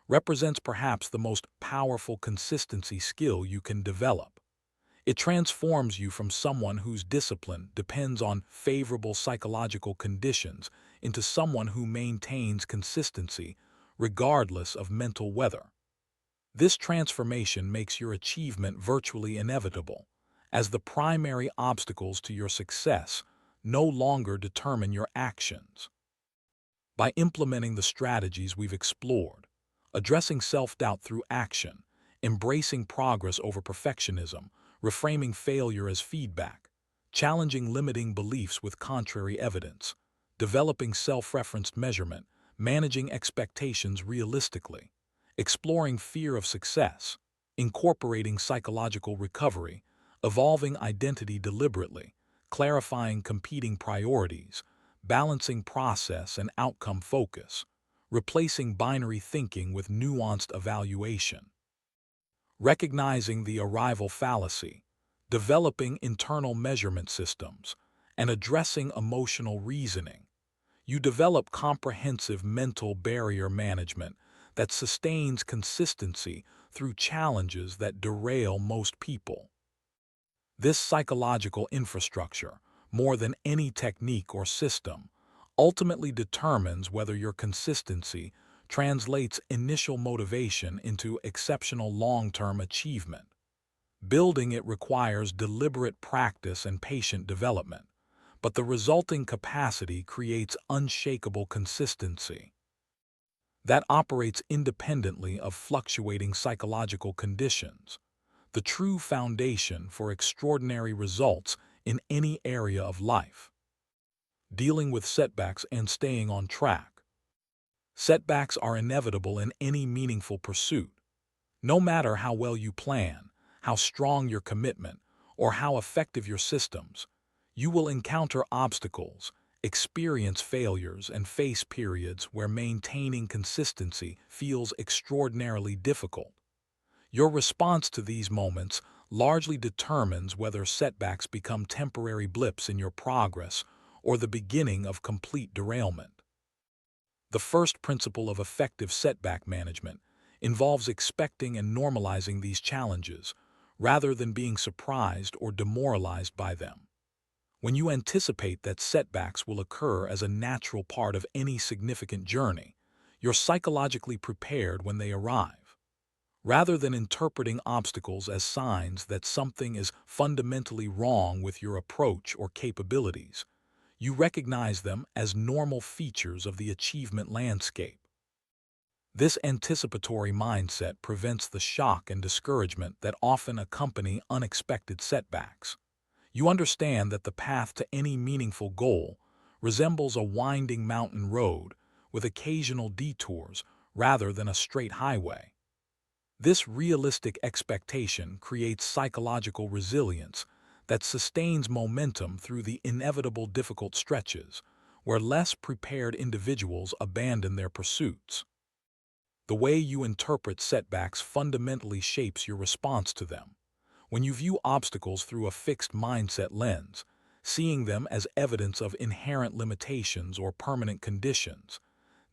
represents perhaps the most powerful consistency skill you can develop. It transforms you from someone whose discipline depends on favorable psychological conditions into someone who maintains consistency regardless of mental weather. This transformation makes your achievement virtually inevitable, as the primary obstacles to your success no longer determine your actions. By implementing the strategies we've explored, addressing self-doubt through action, embracing progress over perfectionism, reframing failure as feedback, challenging limiting beliefs with contrary evidence, developing self-referenced measurement, managing expectations realistically, exploring fear of success, incorporating psychological recovery, evolving identity deliberately, clarifying competing priorities, balancing process and outcome focus, replacing binary thinking with nuanced evaluation, recognizing the arrival fallacy, developing internal measurement systems, and addressing emotional reasoning. You develop comprehensive mental barrier management that sustains consistency through challenges that derail most people. This psychological infrastructure, more than any technique or system, ultimately determines whether your consistency translates initial motivation into exceptional long-term achievement. Building it requires deliberate practice and patient development, but the resulting capacity creates unshakable consistency that operates independently of fluctuating psychological conditions, the true foundation for extraordinary results in any area of life. Dealing with setbacks and staying on track. Setbacks are inevitable in any meaningful pursuit. No matter how well you plan, how strong your commitment, or how effective your systems, you will encounter obstacles, experience failures, and face periods where maintaining consistency feels extraordinarily difficult. Your response to these moments largely determines whether setbacks become temporary blips in your progress or the beginning of complete derailment. The first principle of effective setback management involves expecting and normalizing these challenges rather than being surprised or demoralized by them. When you anticipate that setbacks will occur as a natural part of any significant journey, you're psychologically prepared when they arrive. Rather than interpreting obstacles as signs that something is fundamentally wrong with your approach or capabilities, you recognize them as normal features of the achievement landscape. This anticipatory mindset prevents the shock and discouragement that often accompany unexpected setbacks. You understand that the path to any meaningful goal resembles a winding mountain road with occasional detours rather than a straight highway. This realistic expectation creates psychological resilience that sustains momentum through the inevitable difficult stretches where less prepared individuals abandon their pursuits. The way you interpret setbacks fundamentally shapes your response to them. When you view obstacles through a fixed mindset lens, seeing them as evidence of inherent limitations or permanent conditions,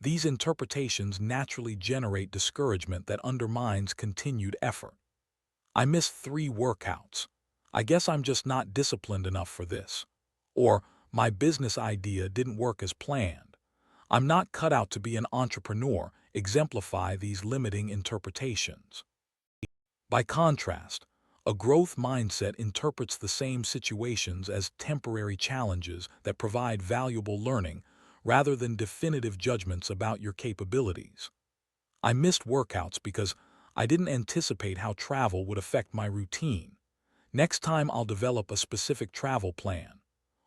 these interpretations naturally generate discouragement that undermines continued effort. I missed 3 workouts. I guess I'm just not disciplined enough for this. Or, my business idea didn't work as planned. I'm not cut out to be an entrepreneur, exemplify these limiting interpretations. By contrast, a growth mindset interprets the same situations as temporary challenges that provide valuable learning rather than definitive judgments about your capabilities. I missed workouts because I didn't anticipate how travel would affect my routine. Next time I'll develop a specific travel plan.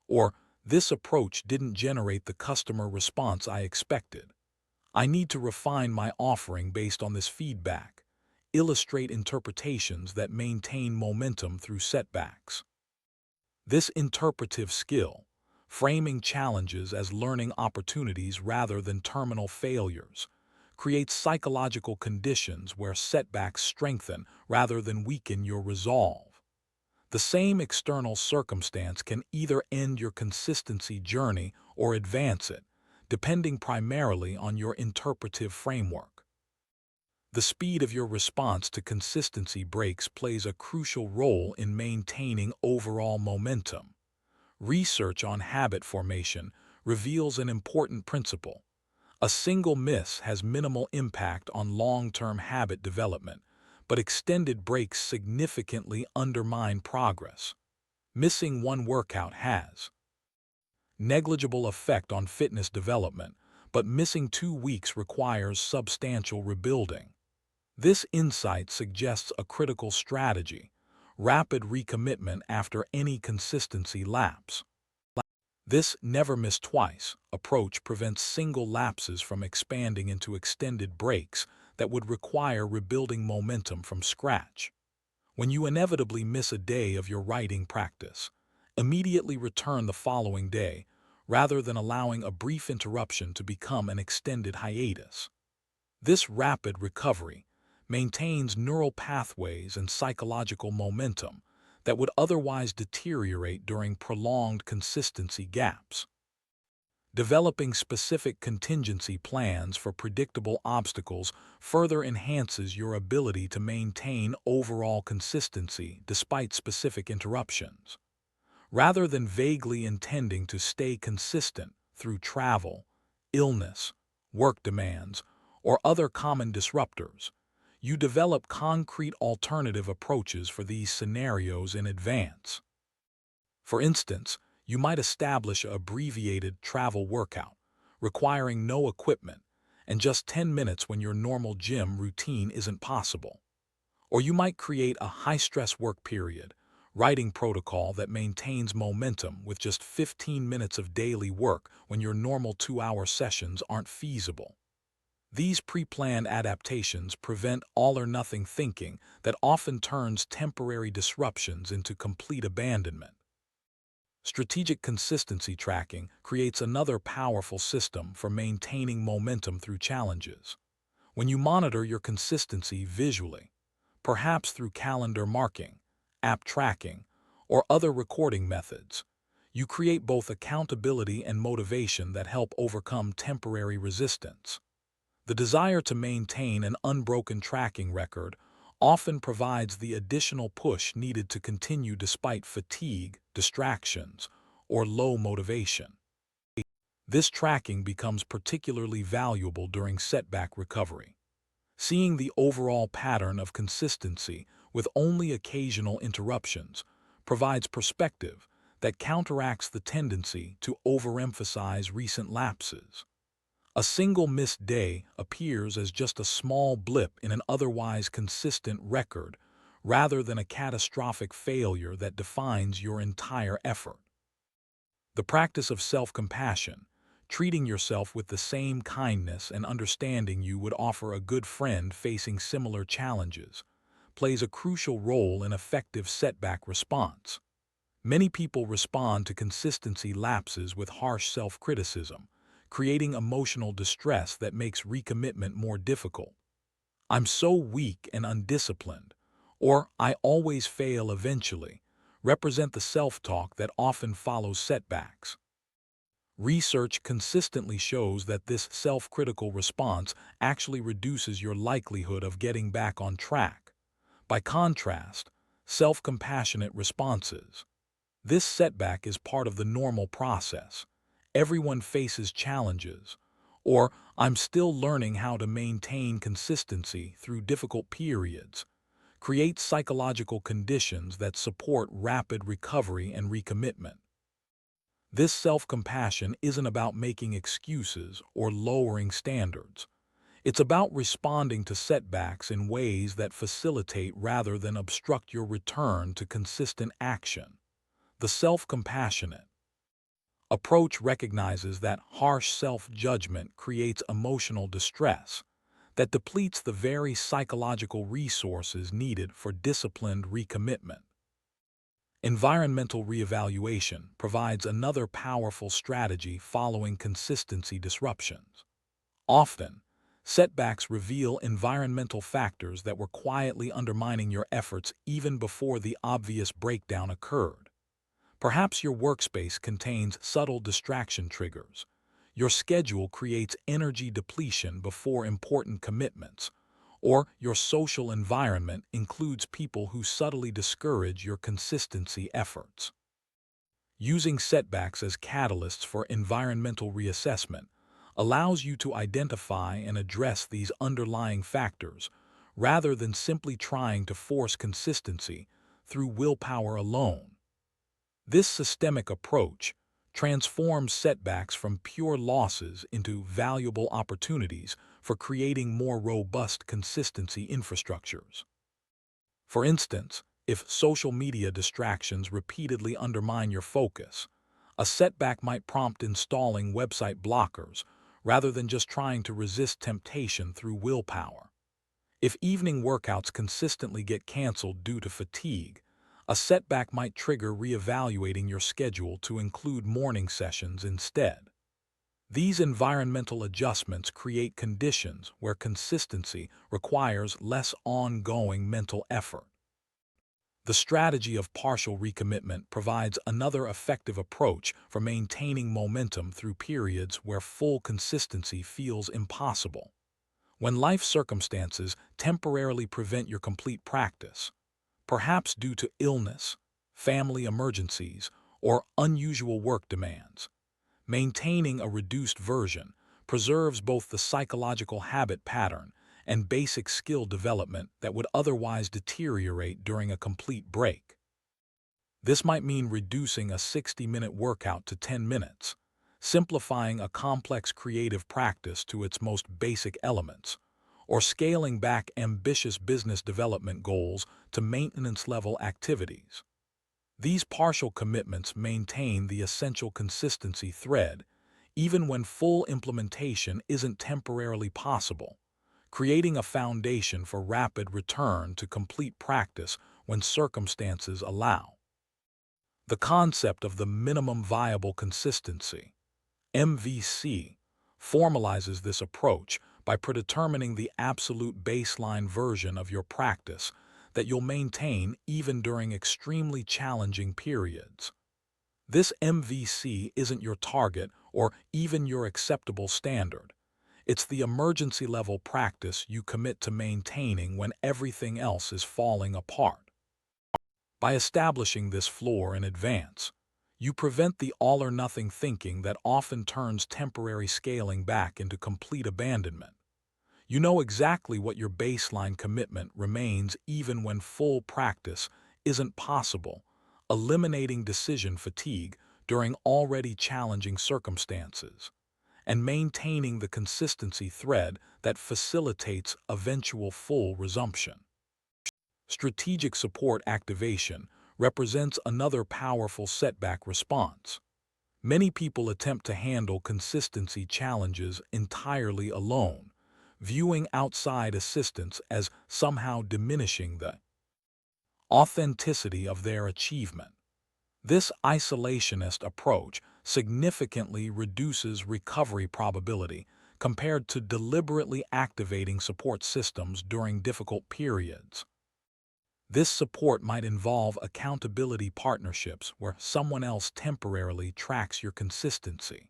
Or, this approach didn't generate the customer response I expected. I need to refine my offering based on this feedback. Illustrate interpretations that maintain momentum through setbacks. This interpretive skill, framing challenges as learning opportunities rather than terminal failures, creates psychological conditions where setbacks strengthen rather than weaken your resolve. The same external circumstance can either end your consistency journey or advance it, depending primarily on your interpretive framework. The speed of your response to consistency breaks plays a crucial role in maintaining overall momentum. Research on habit formation reveals an important principle. A single miss has minimal impact on long-term habit development, but extended breaks significantly undermine progress. Missing 1 workout has negligible effect on fitness development, but missing 2 weeks requires substantial rebuilding. This insight suggests a critical strategy: rapid recommitment after any consistency lapse. This never miss twice approach prevents single lapses from expanding into extended breaks that would require rebuilding momentum from scratch. When you inevitably miss a day of your writing practice, immediately return the following day rather than allowing a brief interruption to become an extended hiatus. This rapid recovery maintains neural pathways and psychological momentum that would otherwise deteriorate during prolonged consistency gaps. Developing specific contingency plans for predictable obstacles further enhances your ability to maintain overall consistency despite specific interruptions. Rather than vaguely intending to stay consistent through travel, illness, work demands, or other common disruptors, you develop concrete alternative approaches for these scenarios in advance. For instance, you might establish an abbreviated travel workout, requiring no equipment and just 10 minutes when your normal gym routine isn't possible. Or you might create a high-stress work period, writing protocol that maintains momentum with just 15 minutes of daily work when your normal 2-hour sessions aren't feasible. These pre-planned adaptations prevent all-or-nothing thinking that often turns temporary disruptions into complete abandonment. Strategic consistency tracking creates another powerful system for maintaining momentum through challenges. When you monitor your consistency visually, perhaps through calendar marking, app tracking, or other recording methods. You create both accountability and motivation that help overcome temporary resistance. The desire to maintain an unbroken tracking record often provides the additional push needed to continue despite fatigue, distractions, or low motivation. This tracking becomes particularly valuable during setback recovery. Seeing the overall pattern of consistency with only occasional interruptions provides perspective that counteracts the tendency to overemphasize recent lapses. A single missed day appears as just a small blip in an otherwise consistent record rather than a catastrophic failure that defines your entire effort. The practice of self-compassion, treating yourself with the same kindness and understanding you would offer a good friend facing similar challenges, plays a crucial role in effective setback response. Many people respond to consistency lapses with harsh self-criticism, creating emotional distress that makes recommitment more difficult. "I'm so weak and undisciplined," or "I always fail eventually," represent the self-talk that often follows setbacks. Research consistently shows that this self-critical response actually reduces your likelihood of getting back on track. By contrast, self-compassionate responses. This setback is part of the normal process. Everyone faces challenges. Or, "I'm still learning how to maintain consistency through difficult periods," create psychological conditions that support rapid recovery and recommitment. This self-compassion isn't about making excuses or lowering standards. It's about responding to setbacks in ways that facilitate rather than obstruct your return to consistent action. The self-compassionate approach recognizes that harsh self-judgment creates emotional distress that depletes the very psychological resources needed for disciplined recommitment. Environmental reevaluation provides another powerful strategy following consistency disruptions. Often, setbacks reveal environmental factors that were quietly undermining your efforts even before the obvious breakdown occurred. Perhaps your workspace contains subtle distraction triggers. Your schedule creates energy depletion before important commitments, or your social environment includes people who subtly discourage your consistency efforts. Using setbacks as catalysts for environmental reassessment allows you to identify and address these underlying factors rather than simply trying to force consistency through willpower alone. This systemic approach transforms setbacks from pure losses into valuable opportunities for creating more robust consistency infrastructures. For instance, if social media distractions repeatedly undermine your focus, a setback might prompt installing website blockers rather than just trying to resist temptation through willpower. If evening workouts consistently get canceled due to fatigue, a setback might trigger reevaluating your schedule to include morning sessions instead. These environmental adjustments create conditions where consistency requires less ongoing mental effort. The strategy of partial recommitment provides another effective approach for maintaining momentum through periods where full consistency feels impossible. When life circumstances temporarily prevent your complete practice, perhaps due to illness, family emergencies, or unusual work demands, maintaining a reduced version preserves both the psychological habit pattern and basic skill development that would otherwise deteriorate during a complete break. This might mean reducing a 60-minute workout to 10 minutes, simplifying a complex creative practice to its most basic elements, or scaling back ambitious business development goals to maintenance-level activities. These partial commitments maintain the essential consistency thread, even when full implementation isn't temporarily possible, creating a foundation for rapid return to complete practice when circumstances allow. The concept of the minimum viable consistency, MVC, formalizes this approach by predetermining the absolute baseline version of your practice that you'll maintain even during extremely challenging periods. This MVC isn't your target or even your acceptable standard. It's the emergency level practice you commit to maintaining when everything else is falling apart. By establishing this floor in advance, you prevent the all-or-nothing thinking that often turns temporary scaling back into complete abandonment. You know exactly what your baseline commitment remains even when full practice isn't possible, eliminating decision fatigue during already challenging circumstances, and maintaining the consistency thread that facilitates eventual full resumption. Strategic support activation represents another powerful setback response. Many people attempt to handle consistency challenges entirely alone, viewing outside assistance as somehow diminishing the authenticity of their achievement. This isolationist approach significantly reduces recovery probability compared to deliberately activating support systems during difficult periods. This support might involve accountability partnerships where someone else temporarily tracks your consistency.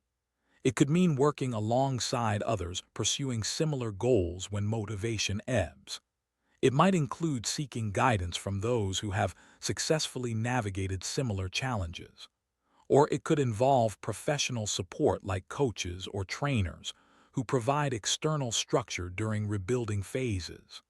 It could mean working alongside others pursuing similar goals when motivation ebbs. It might include seeking guidance from those who have successfully navigated similar challenges. Or it could involve professional support like coaches or trainers who provide external structure during rebuilding phases.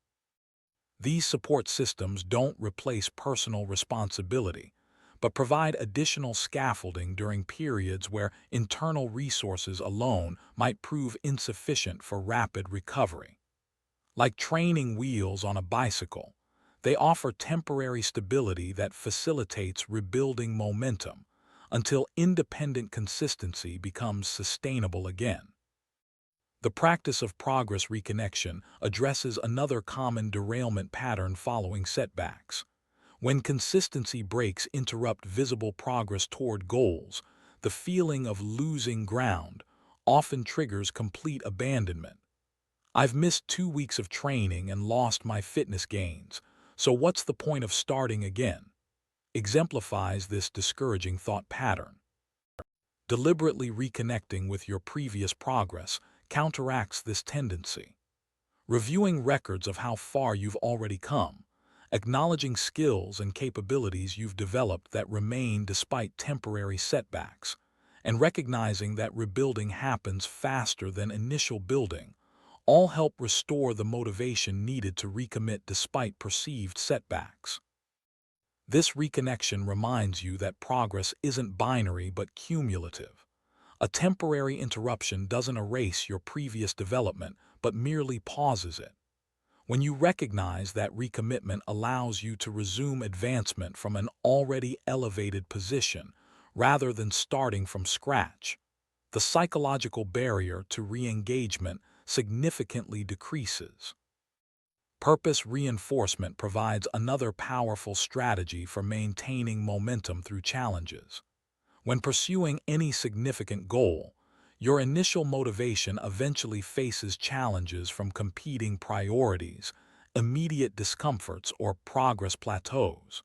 These support systems don't replace personal responsibility, but provide additional scaffolding during periods where internal resources alone might prove insufficient for rapid recovery. Like training wheels on a bicycle, they offer temporary stability that facilitates rebuilding momentum until independent consistency becomes sustainable again. The practice of progress reconnection addresses another common derailment pattern following setbacks. When consistency breaks interrupt visible progress toward goals, the feeling of losing ground often triggers complete abandonment. I've missed 2 weeks of training and lost my fitness gains, so what's the point of starting again? Exemplifies this discouraging thought pattern. Deliberately reconnecting with your previous progress counteracts this tendency. Reviewing records of how far you've already come, acknowledging skills and capabilities you've developed that remain despite temporary setbacks, and recognizing that rebuilding happens faster than initial building, all help restore the motivation needed to recommit despite perceived setbacks. This reconnection reminds you that progress isn't binary but cumulative. A temporary interruption doesn't erase your previous development but merely pauses it. When you recognize that recommitment allows you to resume advancement from an already elevated position rather than starting from scratch, the psychological barrier to re-engagement significantly decreases. Purpose reinforcement provides another powerful strategy for maintaining momentum through challenges. When pursuing any significant goal, your initial motivation eventually faces challenges from competing priorities, immediate discomforts, or progress plateaus.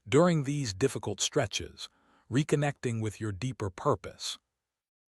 During these difficult stretches, reconnecting with your deeper purpose,